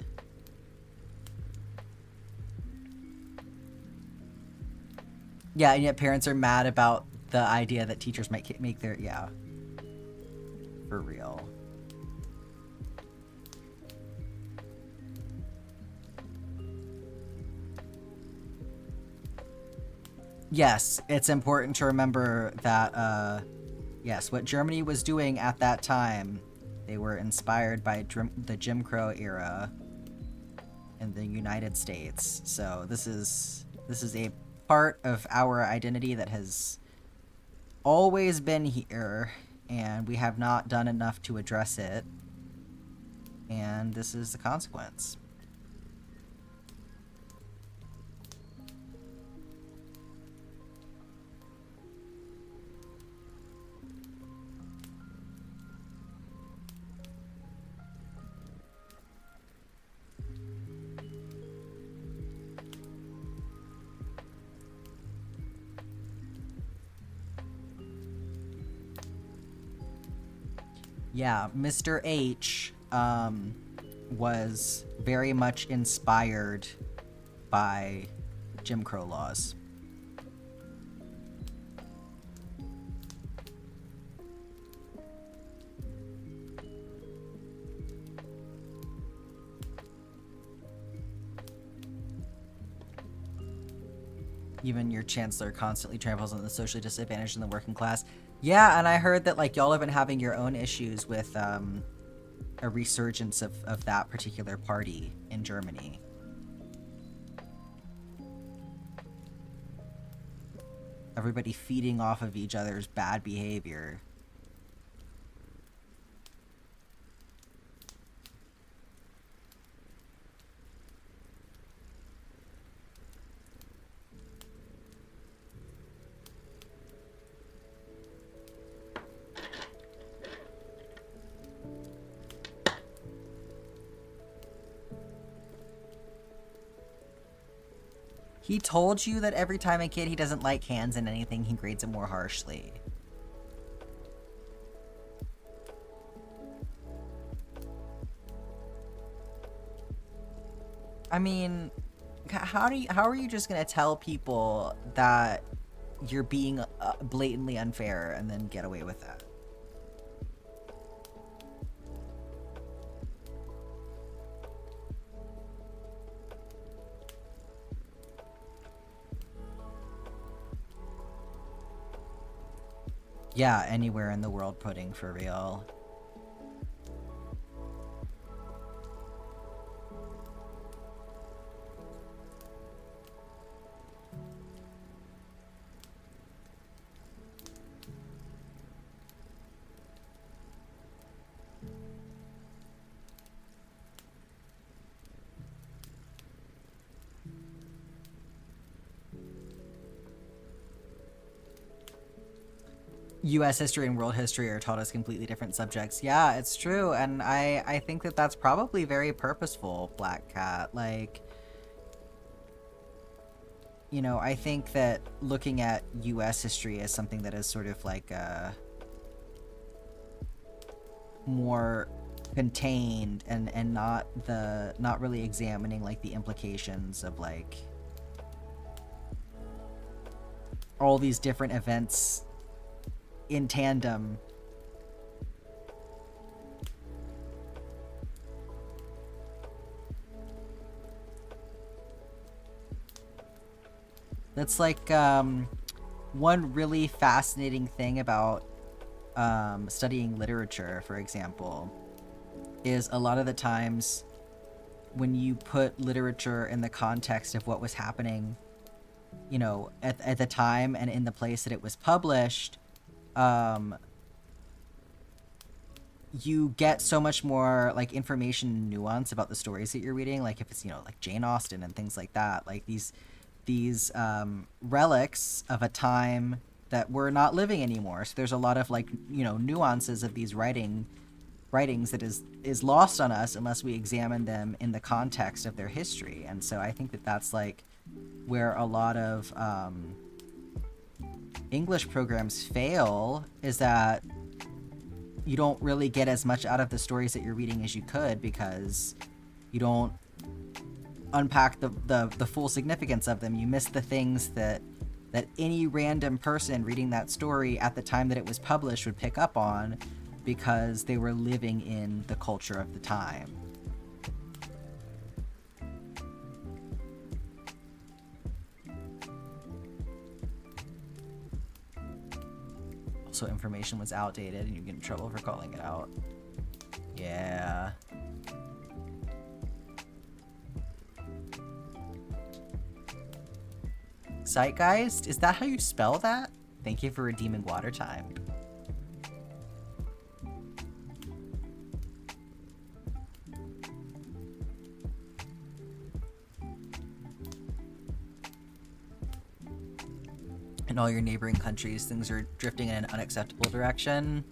Yeah, and yet parents are mad about the idea that teachers might make their, yeah, for real. Yes, it's important to remember that, yes, what Germany was doing at that time, they were inspired by the Jim Crow era in the United States. So this is a part of our identity that has always been here, and we have not done enough to address it. And this is the consequence. Yeah, Mr. H was very much inspired by Jim Crow laws. Even your chancellor constantly tramples on the socially disadvantaged and the working class. Yeah, and I heard that like y'all have been having your own issues with a resurgence of that particular party in Germany. Everybody feeding off of each other's bad behavior. He told you that every time a kid he doesn't like hands in anything, he grades it more harshly. I mean, how are you just gonna tell people that you're being blatantly unfair and then get away with that? Yeah, anywhere in the world pudding, for real. U.S. history and world history are taught as completely different subjects. Yeah, it's true, and I think that that's probably very purposeful, Black Cat. Like, you know, I think that looking at U.S. history as something that is sort of like more contained and not really examining like the implications of like all these different events in tandem. That's like one really fascinating thing about studying literature, for example, is a lot of the times when you put literature in the context of what was happening, you know, at the time and in the place that it was published, you get so much more like information and nuance about the stories that you're reading. Like if it's, you know, like Jane Austen and things like that, like these relics of a time that we're not living anymore. So there's a lot of like, you know, nuances of these writings that is lost on us unless we examine them in the context of their history. And so I think that that's like where a lot of English programs fail, is that you don't really get as much out of the stories that you're reading as you could, because you don't unpack the full significance of them. You miss the things that any random person reading that story at the time that it was published would pick up on, because they were living in the culture of the time. Also, information was outdated and you get in trouble for calling it out. Yeah. Zeitgeist? Is that how you spell that? Thank you for redeeming water time. In all your neighboring countries, things are drifting in an unacceptable direction.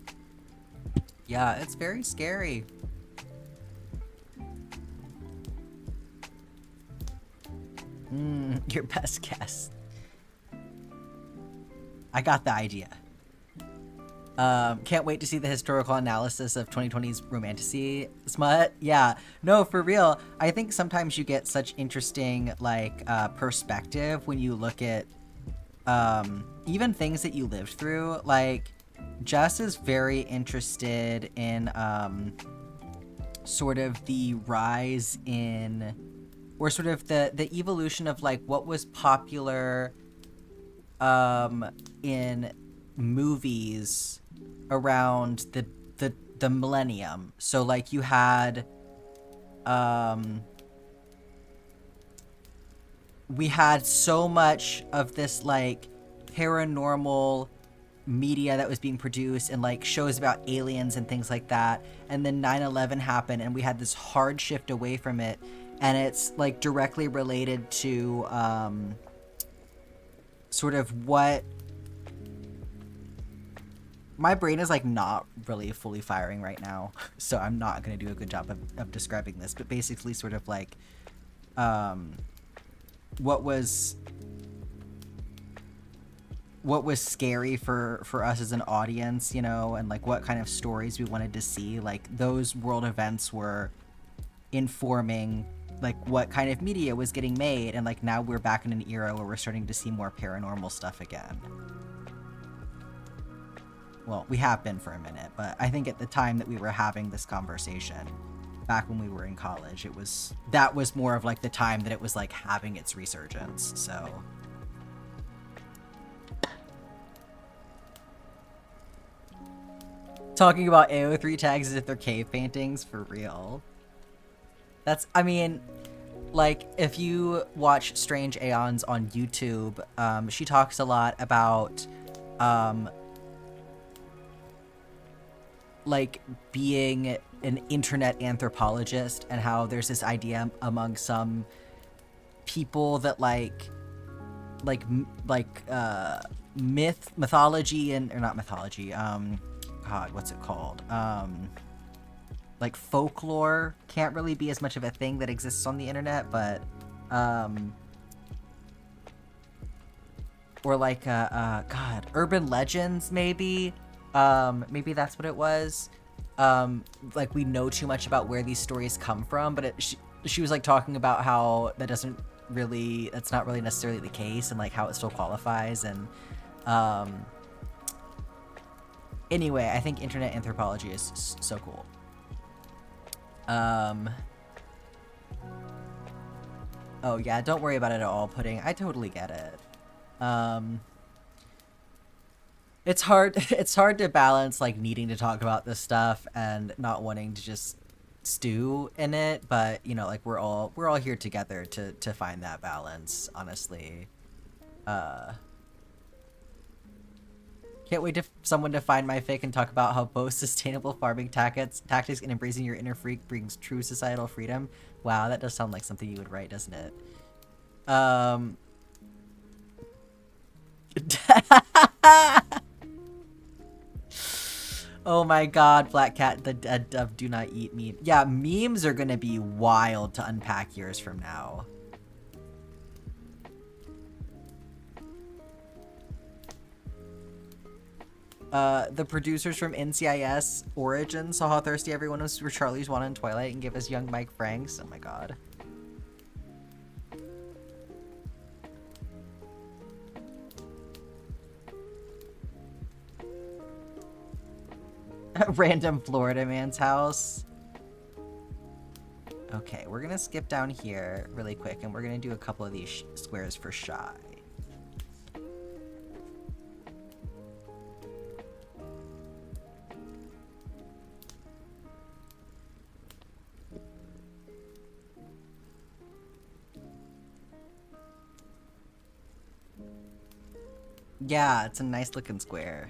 Yeah, it's very scary. Your best guess. I got the idea. Can't wait to see the historical analysis of 2020's romanticy smut. Yeah, no, for real. I think sometimes you get such interesting, like, perspective when you look at even things that you lived through. Like, Jess is very interested in sort of the rise in, or sort of the evolution of like what was popular in movies around the millennium. So like you had we had so much of this like paranormal media that was being produced and like shows about aliens and things like that. And then 9/11 happened and we had this hard shift away from it, and it's like directly related to sort of what my brain is like not really fully firing right now, so I'm not going to do a good job of describing this, but basically sort of like what was scary for us as an audience, you know, and like what kind of stories we wanted to see. Like those world events were informing like what kind of media was getting made, and like now we're back in an era where we're starting to see more paranormal stuff again. Well, we have been for a minute, but I think at the time that we were having this conversation, back when we were in college, that was more of like the time that it was like having its resurgence, so. Talking about AO3 tags as if they're cave paintings, for real. That's, I mean, like, if you watch Strange Aeons on YouTube, she talks a lot about, like, being an internet anthropologist, and how there's this idea among some people that, mythology and, or not mythology, God, what's it called? Like folklore can't really be as much of a thing that exists on the internet, but, or like, God, urban legends, maybe? Maybe that's what it was. Like we know too much about where these stories come from, but she was like talking about how that's not really necessarily the case, and like how it still qualifies, and, anyway, I think internet anthropology is so cool. Oh yeah, don't worry about it at all, Pudding. I totally get it. It's hard to balance like needing to talk about this stuff and not wanting to just stew in it, but you know, like we're all here together to find that balance, honestly. Can't wait for someone to find my fic and talk about how both sustainable farming tactics and embracing your inner freak brings true societal freedom. Wow, that does sound like something you would write, doesn't it? Oh my god, Black Cat, the dead dove do not eat meat. Yeah, memes are gonna be wild to unpack years from now. The producers from NCIS Origin saw how thirsty everyone was for Charlie's Wand in Twilight and gave us young Mike Franks. Oh my god. Random Florida man's house. Okay, we're gonna skip down here really quick, and we're gonna do a couple of these squares for Shy. Yeah, it's a nice looking square.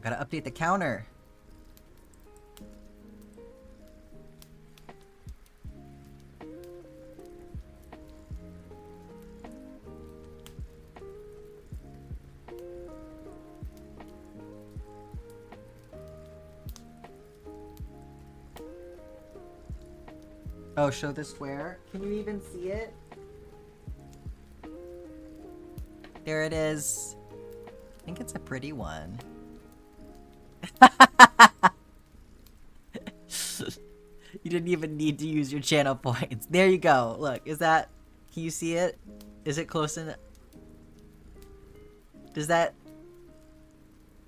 Gotta update the counter. Oh, show the square? Can you even see it? There it is. I think it's a pretty one. You didn't even need to use your channel points. There you go. Look, is that... Can you see it? Is it close enough? Does that...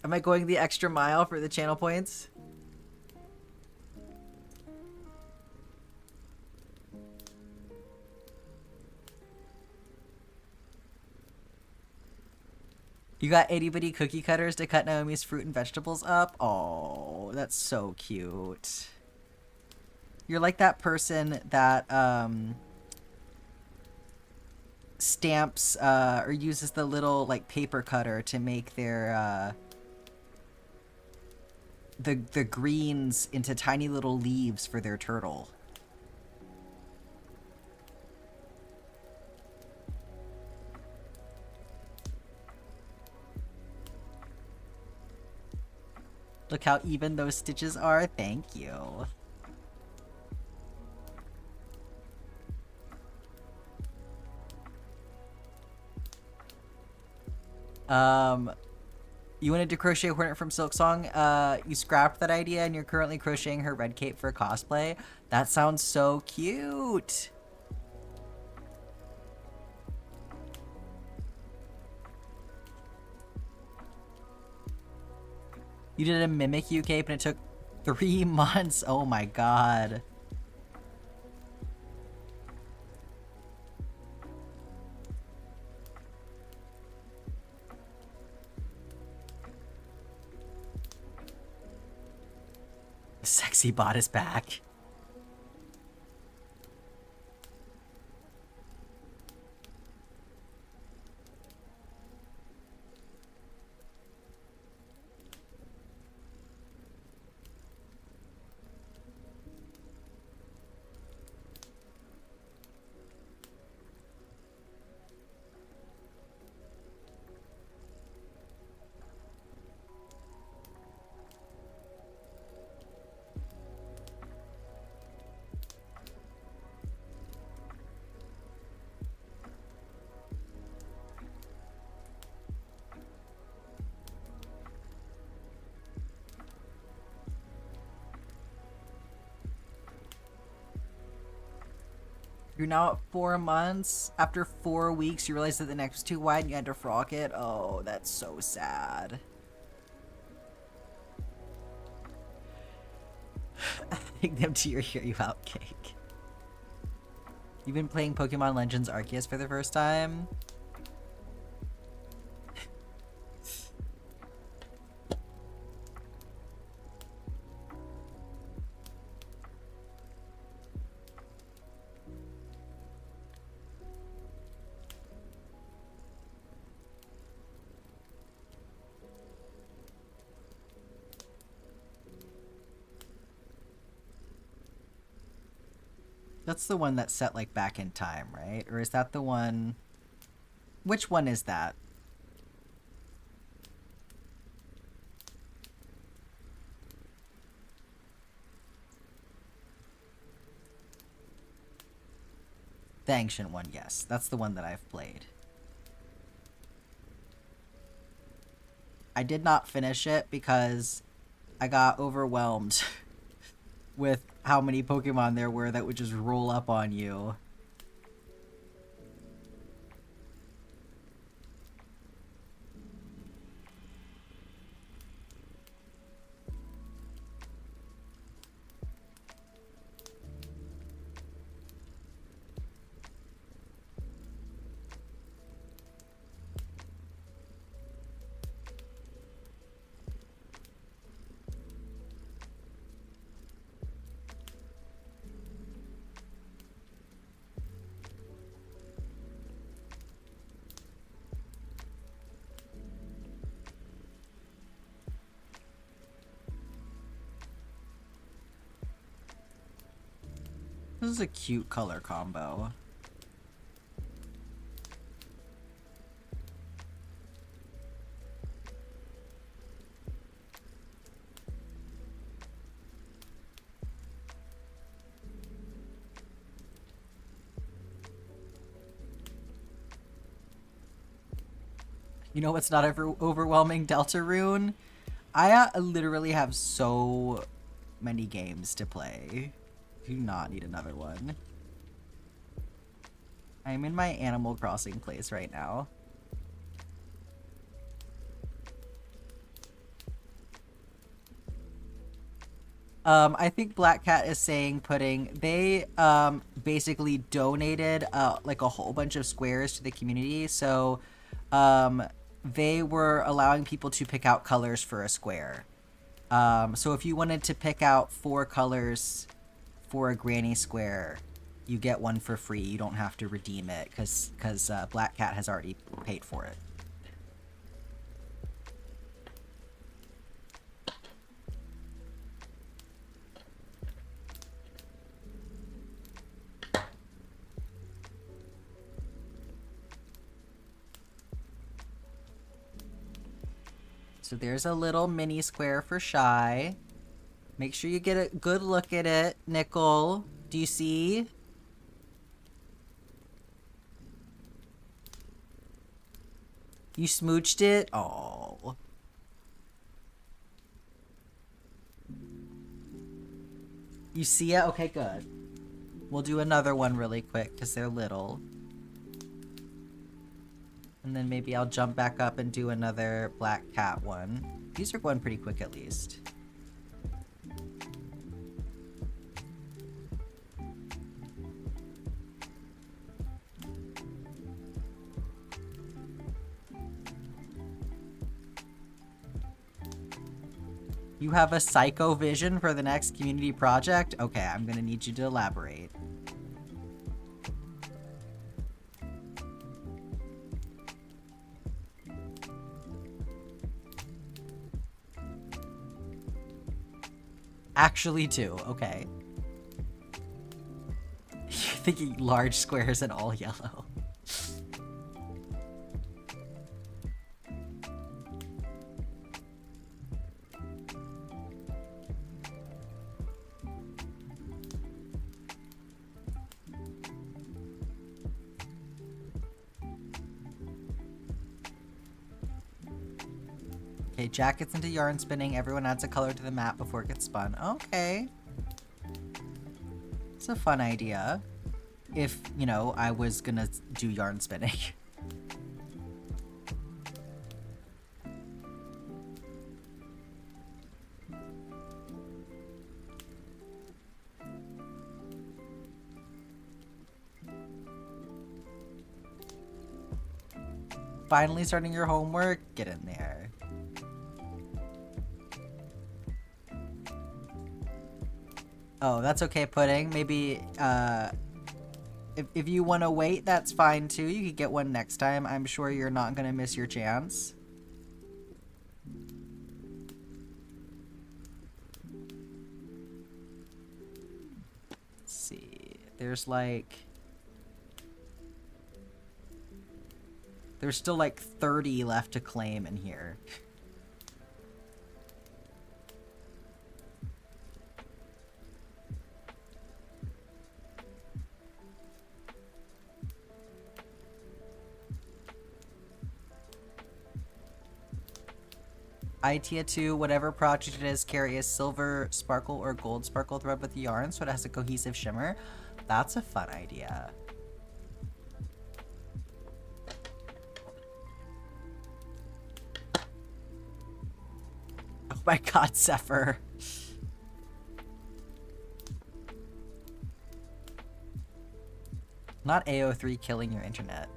Am I going the extra mile for the channel points? You got itty-bitty cookie cutters to cut Naomi's fruit and vegetables up? Oh, that's so cute. You're like that person that, stamps or uses the little like paper cutter to make their the greens into tiny little leaves for their turtle. Look how even those stitches are. Thank you. You wanted to crochet Hornet from Silksong. You scrapped that idea and you're currently crocheting her red cape for cosplay. That sounds so cute. You did a Mimikyu cape and it took 3 months. Oh my god. Sexy bot is back. You're now at 4 months. After 4 weeks, you realized that the neck was too wide and you had to frock it. Oh, that's so sad. Take them to your Hear You Out cake. You've been playing Pokemon Legends Arceus for the first time? That's the one that's set, like, back in time, right? Or is that the one... Which one is that? The ancient one, yes. That's the one that I've played. I did not finish it because I got overwhelmed with how many Pokemon there were that would just roll up on you. This is a cute color combo. You know what's not ever overwhelming? Deltarune? I literally have so many games to play. Do not need another one. I'm in my Animal Crossing place right now. I think Black Cat is saying pudding. They basically donated like a whole bunch of squares to the community, so they were allowing people to pick out colors for a square. So if you wanted to pick out 4 colors for a granny square, you get one for free. You don't have to redeem it because Black Cat has already paid for it. So there's a little mini square for Shy. Make sure you get a good look at it, Nickel. Do you see? You smooched it? Oh. You see it? Okay, good. We'll do another one really quick because they're little. And then maybe I'll jump back up and do another Black Cat one. These are going pretty quick at least. You have a psycho vision for the next community project? Okay, I'm gonna need you to elaborate. Actually, too. Okay. You're thinking large squares and all yellow. Okay, Jack gets into yarn spinning. Everyone adds a color to the map before it gets spun. Okay. It's a fun idea. If, you know, I was gonna do yarn spinning. Finally starting your homework? Get in there. Oh, that's okay, Pudding. Maybe, if you want to wait, that's fine too. You could get one next time. I'm sure you're not going to miss your chance. Let's see. There's still like 30 left to claim in here. ITIA 2, whatever project it is, carry a silver sparkle or gold sparkle thread with the yarn so it has a cohesive shimmer. That's a fun idea. Oh my god, Zephyr. Not AO3 killing your internet.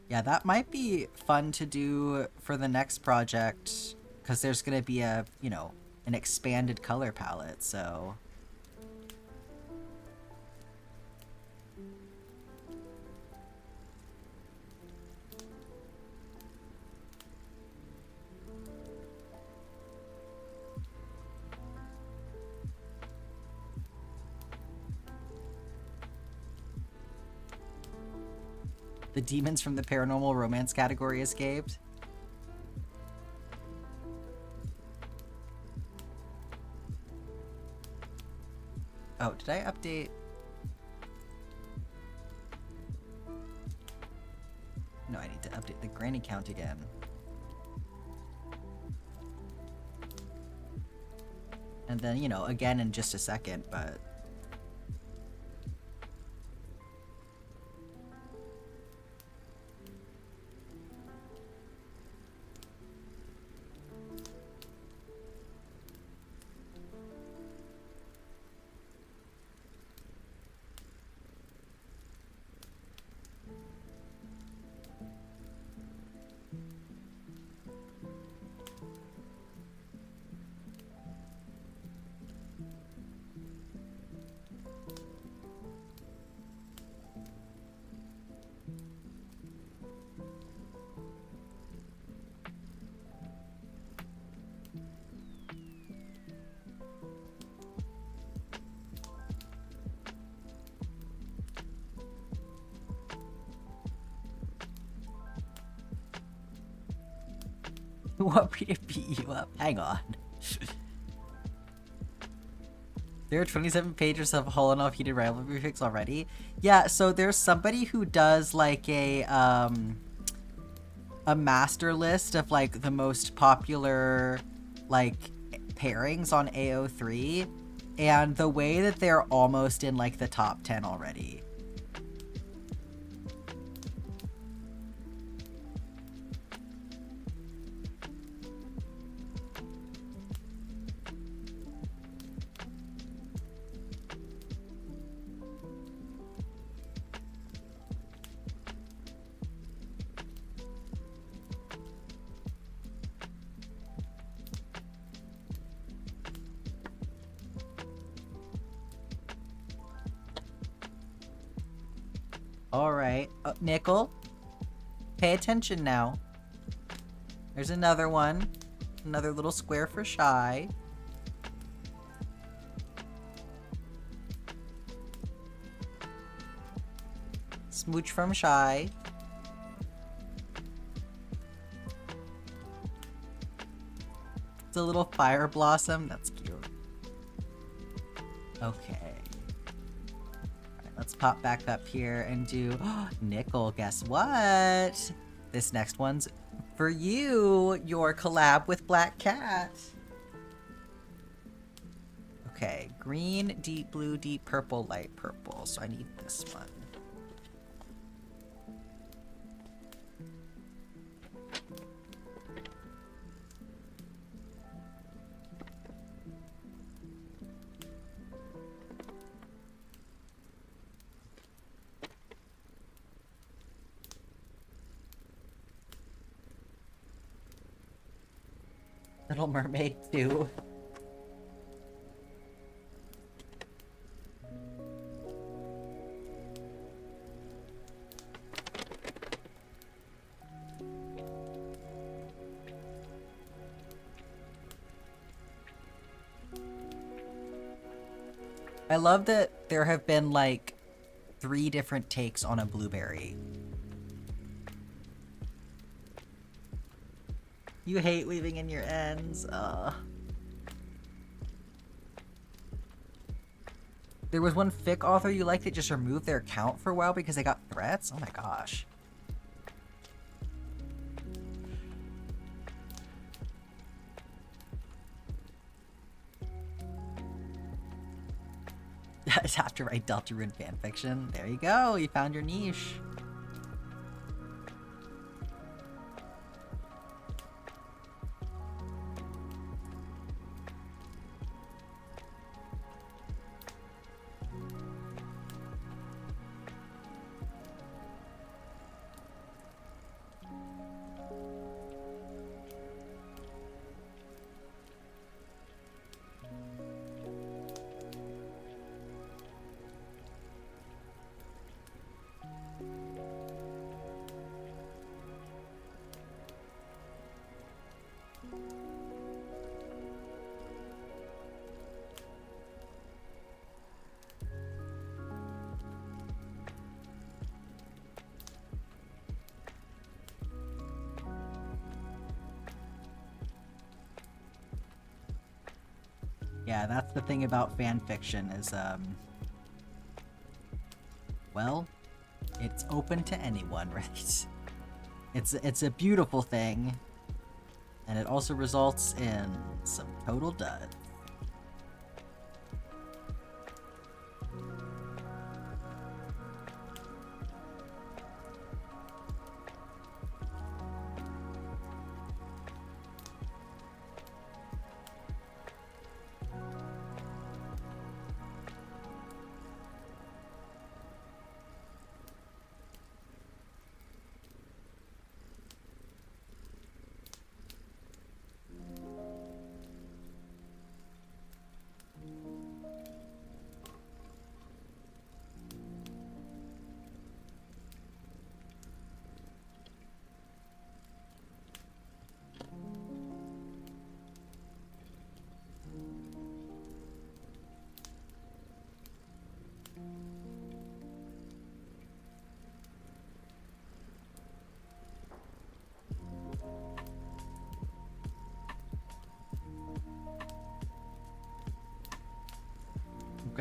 Yeah, that might be fun to do for the next project, because there's going to be a, you know, an expanded color palette, so... The demons from the paranormal romance category escaped. Oh, did I update? No, I need to update the granny count again. And then, you know, again in just a second, but... You want me to beat you up? Hang on. There are 27 pages of Hollow Enough Heated Rivalry Fics already. Yeah, so there's somebody who does like a master list of like the most popular like pairings on AO3, and the way that they're almost in like the top 10 already. Alright. Nickel, pay attention now. There's another one. Another little square for Shy. Smooch from Shy. It's a little fire blossom. That's cute. Okay. Let's pop back up here and do Nickel, guess what? This next one's for you, your collab with Black Cat. Okay, green, deep blue, deep purple, light purple. So I need this one. Little Mermaid 2. I love that there have been like 3 different takes on a blueberry. You hate weaving in your ends. There was one fic author you liked that just removed their account for a while because they got threats? Oh my gosh. It's after I Deltarune fanfiction. There you go. You found your niche. Yeah, that's the thing about fan fiction is, well, it's open to anyone, right? It's a beautiful thing, and it also results in some total dud.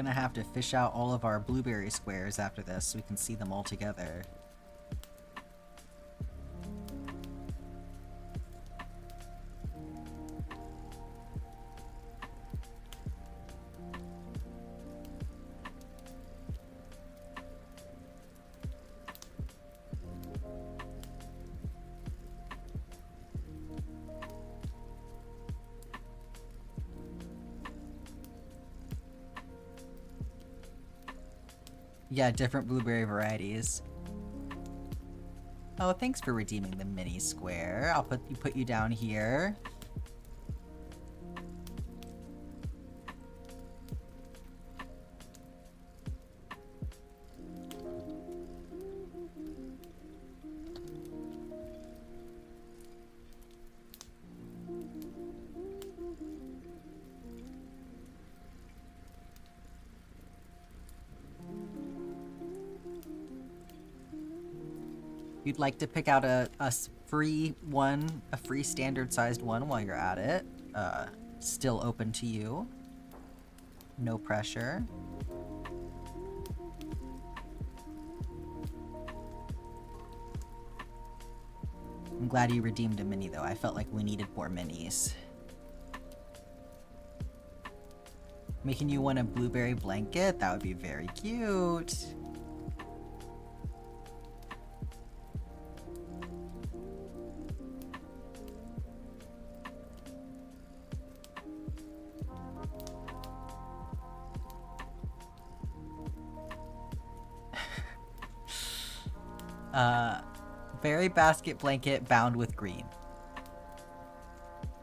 gonna have to fish out all of our blueberry squares after this so we can see them all together. Yeah, different blueberry varieties. Oh, thanks for redeeming the mini square. I'll put you down here. You'd like to pick out a free one, a free standard sized one while you're at it. Still open to you. No pressure. I'm glad you redeemed a mini though. I felt like we needed more minis. Making you want a blueberry blanket? That would be very cute. Berry basket blanket bound with green.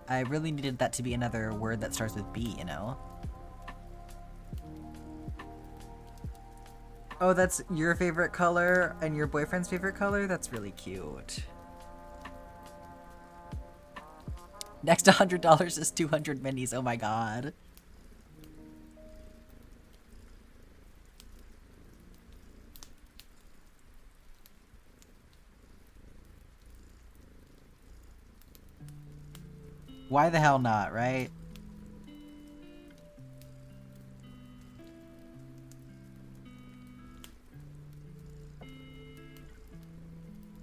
I really needed that to be another word that starts with B, you know? Oh, that's your favorite color and your boyfriend's favorite color? That's really cute. Next $100 is 200 minis, oh my god. Why the hell not, right?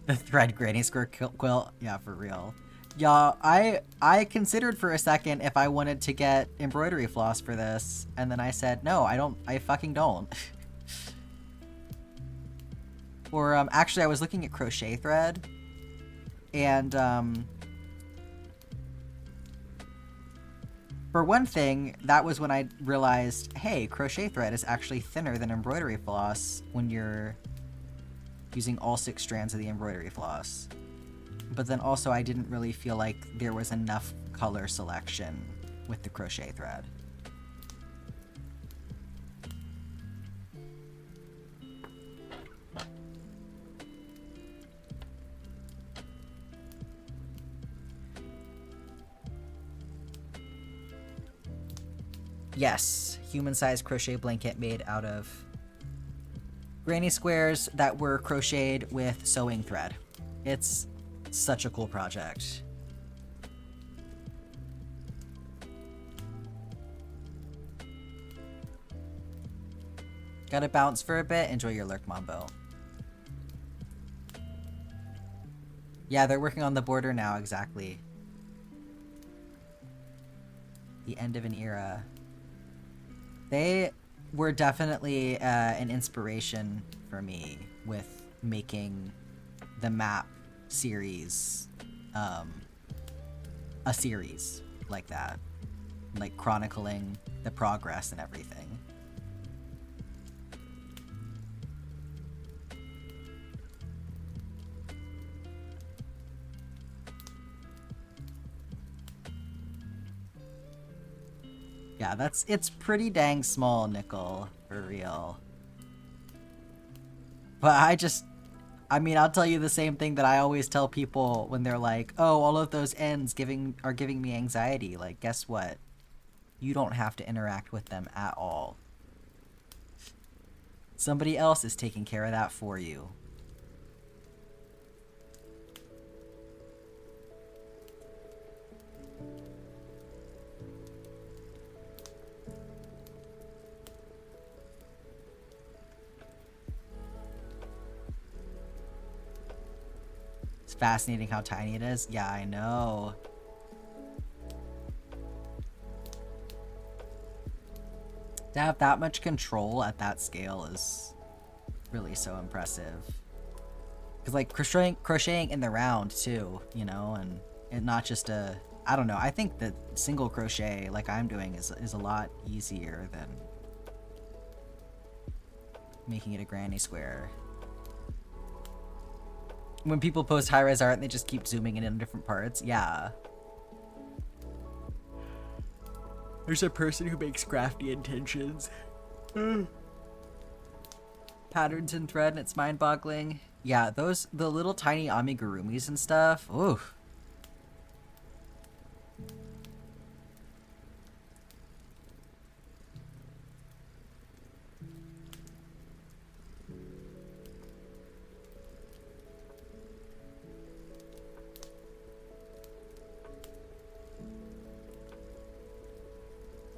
The thread granny square quilt? Yeah, for real. Y'all, I considered for a second if I wanted to get embroidery floss for this, and then I said, no, I fucking don't. Or, actually I was looking at crochet thread, and, for one thing, that was when I realized, hey, crochet thread is actually thinner than embroidery floss when you're using all 6 strands of the embroidery floss. But then also I didn't really feel like there was enough color selection with the crochet thread. Yes, human-sized crochet blanket made out of granny squares that were crocheted with sewing thread. It's such a cool project. Gotta bounce for a bit, enjoy your lurk, Mambo. Yeah, they're working on the border now, exactly. The end of an era. They were definitely an inspiration for me with making the map series a series like that, like chronicling the progress and everything. Yeah, it's pretty dang small, Nickel, for real. But I mean, I'll tell you the same thing that I always tell people when they're like, oh, all of those ends are giving me anxiety. Like, guess what? You don't have to interact with them at all. Somebody else is taking care of that for you. fascinating how tiny it is. Yeah, I know. To have that much control at that scale is really so impressive. Because, like, crocheting in the round, too, you know, and not just a... I don't know. I think that single crochet, like I'm doing, is a lot easier than making it a granny square. When people post high-res art and they just keep zooming in on different parts, yeah. There's a person who makes crafty intentions. Patterns in thread, and it's mind-boggling. Yeah, the little tiny amigurumis and stuff. Ooh.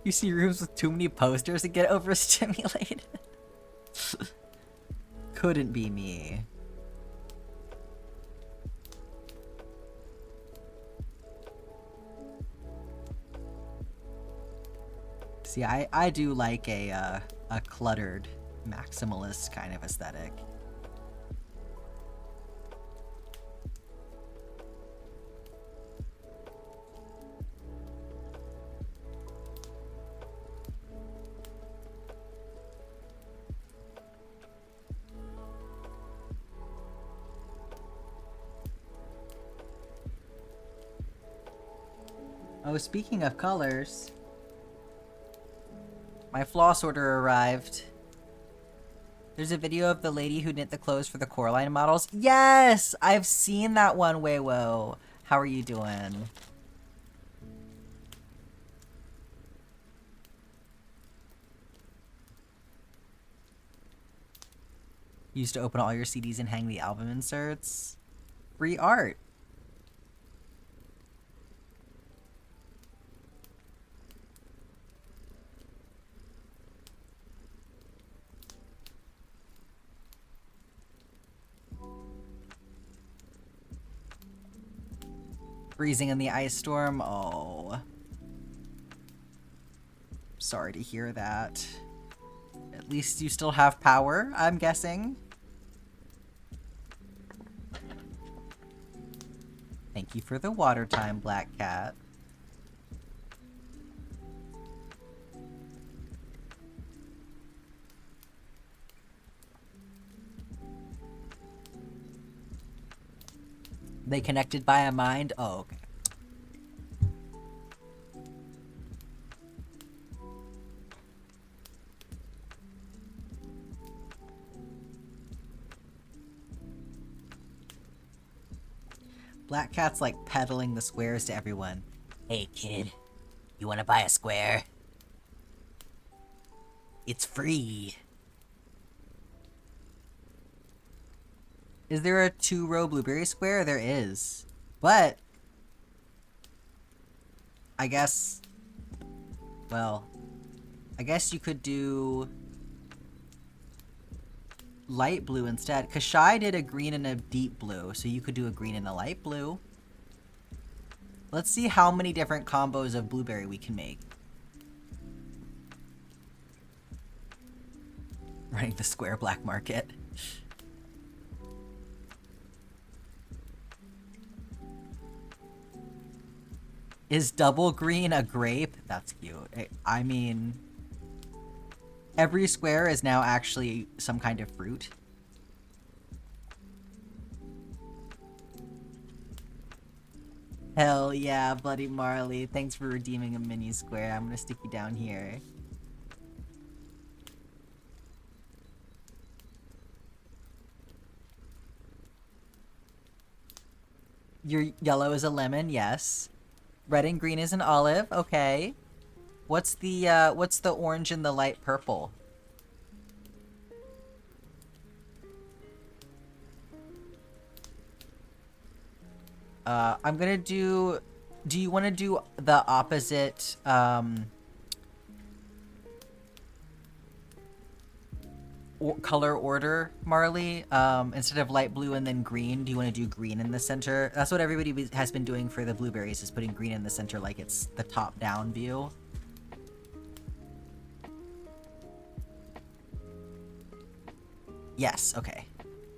You see rooms with too many posters and get overstimulated. Couldn't be me. See, I do like a cluttered maximalist kind of aesthetic. Oh, speaking of colors, my floss order arrived. There's a video of the lady who knit the clothes for the Coraline models. Yes! I've seen that one, Weiwo. How are you doing? You used to open all your CDs and hang the album inserts. Free art. Freezing in the ice storm? Oh. Sorry to hear that. At least you still have power, I'm guessing. Thank you for the water time, Black Cat. They connected by a mind? Oh, okay. Black Cat's like peddling the squares to everyone. Hey kid, you wanna buy a square? It's free. Is there a 2-row blueberry square? There is. But I guess, well, I guess you could do light blue instead. Cause Shy did a green and a deep blue, so you could do a green and a light blue. Let's see how many different combos of blueberry we can make. Running the square black market. Is double green a grape? That's cute. I mean, every square is now actually some kind of fruit. Hell yeah, Bloody Marley. Thanks for redeeming a mini square. I'm gonna stick you down here. Your yellow is a lemon, yes. Red and green is an olive, okay. What's the orange and the light purple? I'm gonna do you want to do the opposite, color order, Marley. Instead of light blue and then green, do you want to do green in the center? That's what everybody has been doing for the blueberries, is putting green in the center like it's the top-down view. Yes, okay.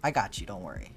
I got you, don't worry.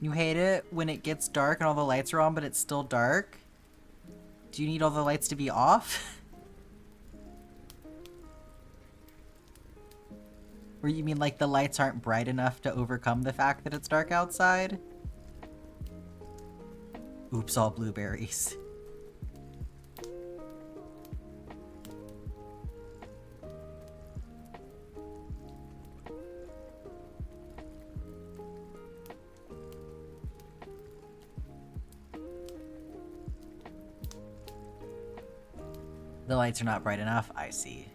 You hate it when it gets dark and all the lights are on, but it's still dark? Do you need all the lights to be off? Or you mean like the lights aren't bright enough to overcome the fact that it's dark outside? Oops, all blueberries. The lights are not bright enough? I see.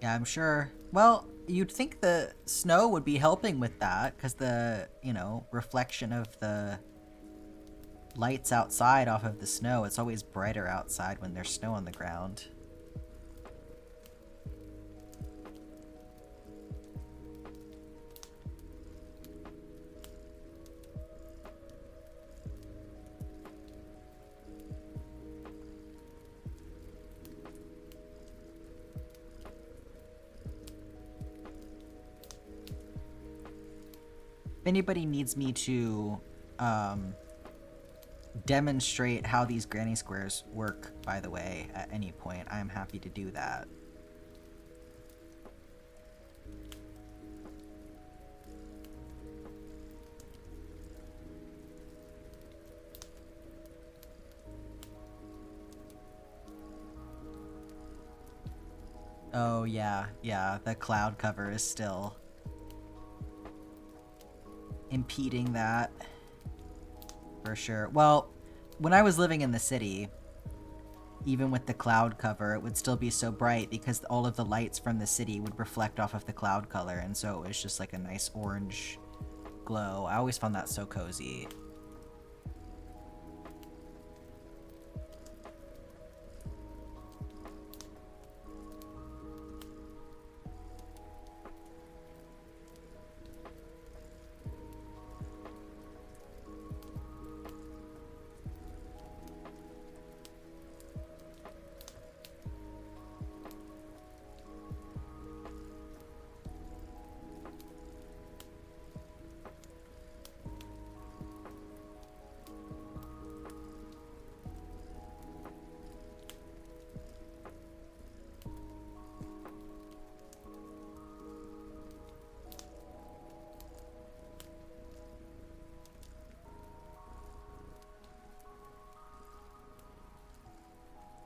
Yeah, I'm sure. Well, you'd think the snow would be helping with that, because the, you know, reflection of the lights outside off of the snow, it's always brighter outside when there's snow on the ground. If anybody needs me to demonstrate how these granny squares work, by the way, at any point, I'm happy to do that. Oh yeah, the cloud cover is still impeding that, for sure. Well, when I was living in the city, even with the cloud cover, it would still be so bright because all of the lights from the city would reflect off of the cloud color, and so it was just like a nice orange glow. I always found that so cozy.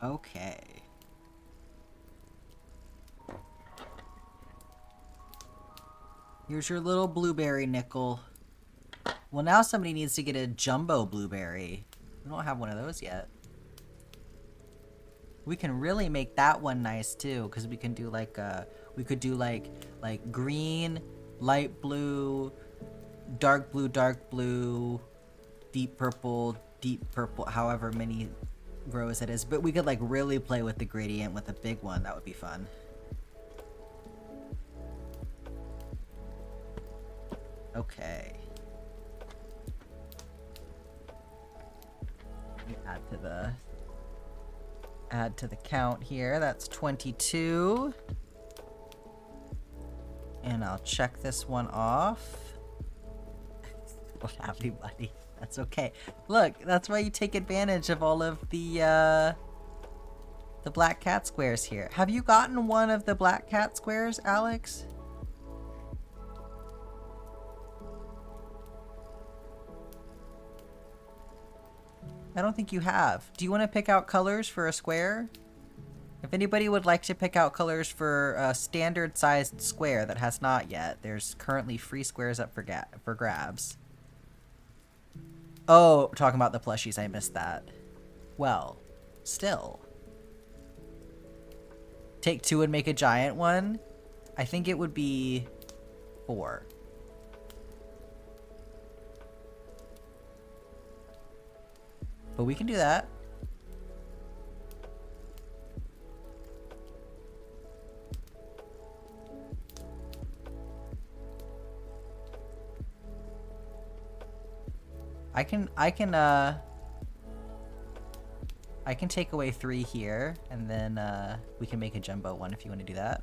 Okay. Here's your little blueberry nickel. Well, now somebody needs to get a jumbo blueberry. We don't have one of those yet. We can really make that one nice too, because we can do like we could do like green, light blue, dark blue, deep purple, however many rows it is. But we could like really play with the gradient with a big one. That would be fun. Okay. Let me add to the count here. That's 22. And I'll check this one off. Don't have any money. That's okay. Look, that's why you take advantage of all of the black cat squares here. Have you gotten one of the black cat squares, Alex? I don't think you have. Do you want to pick out colors for a square? If anybody would like to pick out colors for a standard sized square that has not yet, there's currently free squares up for grabs. Oh, talking about the plushies, I missed that. Well, still. Take 2 and make a giant one? I think it would be 4. But we can do that. I can take away 3 here, and then we can make a jumbo one if you want to do that.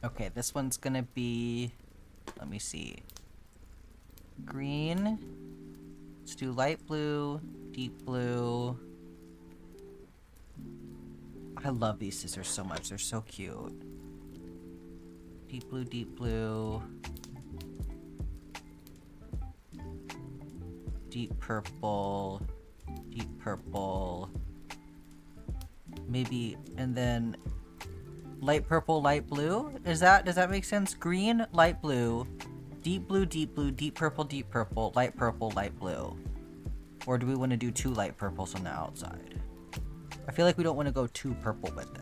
Okay, this one's gonna be, let me see, green. Let's do light blue, deep blue. I love these scissors so much. They're so cute. Deep blue, deep blue. Deep purple, deep purple. Maybe, and then light purple, light blue? Does that make sense? Green, light blue, deep blue, deep blue, deep purple, light purple, light blue. Or do we want to do 2 light purples on the outside? I feel like we don't want to go too purple with it.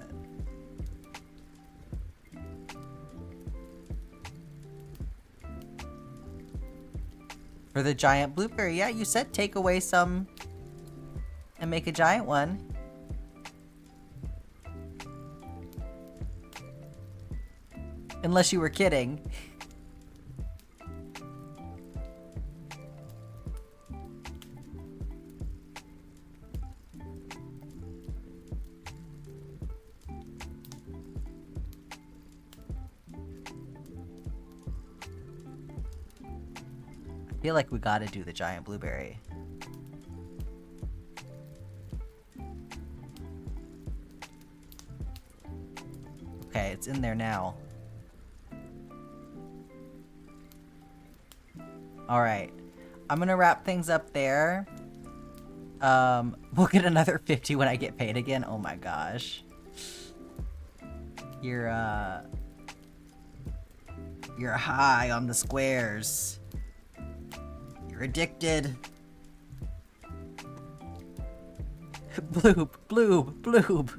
For the giant blueberry, yeah, you said take away some and make a giant one. Unless you were kidding. I feel like we gotta do the giant blueberry. Okay, it's in there now. Alright. I'm gonna wrap things up there. We'll get another 50 when I get paid again. Oh my gosh. You're high on the squares. You're addicted. Bloob, bloob, bloob.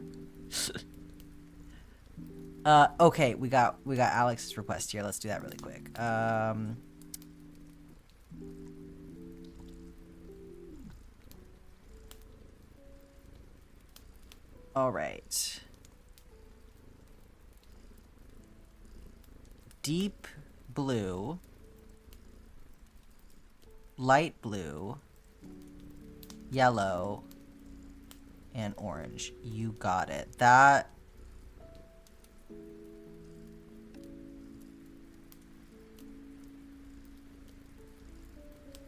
Okay, we got Alex's request here. Let's do that really quick. All right. Deep blue, light blue, yellow, and orange. You got it. That...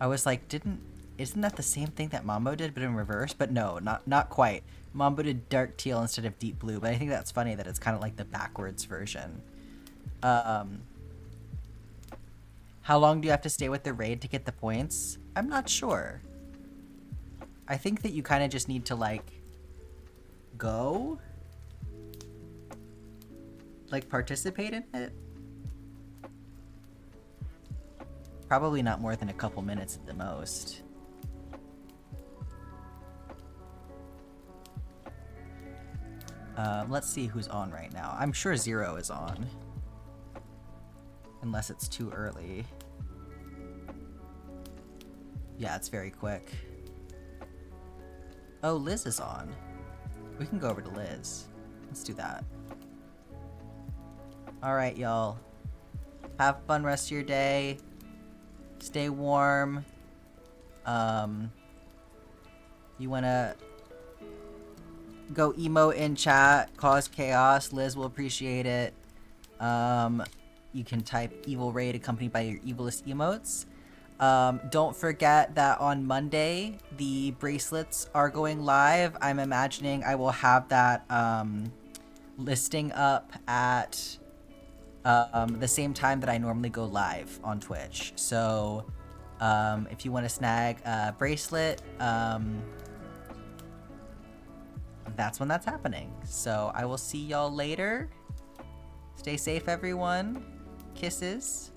I was like, isn't that the same thing that Mambo did, but in reverse? But no, not quite. Mambo did dark teal instead of deep blue, but I think that's funny that it's kind of like the backwards version. How long do you have to stay with the raid to get the points? I'm not sure. I think that you kind of just need to, like, go? Like, participate in it? Probably not more than a couple minutes at the most. Let's see who's on right now. I'm sure Zero is on. Unless it's too early. Yeah, it's very quick. Oh, Liz is on. We can go over to Liz. Let's do that. Alright, y'all. Have fun rest of your day. Stay warm. You wanna go emote in chat, cause chaos. Liz will appreciate it. You can type evil raid accompanied by your evilest emotes. Don't forget that on Monday, the bracelets are going live. I'm imagining I will have that listing up at the same time that I normally go live on Twitch. So if you want to snag a bracelet, that's when that's happening. So I will see y'all later. Stay safe, everyone. Kisses.